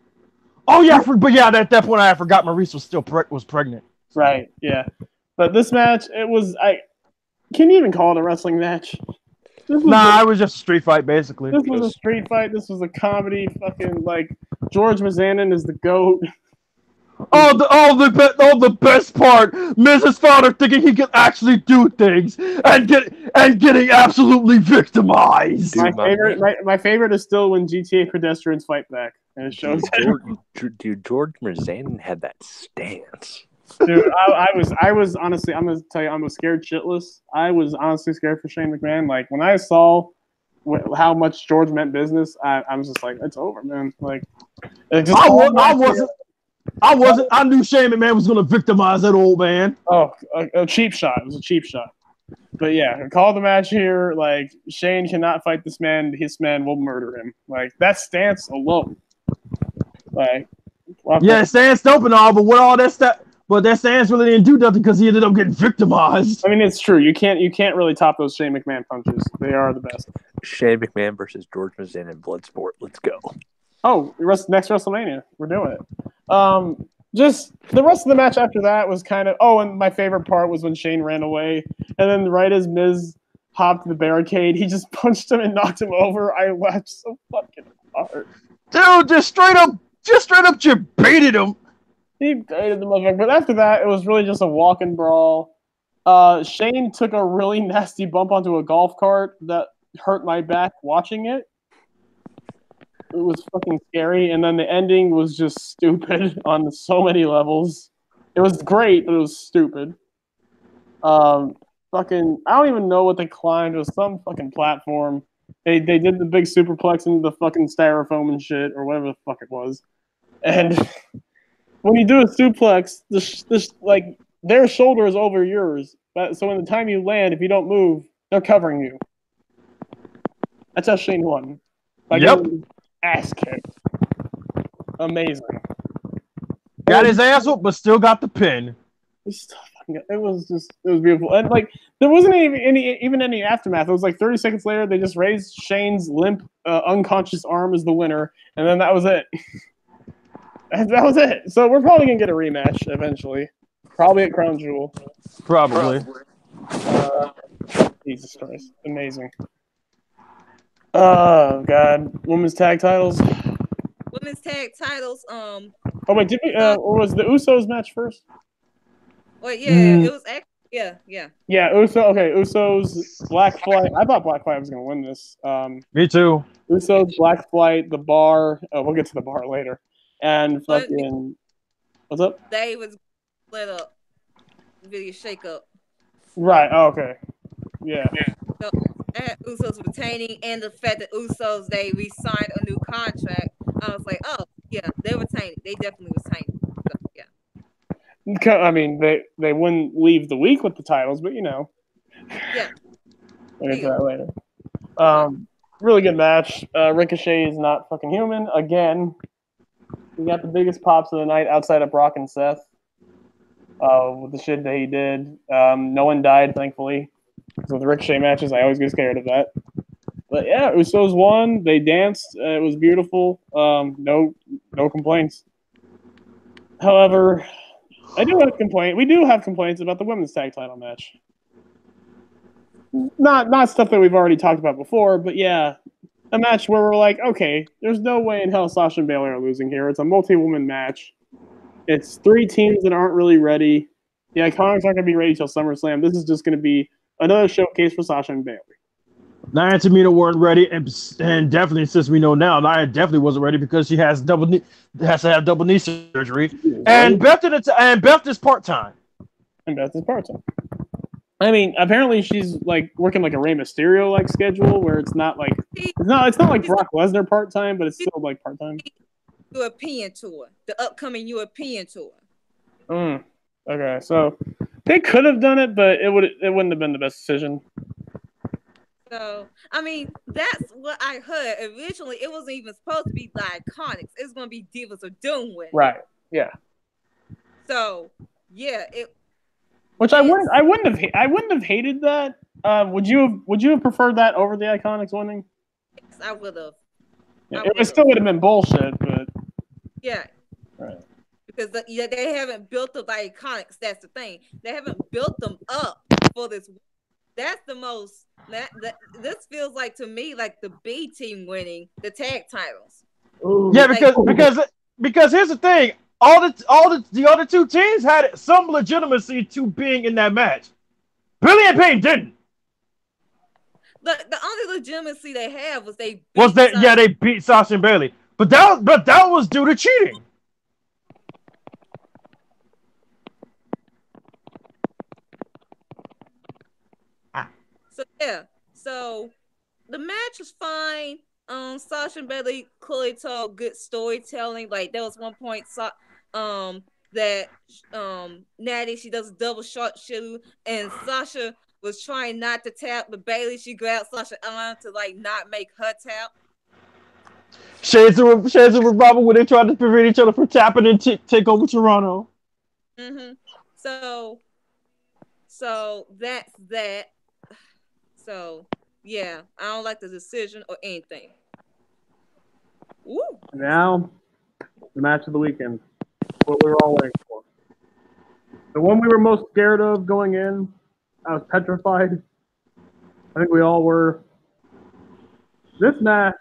Oh yeah, at that point I forgot Maurice was still pregnant. Right. Yeah. But this match, can you even call it a wrestling match? It was just a street fight basically. This was a street fight. This was a comedy. Fucking like George Mizanin is the GOAT. The best part, Mrs. Fowler thinking he could actually do things and getting absolutely victimized. My favorite is still when GTA pedestrians fight back and it shows. George Mizanin had that stance. Dude, I was honestly, I'm gonna tell you, I was scared shitless. I was honestly scared for Shane McMahon. Like when I saw how much George meant business, I was just like, it's over, man. Like, I wasn't. I knew Shane McMahon was going to victimize that old man. Oh, a cheap shot. It was a cheap shot. But yeah, call the match here. Like, Shane cannot fight this man. His man will murder him. Like, that stance alone. Like, stance dope and all, but what all that stuff. But that stance really didn't do nothing because he ended up getting victimized. I mean, it's true. You can't really top those Shane McMahon punches. They are the best. Shane McMahon versus George Mizanin in Bloodsport. Let's go. Oh, next WrestleMania. We're doing it. But just the rest of the match after that was kind of. Oh, and my favorite part was when Shane ran away, and then right as Miz hopped the barricade, he just punched him and knocked him over. I laughed so fucking hard. Dude, just straight up baited him. He baited the motherfucker. But after that, it was really just a walk and brawl. Shane took a really nasty bump onto a golf cart that hurt my back watching it. It was fucking scary, and then the ending was just stupid on so many levels. It was great, but it was stupid. Fucking, I don't even know what they climbed. It was some fucking platform. They did the big superplex into the fucking styrofoam and shit, or whatever the fuck it was. And when you do a suplex, this like their shoulder is over yours. But so in the time you land, if you don't move, they're covering you. That's how Shane won. Like, yep. Ass kicked. Amazing. Got his ass whooped, but still got the pin. It was beautiful. And like there wasn't even any aftermath. It was like 30 seconds later, they just raised Shane's limp, unconscious arm as the winner, and then that was it. That was it. So we're probably gonna get a rematch eventually. Probably at Crown Jewel. Probably. Jesus Christ. Amazing. Oh God. Women's tag titles. Women's tag titles. Oh wait, did we or was the Usos match first? Well, yeah, it was actually yeah. Yeah, Usos, Black Flight. I thought Black Flight was gonna win this. Me too. Usos, Black Flight, the Bar. Oh, we'll get to the Bar later. And fucking what's up? They was split up. Video shake up. Right. Oh, okay. Yeah. So Usos retaining, and the fact that Usos they re-signed a new contract. I was like, oh yeah, they're retaining. They definitely retaining. So, yeah. I mean, they wouldn't leave the week with the titles, but you know. Yeah. We'll get to that later. Really good match. Ricochet is not fucking human again. We got the biggest pops of the night outside of Brock and Seth. With the shit that he did. No one died, thankfully. So the Ricochet matches, I always get scared of that. But yeah, Usos won. They danced. It was beautiful. No complaints. However, I do have complaints. We do have complaints about the women's tag title match. Not stuff that we've already talked about before, but yeah, a match where we're like, okay, there's no way in hell Sasha and Bayley are losing here. It's a multi-woman match. It's 3 teams that aren't really ready. The Iconics aren't going to be ready till SummerSlam. This is just going to be another showcase for Sasha and Bayley. Nia and Tamina weren't ready, and definitely, since we know now, Nia definitely wasn't ready because she has to have double knee surgery. And Beth is part-time. I mean, apparently she's like working like a Rey Mysterio like schedule where it's not like Brock Lesnar part-time, but it's still like part-time. European tour, the upcoming European tour. Okay, so they could have done it, but it wouldn't have been the best decision. So I mean, that's what I heard. Originally, it wasn't even supposed to be the Iconics. It was going to be Divas of Doom with. Right. Yeah. So yeah, Which I wouldn't have hated that. Would you have preferred that over the Iconics winning? Yes, I would have. Yeah, it still would have been bullshit, but yeah. Right. Because they haven't built up the Iconics. That's the thing. They haven't built them up for this. That's the most. This feels like to me like the B team winning the tag titles. Ooh. Yeah, because here's the thing. All the other 2 teams had some legitimacy to being in that match. Billy and Payne didn't. The only legitimacy they have was they beat Sasha and Bayley. But that was due to cheating. So the match was fine. Sasha and Bayley clearly told good storytelling. Like there was one point that Natty, she does a double sharpshooter, and Sasha was trying not to tap, but Bayley, she grabbed Sasha's arm to like not make her tap. Shades of Revival when they tried to prevent each other from tapping and take over Toronto. So that's that. So yeah, I don't like the decision or anything. Woo. Now, the match of the weekend. what we were all waiting for. The one we were most scared of going in, I was petrified. I think we all were. This match,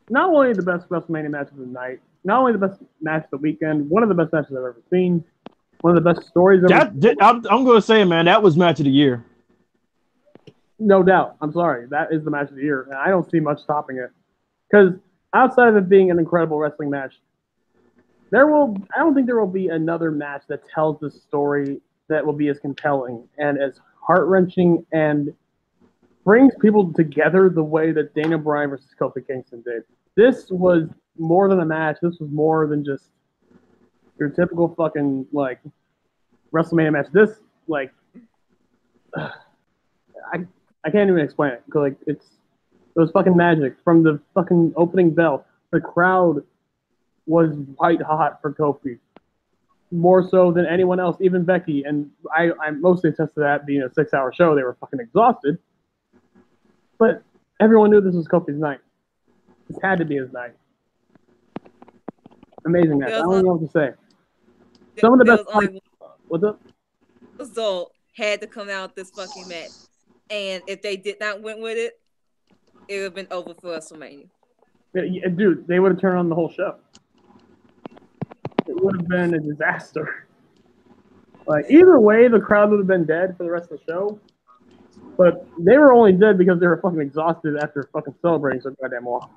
not only the best WrestleMania match of the night, not only the best match of the weekend, one of the best matches I've ever seen, one of the best stories ever. I'm going to say, man, that was match of the year. No doubt. I'm sorry. That is the match of the year, and I don't see much stopping it. Because outside of it being an incredible wrestling match, I don't think there will be another match that tells the story that will be as compelling and as heart-wrenching and brings people together the way that Daniel Bryan versus Kofi Kingston did. This was more than a match. This was more than just your typical fucking, like, WrestleMania match. This, like, I can't even explain it. Like, it was fucking magic. From the fucking opening bell, the crowd was white hot for Kofi. More so than anyone else, even Becky. And I mostly attest to that being a 6-hour show. They were fucking exhausted. But everyone knew this was Kofi's night. This had to be his night. Amazing match. I don't even know what to say. Some of the best. What's up? Result had to come out this fucking match. And if they did not win with it, it would have been over for WrestleMania. Yeah, dude, they would have turned on the whole show. It would have been a disaster. Like, either way, the crowd would have been dead for the rest of the show. But they were only dead because they were fucking exhausted after fucking celebrating so goddamn long.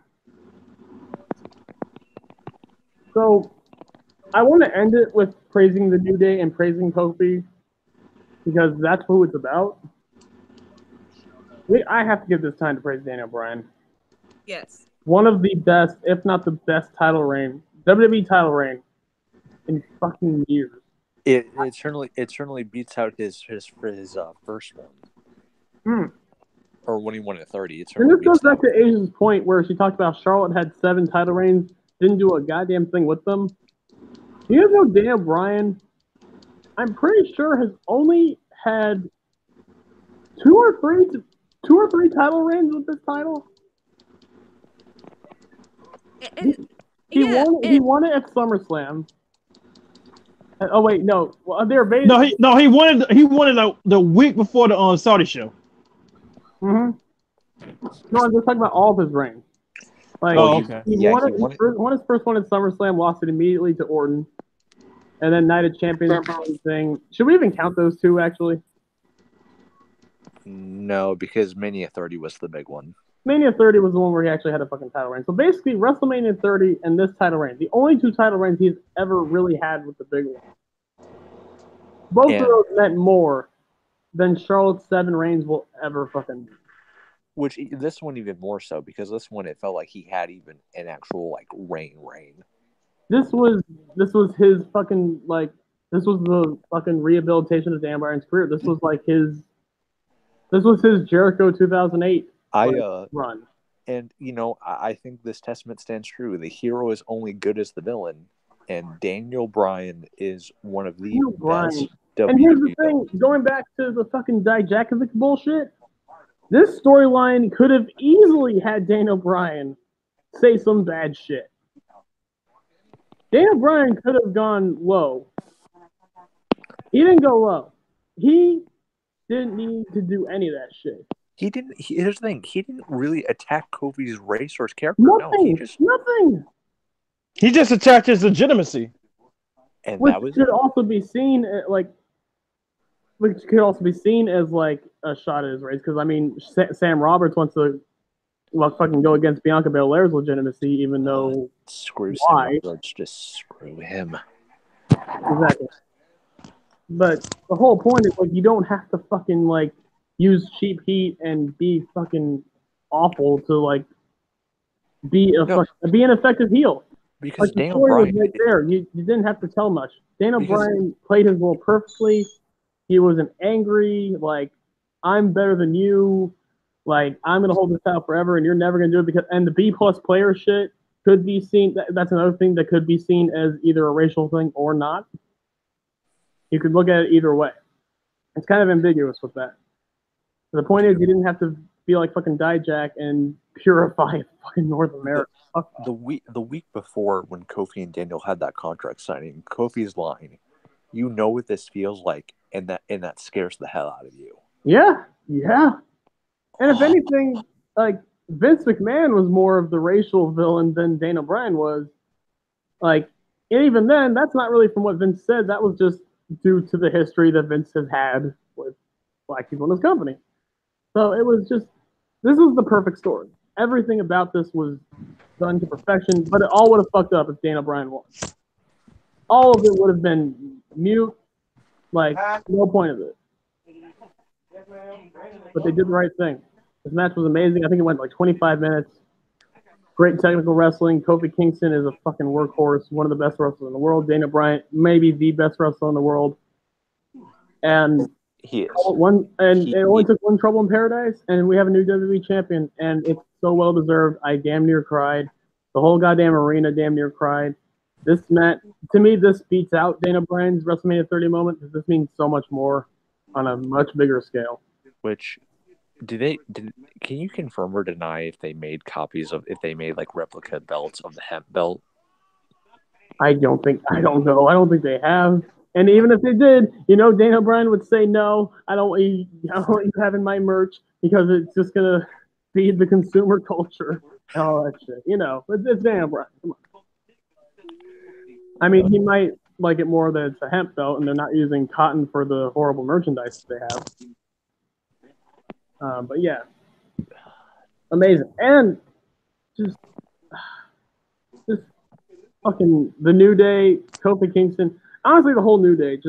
So, I want to end it with praising the New Day and praising Kofi because that's who it's about. I have to give this time to praise Daniel Bryan. Yes. One of the best, if not the best title reign, WWE title reign in fucking years. It certainly beats out his first one. Or when he won at 30. And this goes back to Asia's point where she talked about Charlotte had 7 title reigns, didn't do a goddamn thing with them. You guys know Daniel Bryan, I'm pretty sure, has only had 2 or 3 title reigns with this title. He won it at SummerSlam. Oh wait, no. Well, they're basically he won it the week before the Saudi show. No, I'm just talking about all of his reigns. Like, okay. He won his first one at SummerSlam, lost it immediately to Orton, and then Night of Champions thing. Should we even count those 2 actually? No, because Mania 30 was the big one. Mania 30 was the one where he actually had a fucking title reign. So basically, WrestleMania 30 and this title reign, the only 2 title reigns he's ever really had with the big one. Both of those meant more than Charlotte's 7 reigns will ever fucking do. Which this one even more so, because this one it felt like he had even an actual like reign. This was his fucking this was the fucking rehabilitation of Dan Bryan's career. This was his Jericho 2008 run. And I think this testament stands true. The hero is only good as the villain, and Daniel Bryan is one of the best. And here's the thing, going back to the fucking Dijakovic bullshit, this storyline could have easily had Daniel Bryan say some bad shit. Daniel Bryan could have gone low. He didn't go low. He didn't need to do any of that shit. He didn't. Here's the thing. He didn't really attack Kofi's race or his character. Nothing. He just attacked his legitimacy. And which that was could also be seen as like a shot at his race. Because I mean, Sam Roberts wants to fucking go against Bianca Belair's legitimacy, even though screw Sam Roberts, just screw him. Exactly. But the whole point is you don't have to fucking use cheap heat and be fucking awful to be an effective heel. Because the story was right there. You didn't have to tell much. Daniel Bryan played his role perfectly. He was an angry, I'm better than you. I'm gonna hold this out forever, and you're never gonna do it and the B+ player shit could be seen. That's another thing that could be seen as either a racial thing or not. You could look at it either way. It's kind of ambiguous with that. The point is, you didn't have to be like fucking Dijak and purify fucking North America. the week before when Kofi and Daniel had that contract signing, Kofi's line, "You know what this feels like," and that scares the hell out of you. Yeah. And if anything, like Vince McMahon was more of the racial villain than Daniel Bryan was. Like, and even then, that's not really from what Vince said. That was just due to the history that Vince has had with black people in his company. So it was just, this was the perfect story. Everything about this was done to perfection, but it all would have fucked up if Daniel Bryan won. All of it would have been mute, like, no point of it. But they did the right thing. This match was amazing. I think it went like 25 minutes. Great technical wrestling. Kofi Kingston is a fucking workhorse, one of the best wrestlers in the world. Daniel Bryan, maybe the best wrestler in the world. And He is. It only took one Trouble in Paradise, and we have a new WWE champion, and it's so well deserved. I damn near cried. The whole goddamn arena damn near cried. This match, to me, this beats out Daniel Bryan's WrestleMania 30 moment because this means so much more on a much bigger scale. Which can you confirm or deny if they made like replica belts of the hemp belt? I don't know. I don't think they have. And even if they did, Daniel Bryan would say, no, I don't want you having my merch because it's just going to feed the consumer culture and all that shit. It's Daniel Bryan. Come on. I mean, he might like it more that it's a hemp belt and they're not using cotton for the horrible merchandise they have. But yeah, amazing. And just fucking the New Day, Kofi Kingston. Honestly, the whole New Day,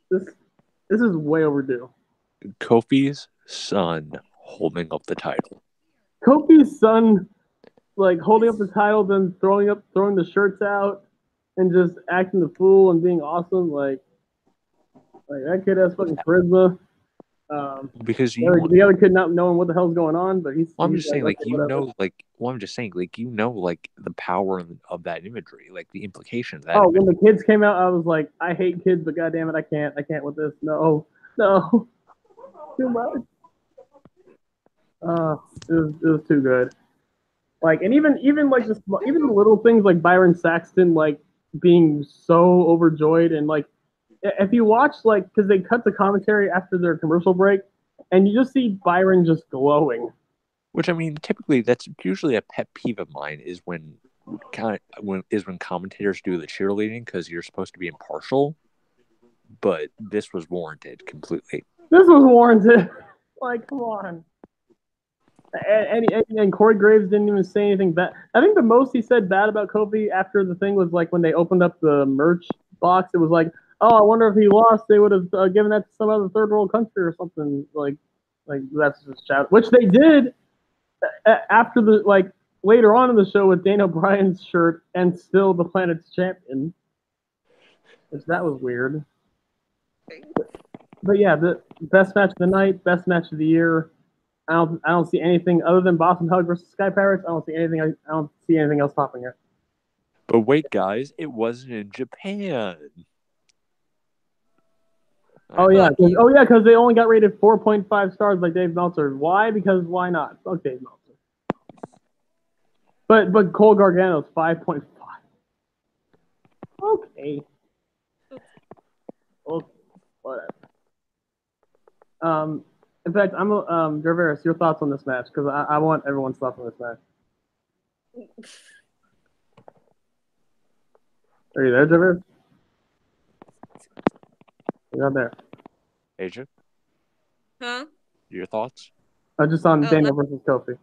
this is way overdue. Kofi's son holding up the title. Kofi's son, like holding up the title, then throwing the shirts out, and just acting the fool and being awesome. Like that kid has fucking charisma. Because the other kid not knowing what the hell's going on, but he's. I'm he's just saying, okay, the power of that imagery, like the implication of that. Oh, when the kids came out, I was like, I hate kids, but goddamn it, I can't with this. No, too much. It was too good. Like, and even like even the little things like Byron Saxton like being so overjoyed, and like if you watch like because they cut the commentary after their commercial break, and you just see Byron just glowing. Which, I mean, typically that's usually a pet peeve of mine is when commentators do the cheerleading because you're supposed to be impartial, but this was warranted completely. This was warranted. Like, come on. And Corey Graves didn't even say anything bad. I think the most he said bad about Kofi after the thing was like when they opened up the merch box. It was like, oh, I wonder if he lost, they would have given that to some other third world country or something. Like that's just shout, which they did after the later on in the show with Daniel Bryan's shirt and still the planet's champion. Which that was weird. But yeah, the best match of the night, best match of the year. I don't see anything other than Boston Hug versus Sky Pirates. I don't see anything else topping it. But wait, guys, it wasn't in Japan. Oh yeah, because they only got rated 4.5 stars by Dave Meltzer. Why? Because why not? Fuck Dave Meltzer. But Cole Gargano's 5.5. Okay, whatever. In fact, I'm Gervais, your thoughts on this match because I want everyone's thoughts on this match. Are you there, Gervais? You're not there. Asia? Huh? Your thoughts? Just on Daniel versus Kofi.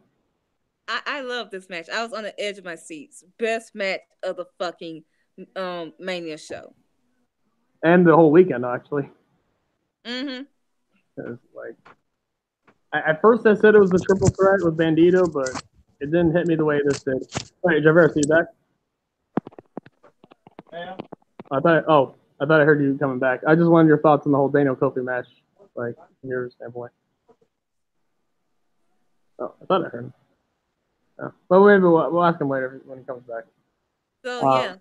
I love this match. I was on the edge of my seats. Best match of the fucking Mania show. And the whole weekend, actually. Mm-hmm. Like, at first I said it was a triple threat with Bandito, but it didn't hit me the way this did. All right, Gervais, are you back? Yeah. I thought I heard you coming back. I just wanted your thoughts on the whole Daniel Kofi match, like from your standpoint. Oh, I thought I heard him. Oh. Well, maybe we'll ask him later when he comes back. So yeah,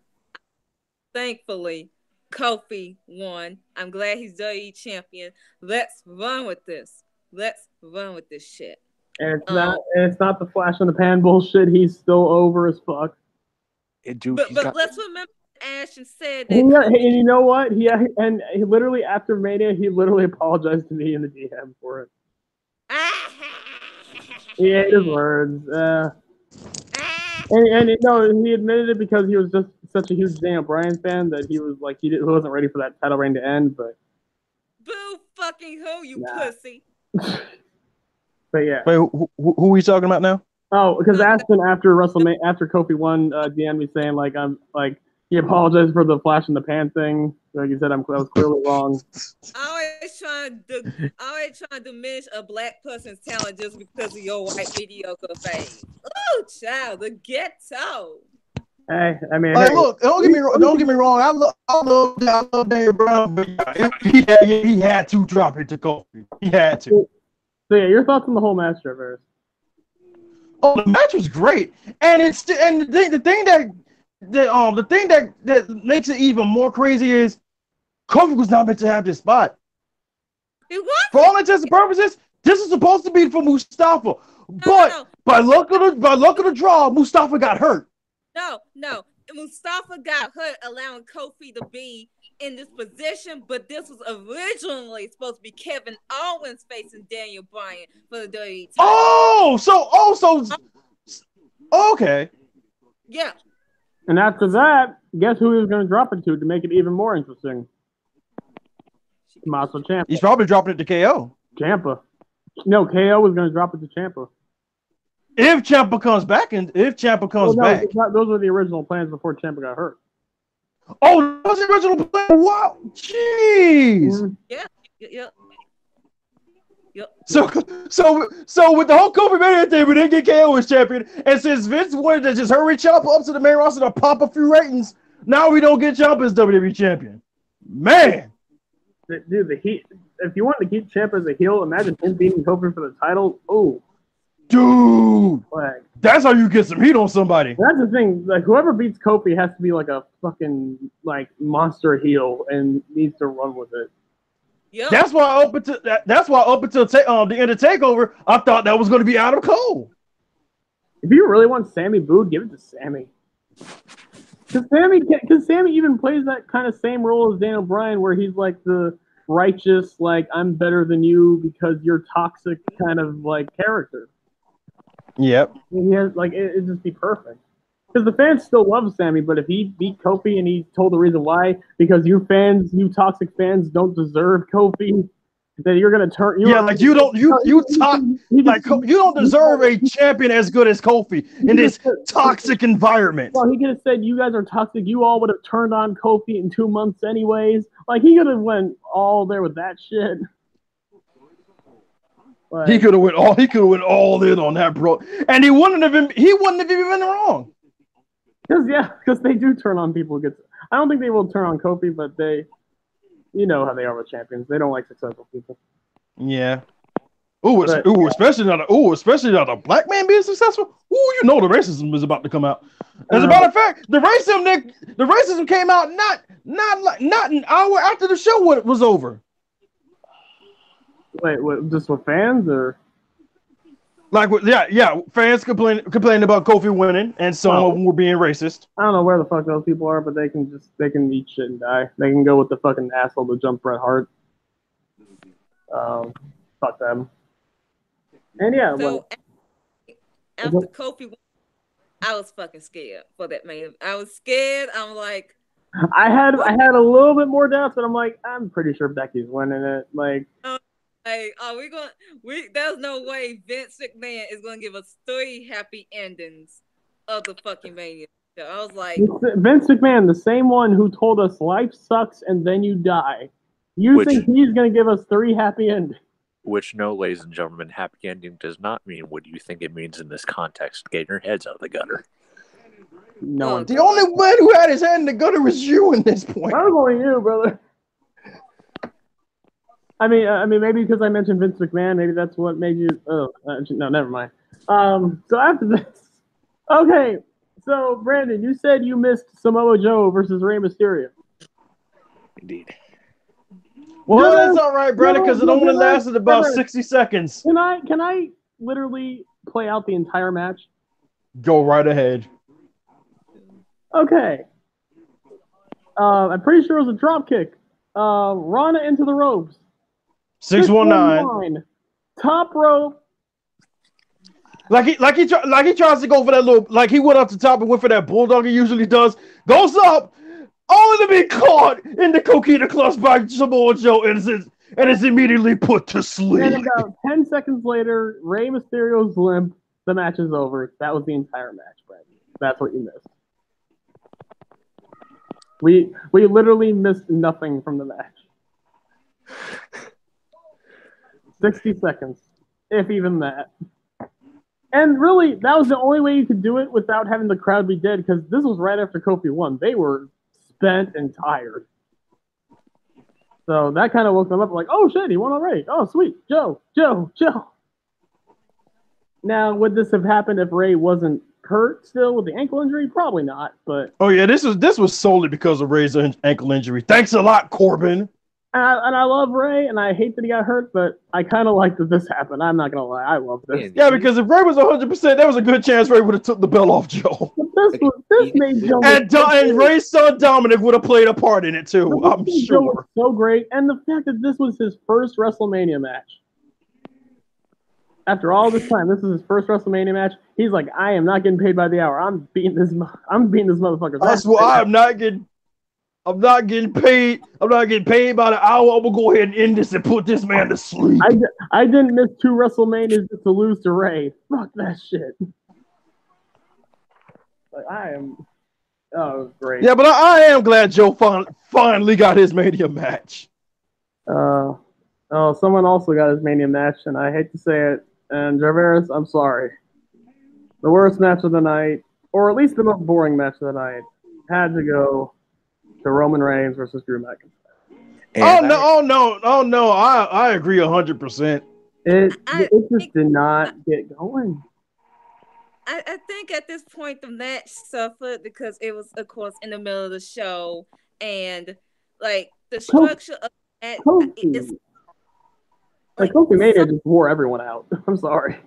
thankfully Kofi won. I'm glad he's WWE champion. Let's run with this. Let's run with this shit. And it's not the flash in the pan bullshit. He's still over as fuck. But let's remember Ashton said that. And you know what? He literally after Mania, he literally apologized to me in the DM for it. He ate his words. And he admitted it because he was just such a huge Daniel Bryan fan that he was like he wasn't ready for that title reign to end. But boo fucking who, you pussy. But yeah. Wait, who are we talking about now? Oh, because Ashton after WrestleMania, after Kofi won, DM'd me saying he apologized for the flash in the pan thing. Like you said, I was clearly wrong. Always trying to diminish a black person's talent just because of your white mediocre face. Oh, child, the ghetto. Hey, I mean, look, don't get me wrong. I love Daniel Bryan, but he had to drop it to Kofi. He had to. So yeah, your thoughts on the whole match, Trevor? Oh, the match was great, and the thing that makes it even more crazy is Kofi was not meant to have this spot. It was. For all intents and purposes, this is supposed to be for Mustafa, but by luck of the draw, Mustafa got hurt. No, Mustafa got hurt, allowing Kofi to be in this position, but this was originally supposed to be Kevin Owens facing Daniel Bryan for the WWE title. Okay. Yeah. And after that, guess who he was going to drop it to make it even more interesting? Tommaso Ciampa. He's probably dropping it to KO. Ciampa. No, KO was going to drop it to Ciampa. If Ciampa comes back, back. Those were the original plans before Ciampa got hurt. Oh, that was the original plan. Wow, jeez. Yeah. So with the whole Kofi Mania thing, we didn't get KO as champion, and since Vince wanted to just hurry Ciampa up to the main roster to pop a few ratings, now we don't get Ciampa as WWE champion. Man, dude, the heat. If you want to keep Ciampa as a heel, imagine him beating Kofi for the title. Oh, dude, that's how you get some heat on somebody. That's the thing. Like whoever beats Kofi has to be like a fucking monster heel and needs to run with it. Yep. That's why up until the end of Takeover, I thought that was going to be Adam Cole. If you really want Sami booed, give it to Sami. Because Sami even plays that kind of same role as Daniel Bryan, where he's like the righteous, like I'm better than you because you're toxic kind of like character. Yep. And he has it'd just be perfect. Because the fans still love Sami, but if he beat Kofi and he told the reason why, because you toxic fans don't deserve Kofi, then you're gonna turn. You don't deserve a champion as good as Kofi in this toxic environment. Well, he could have said you guys are toxic. You all would have turned on Kofi in 2 months anyways. Like he could have went all there with that shit. But, he could have went all in on that, bro, and he wouldn't have even been wrong. Because they do turn on people. I don't think they will turn on Kofi, but you know how they are with champions. They don't like successful people. Yeah. Especially not a black man being successful. Ooh, you know the racism is about to come out. As a matter of fact, the racism came out not an hour after the show was over. Wait, what? Just with fans or? Fans complained about Kofi winning, and some of them were being racist. I don't know where the fuck those people are, but they can eat shit and die. They can go with the fucking asshole to jump Bret Hart. Fuck them. And yeah, so after Kofi, I was fucking scared for that man. I was scared. I'm like, I had a little bit more doubts, but I'm like, I'm pretty sure Becky's winning it. Hey, are we going? There's no way Vince McMahon is going to give us 3 happy endings of the fucking Mania. So I was like, Vince McMahon, the same one who told us life sucks and then you die. Think he's going to give us 3 happy endings? Which, no, ladies and gentlemen, happy ending does not mean what you think it means in this context. Get your heads out of the gutter. No, the only man who had his hand in the gutter was you in this point. I was only you, brother. I mean, maybe because I mentioned Vince McMahon, maybe that's what made you. Oh, no, never mind. So after this, okay. So Brandon, you said you missed Samoa Joe versus Rey Mysterio. Indeed. Well, that's all right, brother, because it only lasted about 60 seconds. Can I literally play out the entire match? Go right ahead. Okay. I'm pretty sure it was a drop kick. Rana into the ropes. 619. Top rope. Like he tries to go for that little, like he went up the top and went for that bulldog he usually does. Goes up, only to be caught in the coquina clutch by Samoa Joe, and is immediately put to sleep. And about 10 seconds later, Rey Mysterio's limp. The match is over. That was the entire match, Brad. That's what you missed. We literally missed nothing from the match. 60 seconds, if even that. And really, that was the only way you could do it without having the crowd be dead, because this was right after Kofi won. They were spent and tired. So that kind of woke them up like, oh shit, he won already. Oh, sweet. Joe. Now, would this have happened if Rey wasn't hurt still with the ankle injury? Probably not, but... Oh yeah, this was solely because of Rey's ankle injury. Thanks a lot, Corbin. And I love Rey, and I hate that he got hurt, but I kind of like that this happened. I'm not going to lie. I love this. Yeah, because if Rey was 100%, there was a good chance Rey would have took the belt off Joe. This made Joe... And Rey's son Dominic would have played a part in it, too, I'm sure. Was so great, and the fact that this was his first WrestleMania match. After all this time, this is his first WrestleMania match. He's like, I am not getting paid by the hour. I'm beating this motherfucker. That's why I'm not getting paid. I'm not getting paid by the hour. I'm gonna go ahead and end this and put this man to sleep. I didn't miss 2 WrestleManias just to lose to Rey. Fuck that shit. Like, oh, it was great. Yeah, but I am glad Joe finally got his Mania match. Someone also got his Mania match, and I hate to say it. And Jarveris, I'm sorry. The worst match of the night, or at least the most boring match of the night, had to go to Roman Reigns versus Drew McIntyre. Oh no! I agree 100%. It just did not get going. I think at this point the match suffered because it was, of course, in the middle of the show, and like the structure of that is. Like, Kofi Mania just wore everyone out. I'm sorry.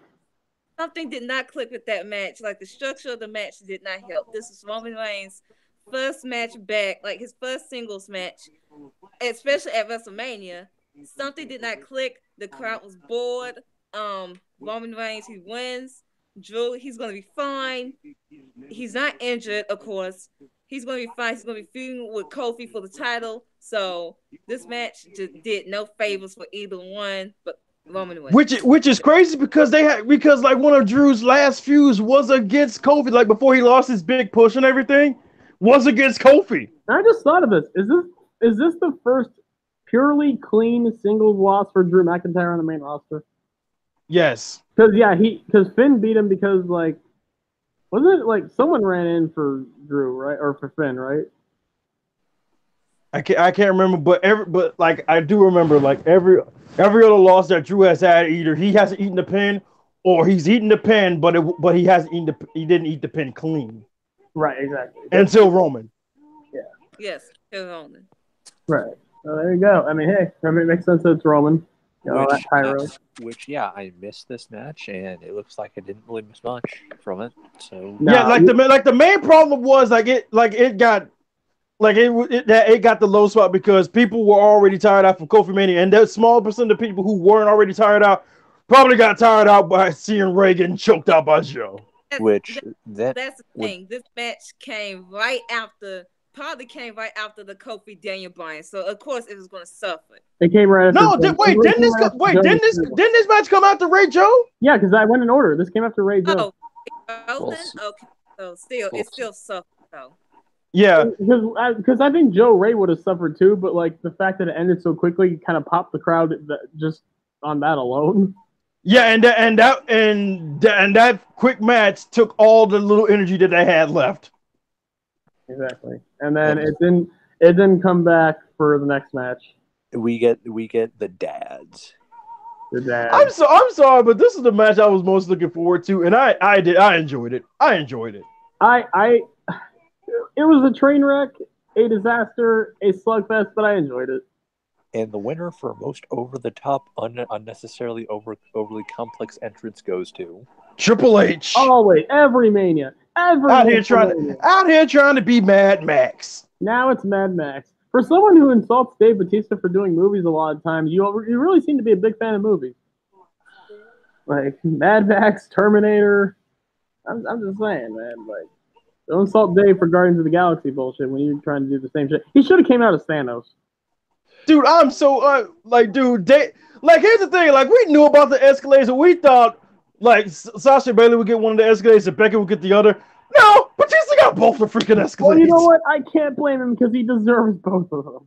Something did not click with that match. Like, the structure of the match did not help. This is Roman Reigns' first match back, like his first singles match, especially at WrestleMania. Something did not click. The crowd was bored. Roman Reigns, he wins. Drew, he's going to be fine. He's not injured, of course. He's going to be fine. He's going to be feuding with Kofi for the title. So this match just did no favors for either one, but Roman wins. Which is crazy because like one of Drew's last feuds was against Kofi, like before he lost his big push and everything, was against Kofi. I just thought of this. Is this the first purely clean singles loss for Drew McIntyre on the main roster? Yes. Because Finn beat him because like. Wasn't it like someone ran in for Drew, right? Or for Finn, right? I can't remember, but like I do remember like every other loss that Drew has had, either he hasn't eaten the pin or he's eaten the pin, but he didn't eat the pin clean. Right, exactly. Until Roman. Yeah. Yes, until Roman. Right. So there you go. I mean, hey, it makes sense that it's Roman. I missed this match, and it looks like I didn't really miss much from it. So the main problem was it got the low spot because people were already tired out from Kofi Mania, and that small percent of people who weren't already tired out probably got tired out by seeing Ray getting choked out by Joe. That's the thing. This match probably came right after the Kofi Daniel Bryan, so of course it was going to suffer. It came right after. No, didn't this match come after Ray Joe? Yeah, because I went in order. This came after Ray Joe. Okay, so it still suffered though. Yeah, because I think Joe Ray would have suffered too, but like the fact that it ended so quickly kind of popped the crowd just on that alone. Yeah, and that quick match took all the little energy that they had left. Exactly, and then it didn't come back for the next match. We get the dads. The dads. I'm sorry, but this is the match I was most looking forward to, and I enjoyed it. It was a train wreck, a disaster, a slugfest, but I enjoyed it. And the winner for most over-the-top, unnecessarily overly complex entrance goes to Triple H. Always, every Mania. Out here trying to be Mad Max. Now it's Mad Max. For someone who insults Dave Bautista for doing movies a lot of times, you really seem to be a big fan of movies. Like Mad Max, Terminator. I'm just saying, man. Like, don't insult Dave for Guardians of the Galaxy bullshit when you're trying to do the same shit. He should have came out as Thanos. Dude, I'm so dude, here's the thing, like we knew about the escalator, and we thought like Sasha Bailey would get one of the escalators and Becky would get the other. No, Batista got both the freaking escalators. Well, you know what? I can't blame him because he deserves both of them.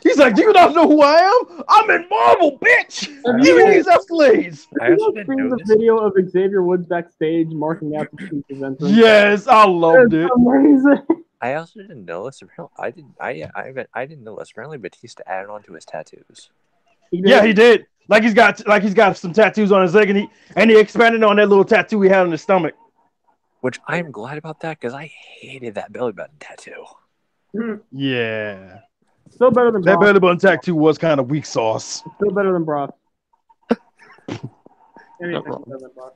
He's like, do you not know who I am? I'm in Marvel, bitch. Give me these escalators. Have you guys seen the video of Xavier Woods backstage marking out the Batista's entrance? Yes, I loved it. Amazing. I also didn't know this. I didn't know this. Apparently, Batista added on to his tattoos. Yeah, he did. Like he's got some tattoos on his leg, and he expanded on that little tattoo he had on his stomach. Which I'm glad about that because I hated that belly button tattoo. Yeah. Still better than Brock. That belly button tattoo was kind of weak sauce. Still better than Brock. Anything better than Brock.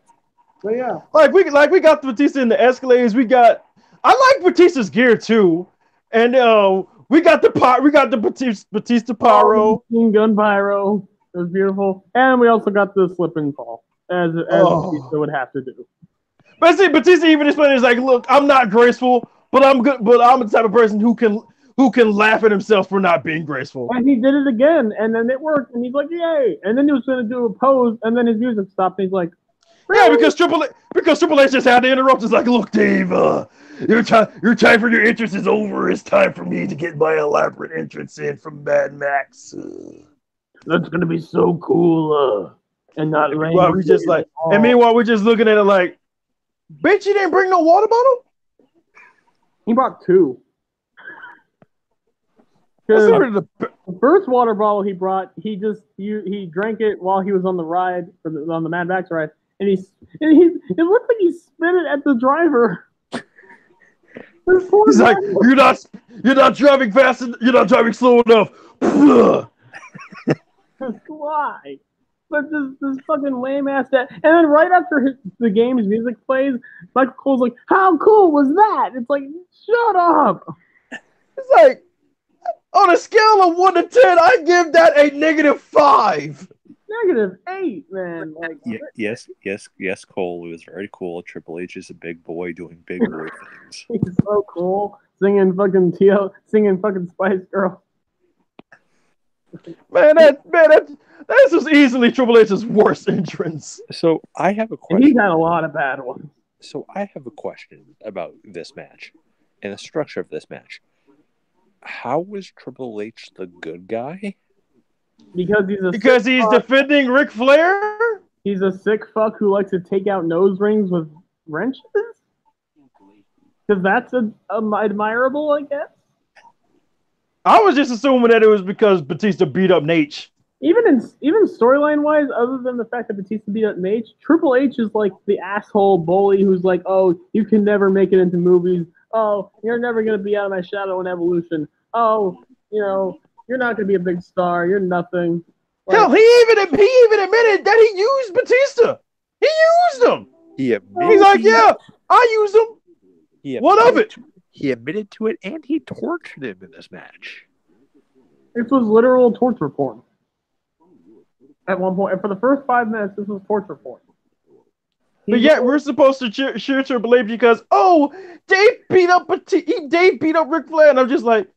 But yeah. Like we got the Batista in the escalators. I like Batista's gear too. And we got the Batista pyro. Machine gun pyro. It was beautiful. And we also got the slip and fall. As Batista would have to do. But see, Batista even explained, he's like, look, I'm not graceful, but I'm good. But I'm the type of person who can laugh at himself for not being graceful. And he did it again, and then it worked, and he's like, yay! And then he was going to do a pose, and then his music stopped, and he's like, really? Yeah, because Triple H just had to interrupt. It's like, look, Dave, your time for your entrance is over. It's time for me to get my elaborate entrance in from Mad Max. That's going to be so cool, and not lame. Meanwhile, we're just looking at it like, bitch, you didn't bring no water bottle? He brought two. The first water bottle he brought, he drank it while he was on the ride, on the Mad Max ride, and it looked like he spit it at the driver. He's like, you're not driving fast, you're not driving slow enough. Why? But this fucking lame ass that, and then right after the game's music plays, Michael Cole's like, "How cool was that?" It's like, shut up. It's like, on a scale of 1 to 10, I give that a -5. -8, man. Like, yes, Cole. It was very cool. Triple H is a big boy doing big boy things. He's so cool, singing fucking Spice Girl. This was easily Triple H's worst entrance. So I have a question. And he's had a lot of bad ones. So I have a question about this match and the structure of this match. How was Triple H the good guy? Because he's defending Ric Flair? He's a sick fuck who likes to take out nose rings with wrenches? Because that's admirable, I guess. I was just assuming that it was because Batista beat up Nate. Even storyline wise, other than the fact that Batista beat up Nate, Triple H is like the asshole bully who's like, oh, you can never make it into movies. Oh, you're never gonna be out of my shadow in Evolution. Oh, you're not gonna be a big star. You're nothing. Like, hell, he even admitted that he used Batista. He used him. He's like, yeah, I used him. What of it? He admitted to it, and he tortured him in this match. This was literal torture porn. At one point, and for the first 5 minutes, this was torture porn. But yet, we're supposed to cheer Triple H because, Dave beat up Ric Flair, and I'm just like,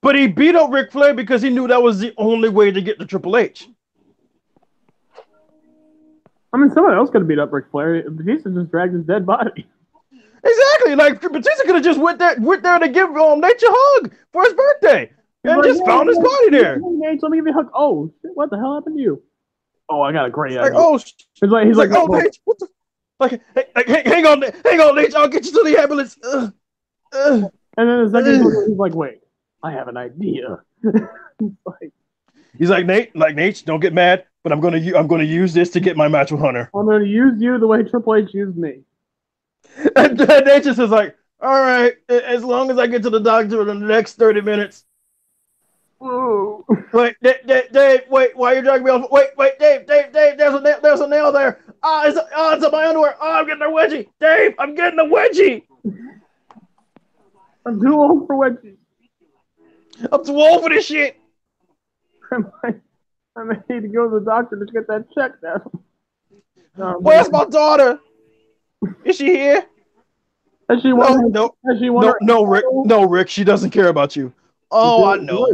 but he beat up Ric Flair because he knew that was the only way to get to Triple H. I mean, someone else could have beat up Ric Flair. Batista just dragged his dead body. Exactly, like Batista could have just went there to give Nate a hug for his birthday, and just found his body there. Nate, let me give you a hug. Oh, shit, what the hell happened to you? Oh, I got a great idea. Like, he's like, oh, Nate, what the? Like, hang on, Nate, I'll get you to the ambulance. And then the second, he's like, wait, I have an idea. He's like, Nate, don't get mad, but I'm gonna use this to get my match with Hunter. I'm gonna use you the way Triple H used me. And Nate just is like, all right, as long as I get to the doctor in the next 30 minutes. Whoa. Wait, Dave, wait, why are you dragging me off? Wait, Dave, there's a nail there. It's in my underwear. I'm getting a wedgie. Dave, I'm getting a wedgie. I'm too old for wedgies. I'm too old for this shit. I might need to go to the doctor to get that checked out. Where's my daughter? Is she here? Has she won? Has she won? No, Rick. No, Rick. She doesn't care about you. Oh, I know.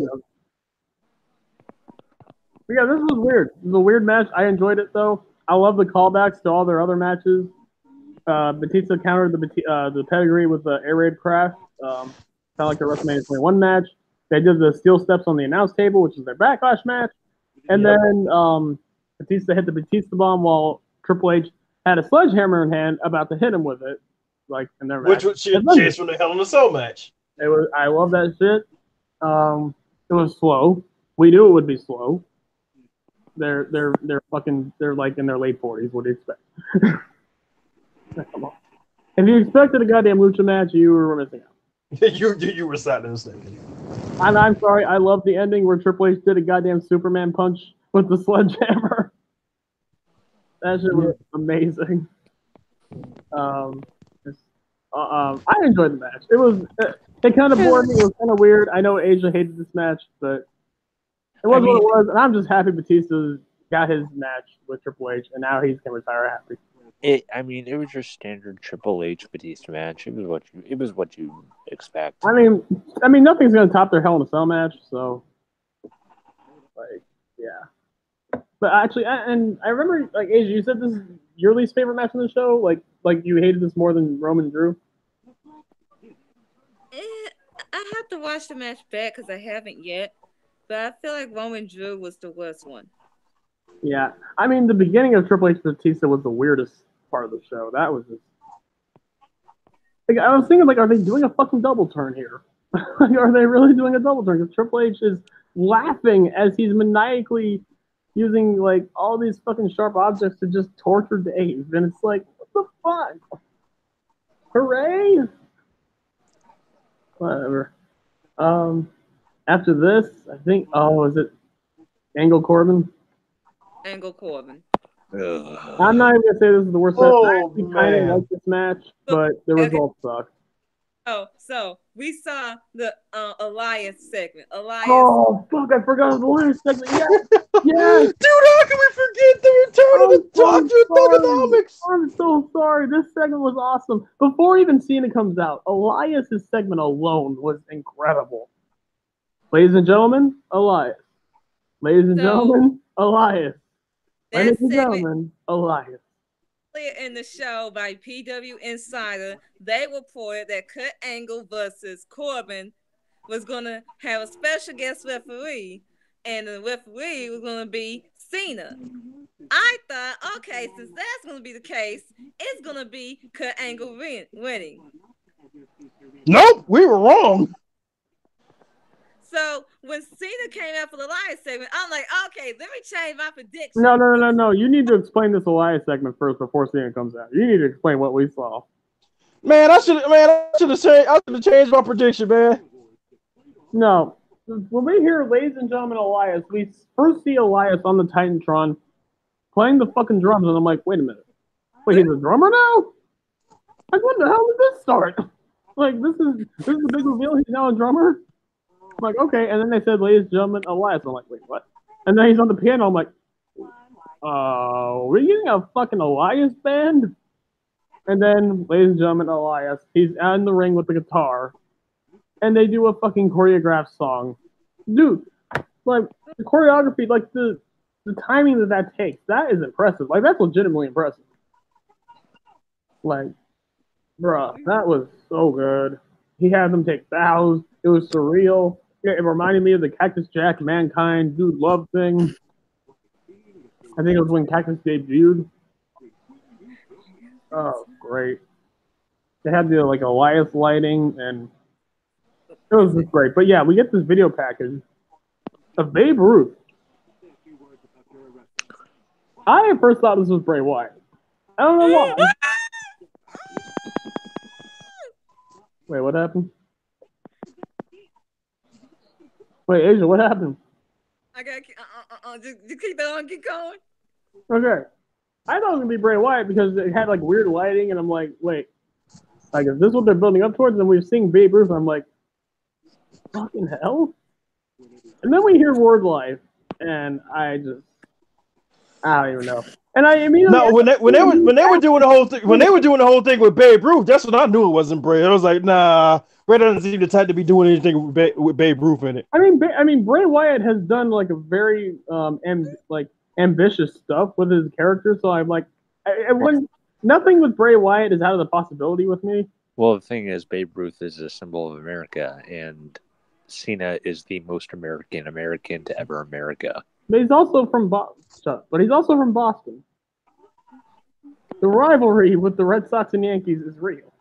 Yeah, this was weird. It was a weird match. I enjoyed it though. I love the callbacks to all their other matches. Batista countered the pedigree with the air raid crash, kind of like the WrestleMania 21 match. They did the steel steps on the announce table, which is their backlash match, and then Batista hit the Batista bomb while Triple H had a sledgehammer in hand, about to hit him with it, like in their match. Which was changed from the Hell in a Cell match. It was. I love that shit. It was slow. We knew it would be slow. They're like in their late 40s. What do you expect? Come on. If you expected a goddamn lucha match, you were missing out. you were sadly mistaken. And I'm sorry, I love the ending where Triple H did a goddamn Superman punch with the sledgehammer. That shit was amazing. I enjoyed the match. It kind of bored me. It was kind of weird. I know Asia hated this match, but it was what it was, and I'm just happy Batista got his match with Triple H, and now he can retire happy. It was your standard Triple H Batista match. It was what you expect. I mean, nothing's gonna top their Hell in a Cell match, so yeah. But actually, and I remember, like, Asia, you said this is your least favorite match in the show. Like you hated this more than Roman Drew. I have to watch the match back because I haven't yet. But I feel like Roman Drew was the worst one. Yeah, I mean, the beginning of Triple H Batista was the weirdest part of the show. That was just. Like, I was thinking, like, are they doing a fucking double turn here? Are they really doing a double turn? Because Triple H is laughing as he's maniacally using, like, all these fucking sharp objects to just torture Dave. And it's like, what the fuck? Hooray! Whatever. After this, I think, is it Angle Corbin? Angle Corbin. I'm not even gonna say this is the worst match. I actually kind of like this match, but the results suck. Oh, so we saw the Elias segment. Elias. Oh fuck! I forgot the Elias segment. Yeah, yeah. Dude, how can we forget the return of the Doctor of Thugonomics? I'm so sorry. This segment was awesome. Before even Cena comes out, Elias's segment alone was incredible. Ladies and gentlemen, Elias. Ladies and gentlemen, Elias. Ladies and gentlemen, Elias. In the show by PW Insider, they reported that Kurt Angle versus Corbin was going to have a special guest referee, and the referee was going to be Cena. I thought, okay, since that's going to be the case, it's going to be Kurt Angle winning. Nope, we were wrong. So when Cena came out for the Elias segment, I'm like, okay, let me change my prediction. No. You need to explain this Elias segment first before Cena comes out. You need to explain what we saw. Man, I should have changed my prediction, man. No. When we hear ladies and gentlemen Elias, we first see Elias on the Titantron playing the fucking drums, and I'm like, wait a minute. Wait, he's a drummer now? Like, what the hell did this start? Like, this is a big reveal. He's now a drummer? I'm like, okay. And then they said, ladies and gentlemen, Elias. I'm like, wait, what? And then he's on the piano. I'm like, we're getting a fucking Elias band? And then, ladies and gentlemen, Elias. He's out in the ring with the guitar. And they do a fucking choreographed song. Dude, like, the choreography, like, the timing that takes, that is impressive. Like, that's legitimately impressive. Like, bruh, that was so good. He had them take bows. It was surreal. It reminded me of the Cactus Jack Mankind Dude Love thing. I think it was when Cactus debuted. Oh, great. They had the, like, Elias lighting, and it was just great. But yeah, we get this video package of Babe Ruth. I at first thought this was Bray Wyatt. I don't know why. Wait, what happened? Wait, Asia, what happened? I got just keep that on, keep going. Okay. I thought it was gonna be Bray Wyatt because it had like weird lighting, and I'm like, wait, like is this what they're building up towards? And we're seeing Babe Ruth, and I'm like, fucking hell. And then we hear Word Life, and I don't even know. And I immediately when they were doing the whole thing with Babe Ruth, that's when I knew it wasn't Bray. I was like, nah, Bray doesn't seem the type to be doing anything with Babe Ruth in it. I mean, Bray Wyatt has done like a very ambitious stuff with his character, so I'm like, nothing with Bray Wyatt is out of the possibility with me. Well, the thing is, Babe Ruth is a symbol of America, and Cena is the most American to ever America. But he's also from Boston. The rivalry with the Red Sox and Yankees is real.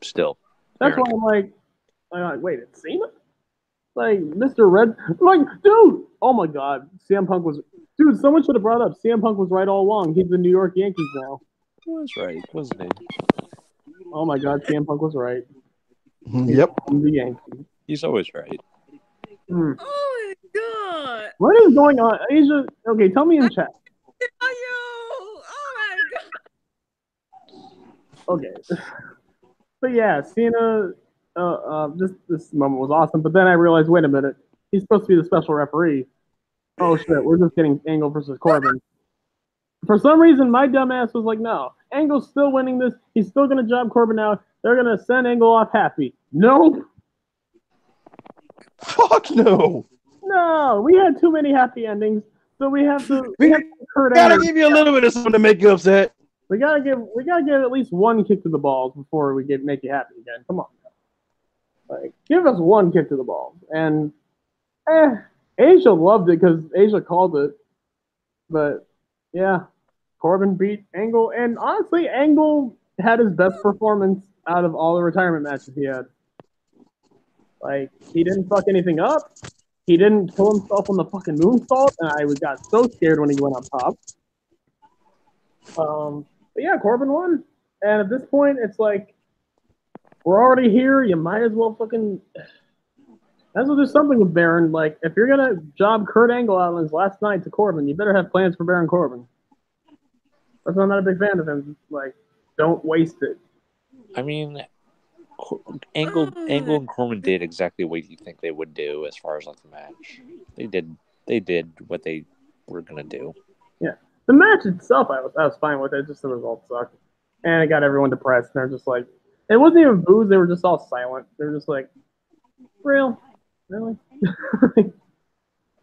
Still. That's why I'm like, wait, it's Cena? Like, Mr. Red... Like, dude! Oh my god. CM Punk was... Dude, someone should have brought up CM Punk was right all along. He's the New York Yankees now. He was right, wasn't he? Oh my god, CM Punk was right. Yep. He's the Yankees. He's always right. Oh my god! What is going on? Asia, okay, tell me in chat. Oh my god! Okay. But yeah, Cena, this moment was awesome. But then I realized, wait a minute, he's supposed to be the special referee. Oh shit, we're just getting Angle versus Corbin. For some reason, my dumbass was like, no, Angle's still winning this. He's still going to job Corbin out. They're going to send Angle off happy. Nope. Fuck no. No, we had too many happy endings, so we have to. We gotta give you a little bit of something to make you upset. We gotta give at least one kick to the balls before we make you happy again. Come on, like give us one kick to the balls. And Asia loved it because Asia called it. But yeah, Corbin beat Angle, and honestly, Angle had his best performance out of all the retirement matches he had. Like, he didn't fuck anything up. He didn't kill himself on the fucking moonsault, and I got so scared when he went up top. But yeah, Corbin won. And at this point, it's like, we're already here. You might as well fucking... That's what there's something with Baron. Like, if you're going to job Kurt Angle out on his last night to Corbin, you better have plans for Baron Corbin. That's why I'm not a big fan of him. Like, don't waste it. I mean... Angle and Corbin did exactly what you think they would do as far as like the match. They did what they were gonna do. Yeah, the match itself, I was fine with it. Just the result sucked, and it got everyone depressed. They're just like, it wasn't even booze. They were just all silent. They were just like, really?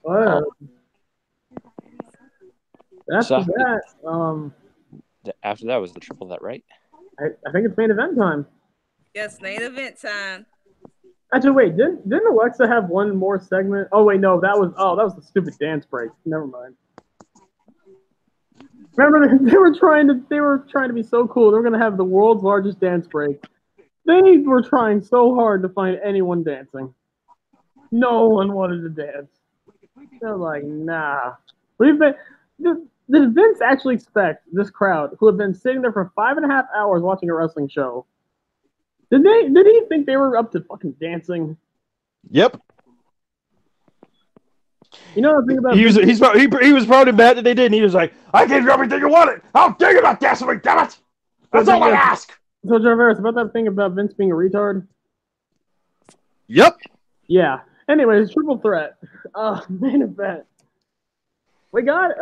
Whatever. After that was the triple threat, right? I think it's main event time. Yes, main event time. Actually, wait, didn't Alexa have one more segment? Oh wait, no, that was the stupid dance break. Never mind. Remember, they were trying to be so cool. They were gonna have the world's largest dance break. They were trying so hard to find anyone dancing. No one wanted to dance. They're like, nah. Did Vince actually expect this crowd, who had been sitting there for 5.5 hours watching a wrestling show? Did he think they were up to fucking dancing? Yep. You know the thing about he was probably mad that they didn't. He was like, I gave you everything you wanted. How dare you not dance with me, damn it! That's all I ask. So Jarvis, about that thing about Vince being a retard. Yep. Yeah. Anyways, triple threat. Main event. We got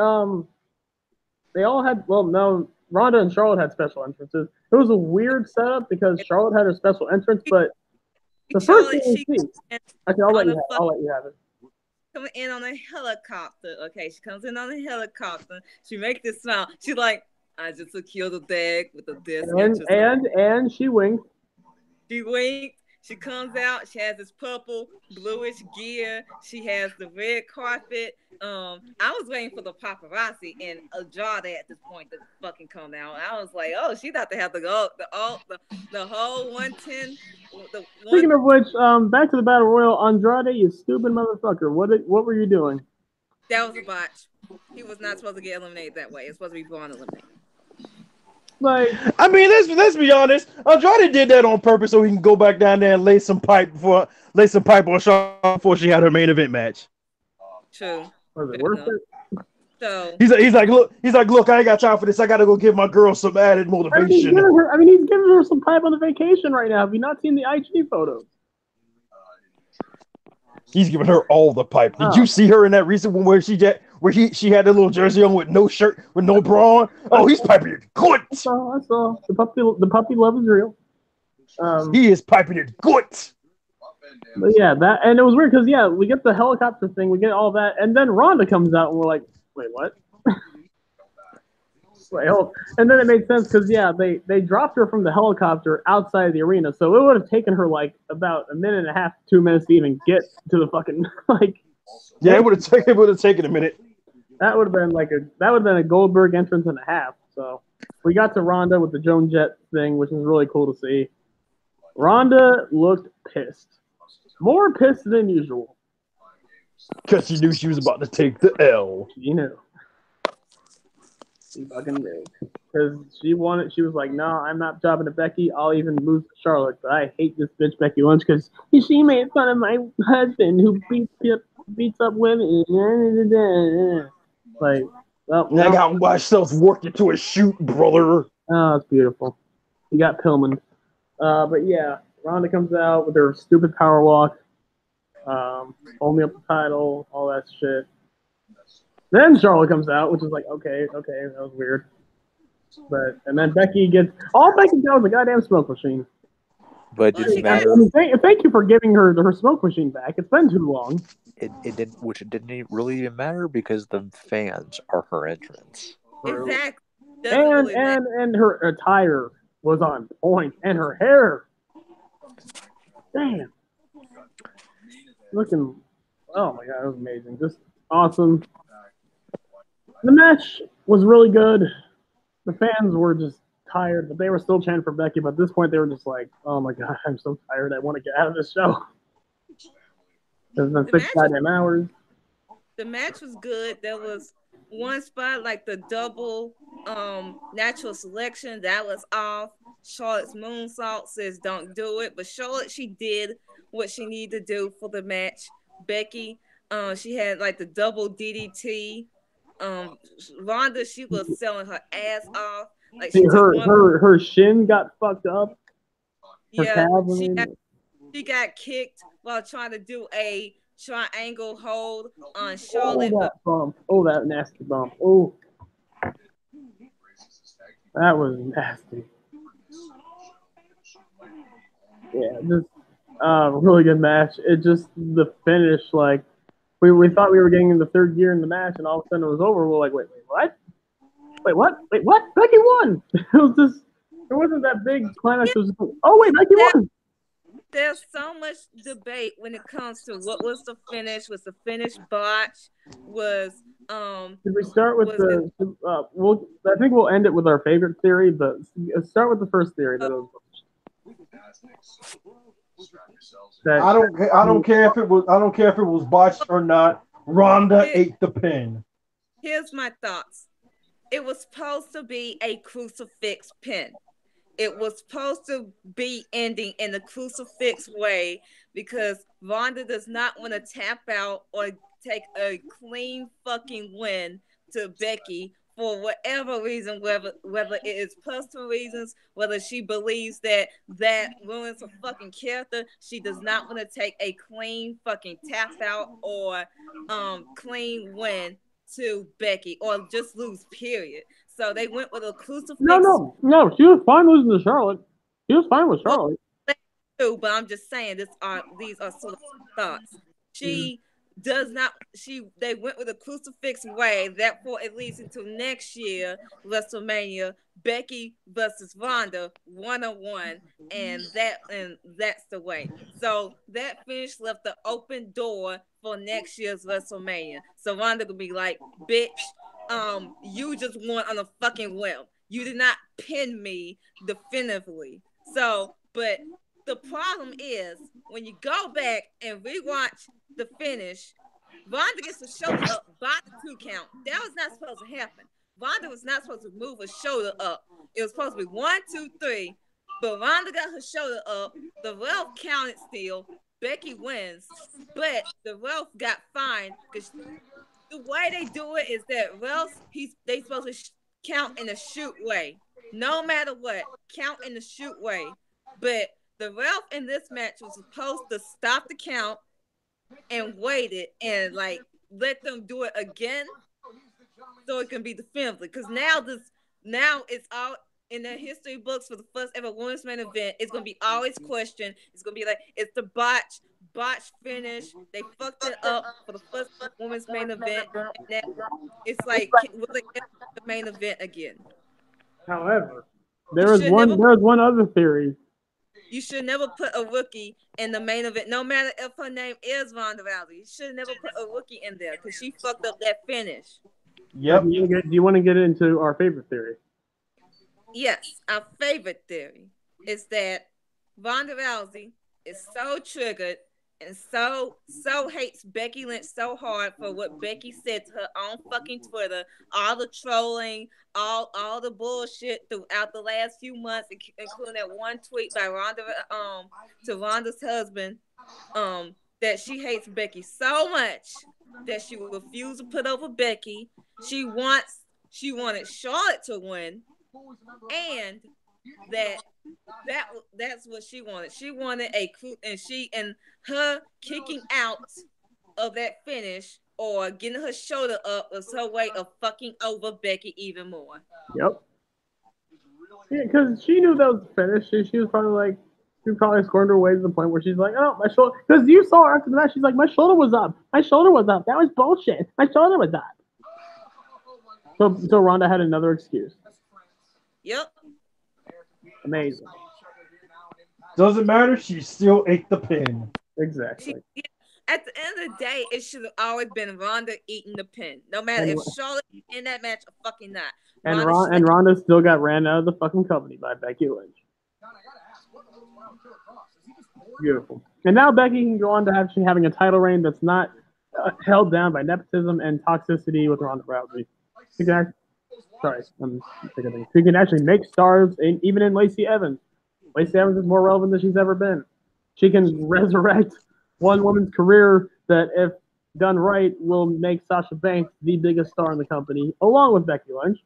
they all had Ronda and Charlotte had special entrances. It was a weird setup because Charlotte had her special entrance, but the first thing we see, actually, I'll let you have it. Coming in on a helicopter. Okay, she comes in on a helicopter. She makes this smile. She's like, I just secured the deck with the disc. And she winked. She winked. She comes out. She has this purple, bluish gear. She has the red carpet. I was waiting for the paparazzi and Andrade at this point to fucking come out. I was like, oh, she got to have the whole 110. Speaking of which, back to the Battle Royal. Andrade, you stupid motherfucker. What were you doing? That was a botch. He was not supposed to get eliminated that way. It's supposed to be Braun eliminated. Like, I mean, let's be honest. Andrade did that on purpose so he can go back down there and lay some pipe on Charlotte before she had her main event match. True. was it Fair worth enough. it? So He's like, look, I ain't got time for this. I gotta go give my girl some added I mean, motivation. he's giving her some pipe on the vacation right now. Have you not seen the IG photos? He's giving her all the pipe. Did you see her in that recent one where she had the little jersey on with no shirt, with no bra on? Oh, he's piping it good. I saw. The puppy love is real. He is piping it good. But yeah, and it was weird because we get the helicopter thing, we get all that, and then Ronda comes out and we're like, wait, what? Wait, hold. And then it made sense because they dropped her from the helicopter outside of the arena, so it would have taken her like about a minute and a half, 2 minutes to even get to the fucking like. Yeah, it would have taken a minute. That would have been a Goldberg entrance and a half. So we got to Ronda with the Joan Jett thing, which was really cool to see. Ronda looked pissed. More pissed than usual. Because she knew she was about to take the L. She knew. She fucking knew. Because she was like, no, I'm not dropping to Becky. I'll even lose to Charlotte. But I hate this bitch Becky Lynch because she made fun of my husband who beats up women. Like, well, I got myself worked into a shoot, brother. Oh, it's beautiful. You got Pillman. But yeah, Ronda comes out with her stupid power walk. Only up the title, all that shit. Then Charlotte comes out, which is like, okay, that was weird. And then Becky all Becky got was a goddamn smoke machine. But it didn't matter. Thank you for giving her smoke machine back. It's been too long. It didn't really even matter because the fans are her entrance. exactly. And her attire was on point, and her hair. Damn. Looking, oh my god, it was amazing. Just awesome. The match was really good. The fans were just tired, but they were still chanting for Becky. But at this point, they were just like, oh my god, I'm so tired. I want to get out of this show. It's been 6 goddamn hours. The match was good. There was one spot, like the double natural selection, that was off. Charlotte's moonsault says don't do it. But Charlotte, she did what she needed to do for the match. Becky, she had like the double DDT. Ronda, she was selling her ass off. Like her shin got fucked up. Yeah, she got kicked while trying to do a triangle hold on Charlotte. Oh, that bump. Oh, that nasty bump. Oh, that was nasty. Yeah, just really good match. It just the finish, like we thought we were getting in the third gear in the match, and all of a sudden it was over. We're like, wait, what? Wait, what? Wait, what? Becky won. It was just, it wasn't that big climax. It was just, oh wait, Becky won. There's so much debate when it comes to what was the finish. Was the finish botch? Was Did we start with I think we'll end it with our favorite theory, but start with the first theory that it was. I don't care if it was botched or not. Ronda ate the pin. Here's my thoughts. It was supposed to be a crucifix pin. It was supposed to be ending in the crucifix way because Ronda does not want to tap out or take a clean fucking win to Becky for whatever reason, whether it is personal reasons, whether she believes that ruins her fucking character. She does not want to take a clean fucking tap out or clean win to Becky or just lose, period. So they went with a crucifix. No. She was fine losing to Charlotte. She was fine with Charlotte. Well, but I'm just saying these are sort of thoughts. She does not. They went with a crucifix way. Therefore, it leads into next year WrestleMania, Becky versus Ronda 1-on-1, and that's the way. So that finish left the open door for next year's WrestleMania. So Ronda could be like, bitch. You just won on a fucking whim. You did not pin me definitively. So, but the problem is when you go back and rewatch the finish, Ronda gets to show up by the 2 count. That was not supposed to happen. Ronda was not supposed to move her shoulder up. It was supposed to be 1, 2, 3. But Ronda got her shoulder up. The ref counted still. Becky wins. But the ref got fined because the way they do it is that refs, they supposed to count in a shoot way. No matter what, count in the shoot way. But the ref in this match was supposed to stop the count and waited and like let them do it again so it can be definitive. Because now it's all in the history books for the first ever women's main event. It's gonna be always questioned. It's gonna be like it's the botch finish. They fucked it up for the first women's main event. And then it's like will they ever do the main event again? However, there was one other theory. You should never put a rookie in the main event, no matter if her name is Ronda Rousey. You should never put a rookie in there because she fucked up that finish. Yep. Do you want to get into our favorite theory? Yes, our favorite theory is that Ronda Rousey is so triggered and so hates Becky Lynch so hard for what Becky said to her on fucking Twitter, all the trolling, all the bullshit throughout the last few months, including that one tweet by Ronda to Ronda's husband, that she hates Becky so much that she will refuse to put over Becky. She wanted Charlotte to win, and that's what she wanted. She wanted a crew, and her kicking out of that finish or getting her shoulder up was her way of fucking over Becky even more. Yep. Yeah, because she knew that was the finish. She was probably scorned her way to the point where she's like, oh, my shoulder. Because you saw her after the match, she's like, my shoulder was up. My shoulder was up. That was bullshit. My shoulder was up. So Ronda had another excuse. Yep. Amazing. Doesn't matter. She still ate the pin. Exactly. At the end of the day, it should have always been Ronda eating the pin. No matter if Charlotte in that match or fucking not. And Ronda still got ran out of the fucking company by Becky Lynch. Beautiful. And now Becky can go on to actually having a title reign that's not held down by nepotism and toxicity with Ronda Rousey. She can actually make stars, even in Lacey Evans. Lacey Evans is more relevant than she's ever been. She can resurrect one woman's career that, if done right, will make Sasha Banks the biggest star in the company, along with Becky Lynch.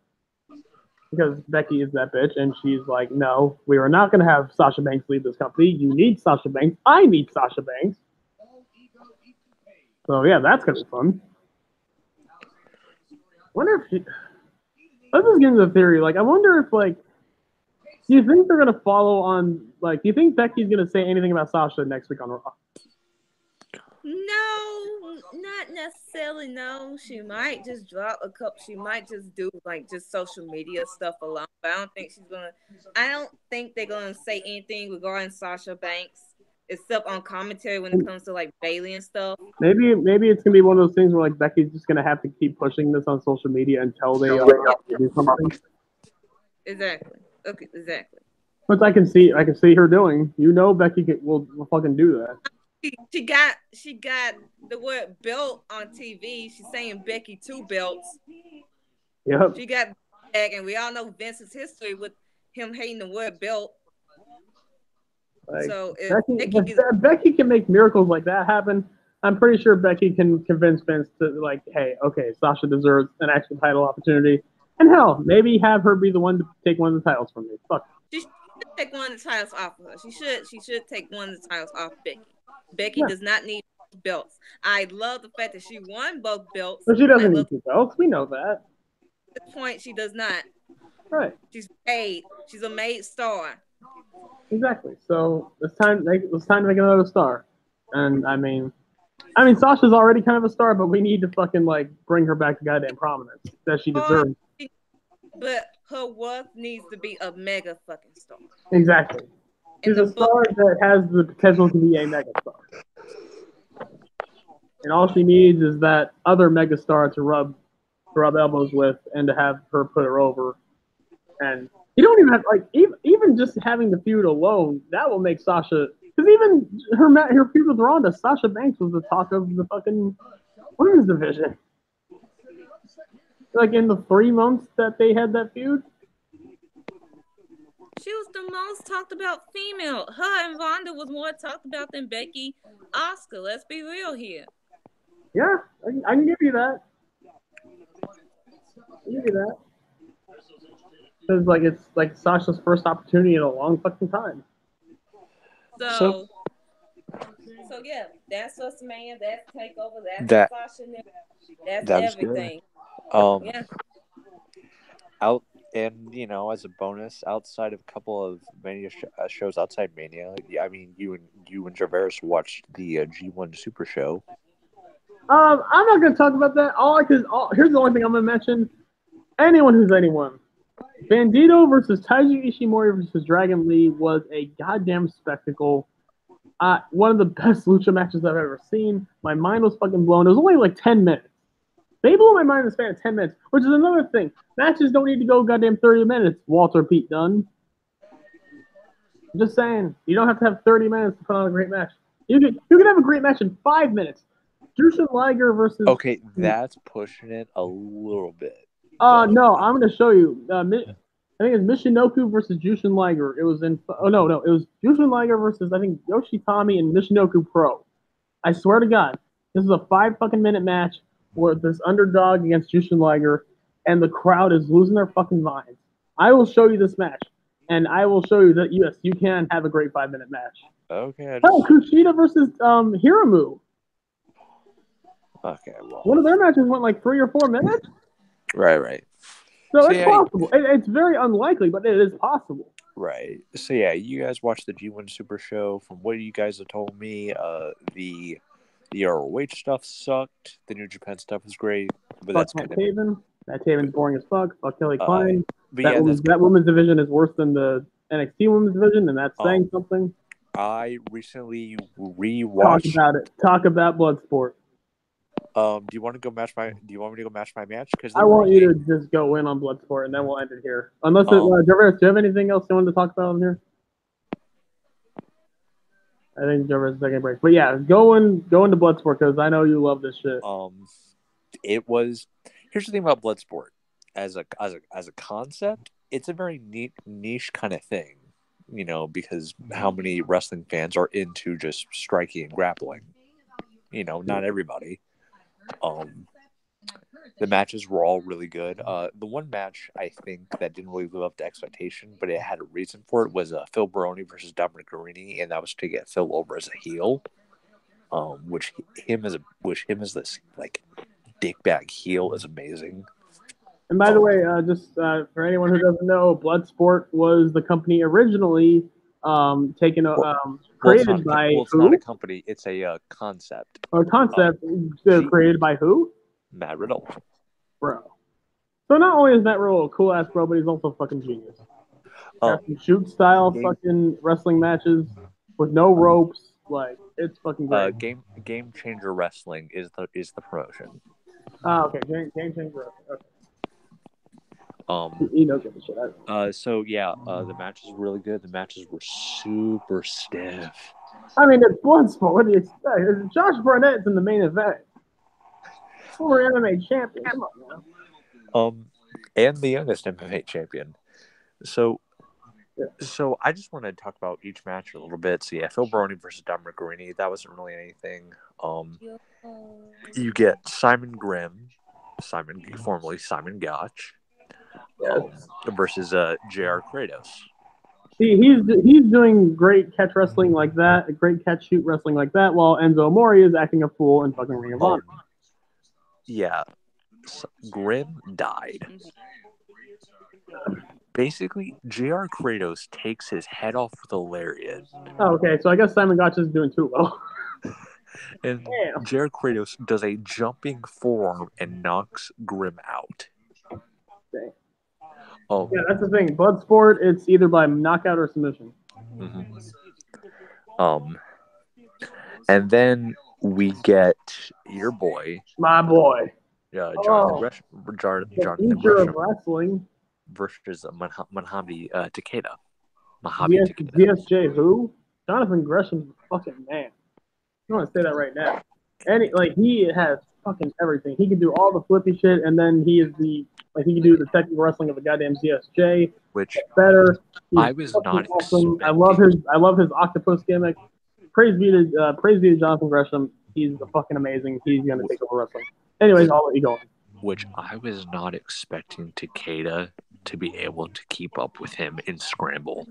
Because Becky is that bitch, and she's like, no, we are not going to have Sasha Banks leave this company. You need Sasha Banks. I need Sasha Banks. So, yeah, that's going to be fun. Let's just get into the theory. I wonder if, do you think they're going to follow on, do you think Becky's going to say anything about Sasha next week on Raw? No, not necessarily. No, she might just drop a couple. She might just do just social media stuff alone. But I don't think she's gonna. I don't think they're gonna say anything regarding Sasha Banks, except on commentary when it comes to Bayley and stuff. Maybe it's gonna be one of those things where Becky's just gonna have to keep pushing this on social media until they do something. Exactly. Okay. Exactly. Which I can see her doing. Becky will fucking do that. She got the word belt on TV. She's saying Becky Two Belts. Yep. She got back, and we all know Vince's history with him hating the word belt. So if Becky can make miracles like that happen, I'm pretty sure Becky can convince Vince to hey, okay, Sasha deserves an actual title opportunity, and hell, maybe have her be the one to take one of the titles from me. Fuck. She should take one of the titles off of her. She should take one of the titles off Becky. Becky does not need belts. I love the fact that she won both belts. But she doesn't need two belts. We know that. At the point, she does not. Right. She's paid. She's a made star. Exactly. So it's time to make another star. And I mean, Sasha's already kind of a star, but we need to fucking bring her back to goddamn prominence that she deserves. But her worth needs to be a mega fucking star. Exactly. She's a star that has the potential to be a megastar. And all she needs is that other megastar to rub elbows with and to have her put her over. And you don't even have, even just having the feud alone, that will make Sasha, because even her feud with Ronda, Sasha Banks was the talk of the fucking women's division. Like in the 3 months that they had that feud. She was the most talked about female. Her and Ronda was more talked about than Becky, Oscar. Let's be real here. Yeah, I can give you that. I can give you that. Because it's like Sasha's first opportunity in a long fucking time. So yeah, that's WrestleMania. That's Takeover. That's Sasha. That's everything. Yeah. Out and as a bonus, outside of a couple of Mania shows outside Mania, I mean, you and Javers watched the G1 Super Show. I'm not gonna talk about that. Here's the only thing I'm gonna mention. Anyone who's anyone. Bandito versus Taiji Ishimori versus Dragon Lee was a goddamn spectacle. One of the best lucha matches I've ever seen. My mind was fucking blown. It was only like 10 minutes. They blew my mind in the span of 10 minutes, which is another thing. Matches don't need to go goddamn 30 minutes, Walter Pete Dunn. I'm just saying, you don't have to have 30 minutes to put on a great match. You can have a great match in 5 minutes. Jushin Liger versus... Okay, that's pushing it a little bit. No, I'm going to show you. I think it's Michinoku versus Jushin Liger. It was in... Oh, no. It was Jushin Liger versus, I think, Yoshitami and Michinoku Pro. I swear to God, this is a 5 fucking minute match where this underdog against Jushin Liger, and the crowd is losing their fucking minds. I will show you this match, and I will show you that, yes, you can have a great 5 minute match. Okay. Kushida versus Hiramu. Okay, well. One of their matches went like 3 or 4 minutes. Right. So it's possible. It's very unlikely, but it is possible. Right. So yeah, you guys watched the G1 Super Show. From what you guys have told me, the ROH stuff sucked. The New Japan stuff was great, but Fuck Matt Taven. Matt Taven's boring as fuck. Fuck Kelly Klein. That women's division is worse than the NXT women's division, and that's saying something. I recently rewatched. Talk about it. Talk about Bloodsport. Do you want me to go match my match? Because I want you to just go in on Bloodsport, and then we'll end it here. Unless, Jarvis, do you have anything else you want to talk about on here? I think Jarvis is taking a break, but yeah, go into Bloodsport because I know you love this shit. It was. Here's the thing about Bloodsport, as a concept, it's a very niche kind of thing, because how many wrestling fans are into just striking and grappling. Not everybody. The matches were all really good. The one match I think that didn't really live up to expectation, but it had a reason for it, was Phil Baroni versus Dominic Garrini, and that was to get Phil over as a heel. Which him as this like dickbag heel is amazing. And by the way, just for anyone who doesn't know, Bloodsport was the company originally created by who? It's not a company; it's a concept. A concept created by who? Matt Riddle. Bro. So not only is Matt Riddle a cool ass bro, but he's also a fucking genius. Got some shoot style fucking wrestling matches with no ropes. Like, it's fucking great. Game Changer Wrestling is the promotion. Okay. Game Changer Wrestling. Okay. Get the shit out. So yeah, the matches were really good. The matches were super stiff. I mean, it's Bloodsport. What do you expect? Josh Barnett's in the main event. Former MMA champion. Come on now. And the youngest MMA champion. So I just want to talk about each match a little bit. So yeah, Phil Baroni versus Dominic Garrini, that wasn't really anything. You get Simon Grimm, formerly Simon Gotch, versus JR Kratos. See, he's doing great catch wrestling like that, great catch shoot wrestling like that, while Enzo Amore is acting a fool in fucking Ring of Honor. Yeah, Grimm died. Basically, JR Kratos takes his head off with a lariat. Oh, okay, so I guess Simon Gotch is doing too well. And JR Kratos does a jumping forearm and knocks Grimm out. Okay. Yeah, that's the thing. Bloodsport, it's either by knockout or submission. Mm-hmm. And then we get your boy. My boy. Jonathan Gresham. Wrestling. Versus Mohamed Takeda. DSJ who? Jonathan Gresham's a fucking man. I want to say that right now. And he has fucking everything. He can do all the flippy shit, and then he can do the technical wrestling of a goddamn CSJ. Which Better. He's I was not awesome. expecting. I love his octopus gimmick. Praise be to Jonathan Gresham. He's fucking amazing. He's gonna take over wrestling. Anyways, I'll let you go. Which I was not expecting Takeda to be able to keep up with him in Scramble.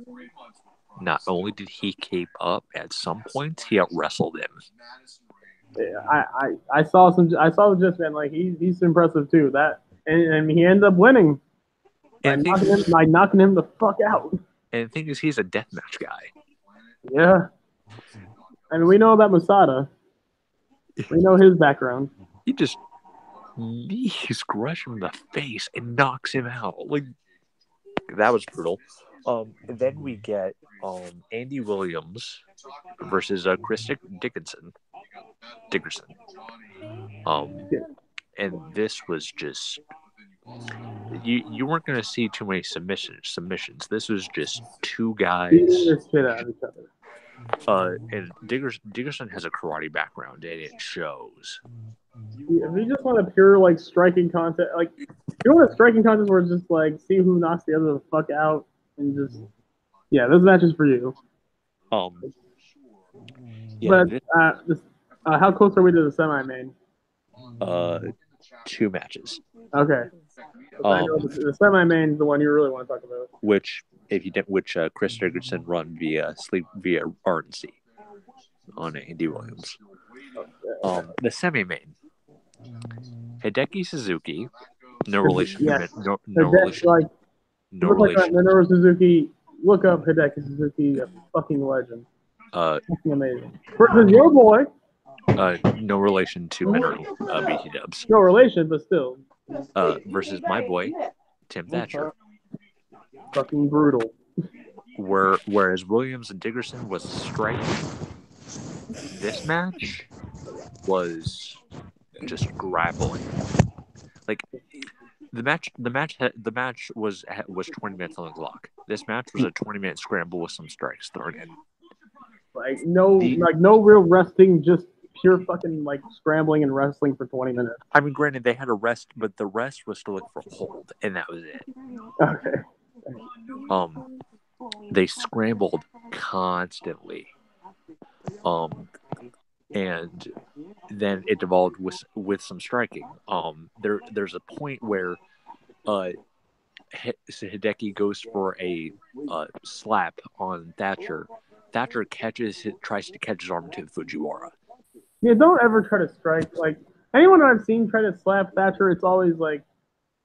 Not only did he keep up, at some points he out wrestled him. Yeah, I saw the gist, man. Like he's impressive too. And he ended up winning by knocking him the fuck out. And the thing is, he's a deathmatch guy. Yeah. I mean, we know about Masada. We know his background. He just knees Gresham in the face and knocks him out. Like, that was brutal. Then we get Andy Williams versus Chris Dickerson. And this was just you weren't going to see too many submissions. This was just two guys. And Dickerson has a karate background, and it shows. If you just want a pure like striking contest, like if you want a striking contest where it's just like see who knocks the other the fuck out, and just this match is for you. How close are we to the semi-main? 2 matches. Okay. I know the semi-main is the one you really want to talk about. Which Chris Dickerson run via RNC on Andy Williams. The semi-main. Hideki Suzuki, no relation. Yes. No relation. Like, no relation. Minoru Suzuki. Look up Hideki Suzuki, a fucking legend. Fucking amazing. Versus your boy. No relation to Minoru BT Dubs. No relation, but still. Versus my boy, Tim Thatcher. Fucking brutal. Whereas Williams and Dickerson was striking, this match was just grappling. Like the match was 20 minutes on the clock. This match was a 20-minute scramble with some strikes thrown in. Like no real resting, just pure fucking like scrambling and wrestling for 20 minutes. I mean, granted, they had a rest, but the rest was to look for a hold, and that was it. Okay. They scrambled constantly. And then it evolved with some striking. There's a point where Hideki goes for a slap on Thatcher. Thatcher tries to catch his arm to the Fujiwara. Yeah, don't ever try to strike. Like anyone I've seen try to slap Thatcher, it's always like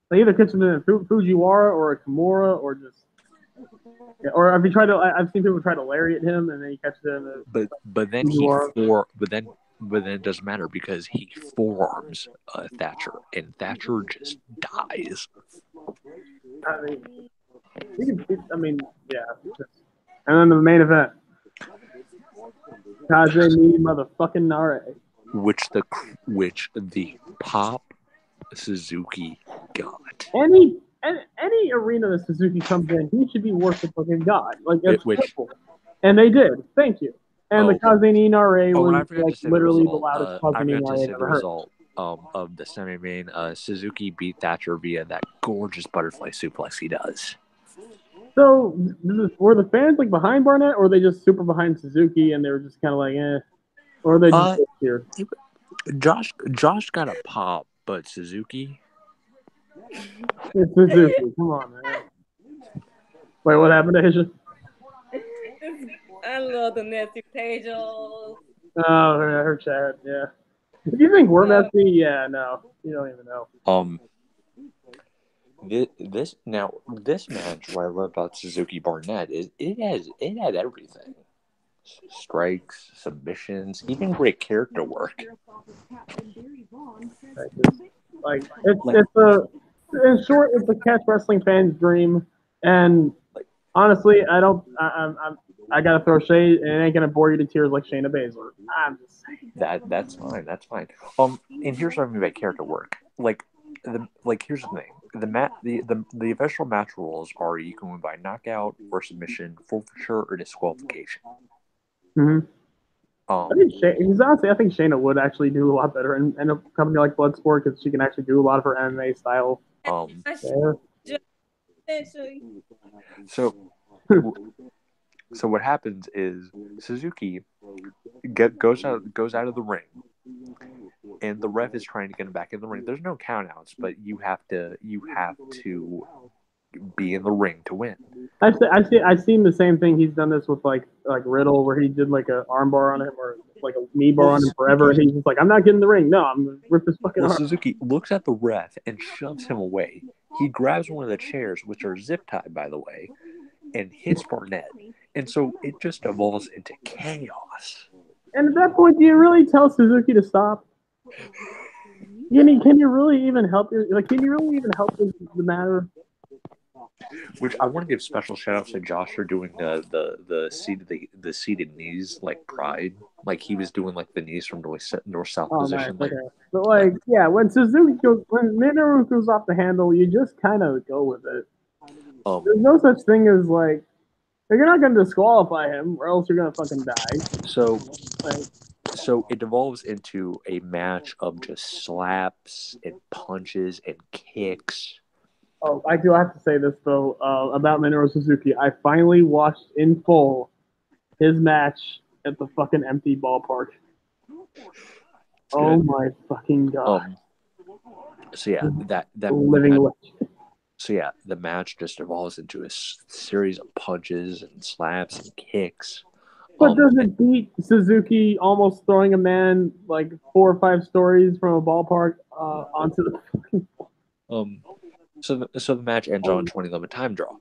they either catch him in a Fujiwara or a Kimura or just. Yeah, or if you try to, I've seen people try to lariat him and then he catches him. But then but then it doesn't matter because he forearms Thatcher and Thatcher just dies. And then the main event, Kazemi motherfucking Nare, which the Pop Suzuki got. Any arena that Suzuki comes in, he should be worshipped like a god. Like it's simple. And they did. Thank you. And the Kazemi Nare was like literally the loudest Kazemi Nare I've ever heard. Result of the semi-main. Suzuki beat Thatcher via that gorgeous butterfly suplex he does. So were the fans like behind Barnett, or were they just super behind Suzuki and they were just kind of like, eh? Or they just here? Josh got a pop, but Suzuki. It's Suzuki. Come on, man. Wait, what happened to Asia? I love the Nancy Pagels. Oh, her chat. Yeah. If you think we're messy, yeah, no, you don't even know. This match, what I love about Suzuki Barnett is it had everything: strikes, submissions, even great character work. Like in short, it's a catch wrestling fan's dream, and honestly, I gotta throw shade, and it ain't gonna bore you to tears like Shayna Baszler. I'm just saying that's fine. And here's what I mean by character work. Here's the thing: the official match rules are you can win by knockout or submission, forfeiture or disqualification. Mm-hmm. I think I think Shayna would actually do a lot better in a company like Bloodsport because she can actually do a lot of her MMA style. There. So what happens is Suzuki goes out of the ring, and the ref is trying to get him back in the ring. There's no countouts, but you have to be in the ring to win. I've seen the same thing. He's done this with like Riddle, where he did like an armbar on him or like a knee bar on him forever, and he's just like, I'm not getting in the ring. No, I'm gonna rip his fucking arm. Suzuki looks at the ref and shoves him away. He grabs one of the chairs, which are zip tied, by the way, and hits Barnett. And so it just evolves into chaos. And at that point, do you really tell Suzuki to stop? Can you really even help? Can you really even help the matter? Which I want to give special shout outs to Josh for doing the seated knees like pride, like he was doing like the knees from north south position. Nice. Okay. But when Minoru goes off the handle, you just kind of go with it. There's no such thing as like you're not going to disqualify him, or else you're going to fucking die. So it devolves into a match of just slaps and punches and kicks. Oh, I do have to say this, though, about Minoru Suzuki. I finally watched in full his match at the fucking empty ballpark. Oh, my fucking God. So, yeah, that living legend. So, yeah, the match just evolves into a series of punches and slaps and kicks. But does it beat Suzuki almost throwing a man like 4 or 5 stories from a ballpark onto the fucking So the match ends on a 20-11 time draw.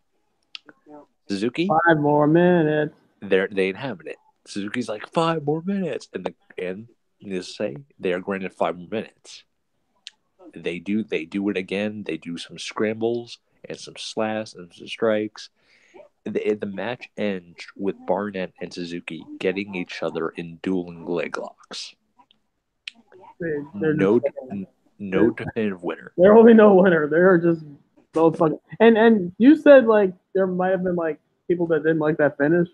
Suzuki, 5 more minutes. They ain't having it. Suzuki's like 5 more minutes, and needless to say, they are granted 5 more minutes. They do it again. They do some scrambles and some slaps and some strikes. The match ends with Barnett and Suzuki getting each other in dueling leg locks. No definitive winner. There will be no winner. They're just both fucking. And you said like there might have been like people that didn't like that finish.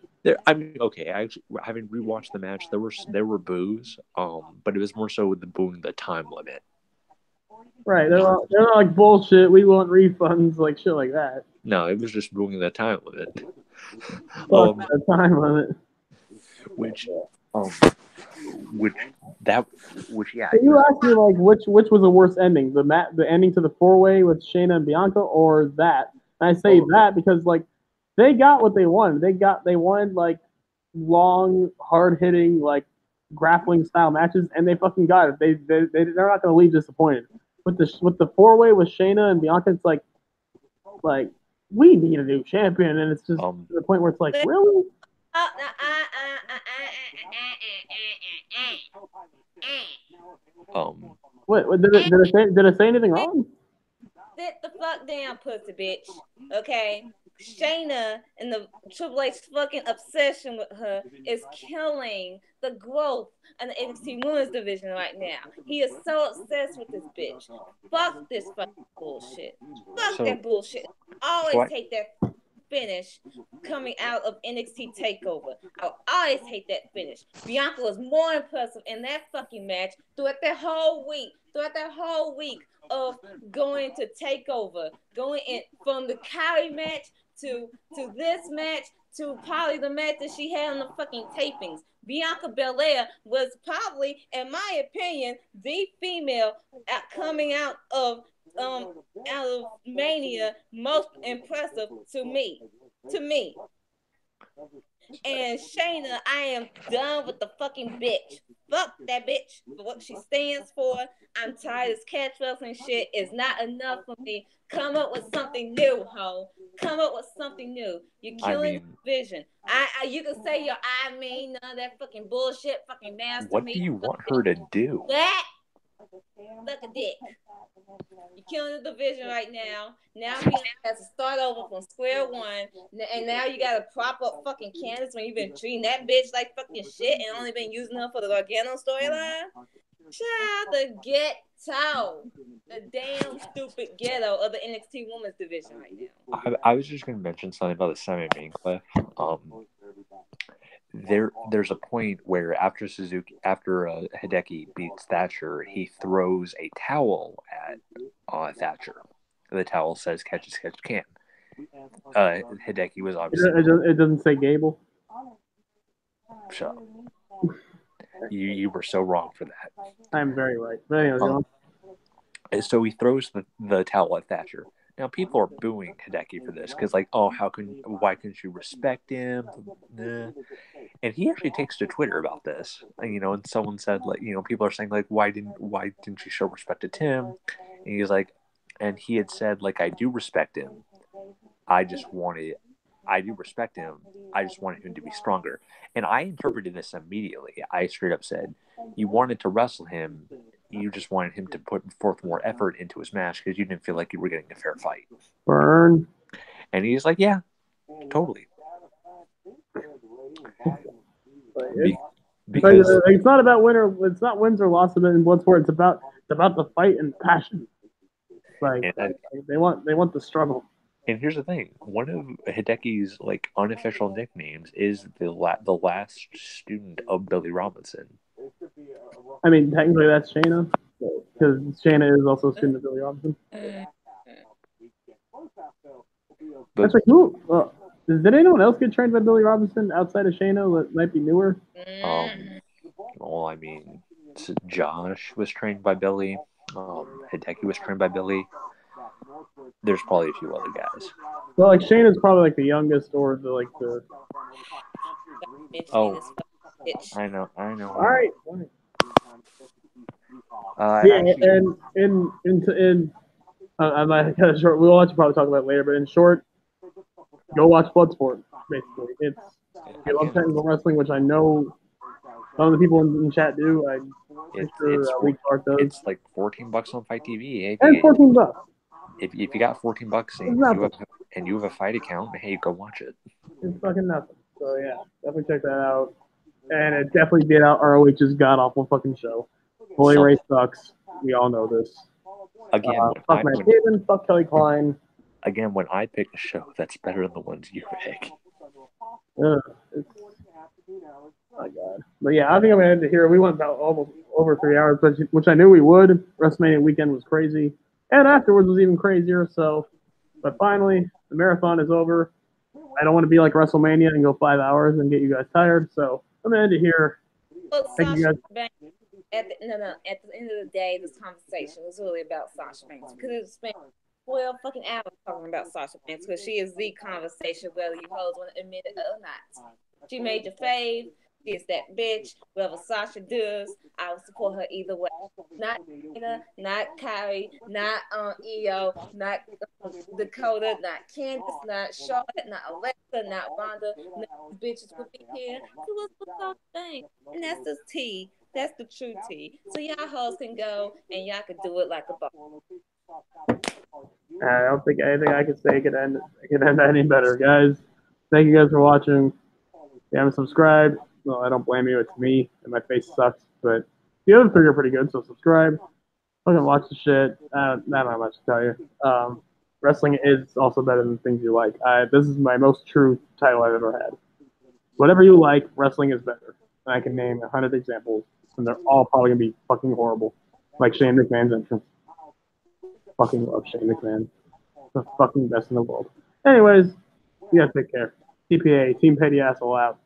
I mean, okay. Actually, having rewatched the match, there were boos. But it was more so with the booing the time limit. Right. They're like bullshit. We want refunds, like shit like that. No, it was just booing the time limit. The time limit. Which yeah. So you asked me like which was the worst ending, the ending to the 4-way with Shayna and Bianca, or that? And I say that because like they got what they wanted. They wanted like long, hard hitting, like grappling style matches, and they fucking got it. They're not gonna leave disappointed. With the 4-way with Shayna and Bianca, it's like we need a new champion, and it's just to the point where it's like really. What did it say anything wrong? Sit the fuck down, pussy bitch. Okay, Shayna and the Triple H fucking obsession with her is killing the growth in the NXT Women's division right now. He is so obsessed with this bitch. Fuck this fucking bullshit. Fuck that bullshit. Always take that finish coming out of NXT TakeOver. I'll always hate that finish. Bianca was more impressive in that fucking match throughout that whole week of going to TakeOver, going in from the Kyrie match to this match to probably the match that she had on the fucking tapings. Bianca Belair was probably, in my opinion, the female coming out of Mania most impressive to me. And Shayna, I am done with the fucking bitch. Fuck that bitch for what she stands for. I'm tired of this catch wrestling shit. It's not enough for me. Come up with something new, ho. Come up with something new. You're killing the vision. You can say none of that fucking bullshit, fucking master. What do you want her to do? That suck a dick. You're killing the division right now. Now we have to start over from square one. And now you gotta prop up fucking Candice when you've been treating that bitch like fucking shit and only been using her for the Gargano storyline. Child, the ghetto. The damn stupid ghetto of the NXT Women's division right now. I was just gonna mention something about the Sami Zayn clip. there's a point where after Hideki beats Thatcher, he throws a towel at Thatcher. The towel says "Catch as catch can." Hideki was obviously It doesn't say Gable. shut up. You were so wrong for that. I'm very right. But anyway, so he throws the towel at Thatcher. Now people are booing Hideki for this because, like, oh, why couldn't you respect him? Nah. And he actually takes to Twitter about this, and someone said, like, people are saying, like, why didn't you show respect to Tim? And he's like, and he had said, like, I do respect him. I do respect him. I just wanted him to be stronger. And I interpreted this immediately. I straight up said, you wanted to wrestle him. You just wanted him to put forth more effort into his match because you didn't feel like you were getting a fair fight. Burn. And he's like, yeah, totally. Because it's not about it's not wins or losses in Bloodsport. It's about the fight and passion. Like they want the struggle. And here's the thing: one of Hideki's like unofficial nicknames is the last student of Billy Robinson. I mean, technically that's Shayna, because Shayna is also a student of Billy Robinson. That's like who? Did anyone else get trained by Billy Robinson outside of Shayna that might be newer? Well, I mean, Josh was trained by Billy. Hideki was trained by Billy. There's probably a few other guys. Well, like Shayna's probably like the youngest or the. Oh, I know. All right. I'm not kind of short. We'll let you probably talk about it later, but in short, go watch Bloodsport. Basically, if you love technical wrestling, which I know some of the people in chat do. It's like $14 on Fight TV. And $14. If you got $14 and you have a fight account, hey, go watch it. It's fucking nothing. So yeah, definitely check that out. And it definitely beat out ROH's god awful fucking show. Bully Ray sucks. We all know this. Again, fuck Matt Taven, fuck Kelly Klein. Again, when I pick a show, that's better than the ones you pick. Oh my god. But yeah, I think I'm gonna end it here. We went about almost over 3 hours, which I knew we would. WrestleMania weekend was crazy. And afterwards was even crazier. So, but finally, the marathon is over. I don't want to be like WrestleMania and go 5 hours and get you guys tired. So I'm gonna end it here. Well, Thank you guys. At the end of the day, this conversation was really about Sasha Banks because it spent 12 fucking hours talking about Sasha Banks because she is the conversation, whether you hoes want to admit it or not. She made your fave. Is that bitch. Whatever Sasha does, I will support her either way. Not Dana, not Kyrie, not Io, not Dakota, not Candace, not Charlotte, not Alexa, not Ronda. None of these bitches will be here to us with Sasha Banks. And that's the tea. That's the true tea. So y'all hoes can go and y'all can do it like a boss. I don't think anything I could say could end any better, guys. Thank you guys for watching. If you haven't subscribed, well, I don't blame you. It's me, and my face sucks. But the other three are pretty good, so subscribe. Fucking watch the shit. I don't have much to tell you. Wrestling is also better than things you like. This is my most true title I've ever had. Whatever you like, wrestling is better. And I can name 100 examples, and they're all probably going to be fucking horrible. Like Shane McMahon's entrance. Fucking love Shane McMahon. The fucking best in the world. Anyways, you guys take care. TPA, Team Petty Asshole out.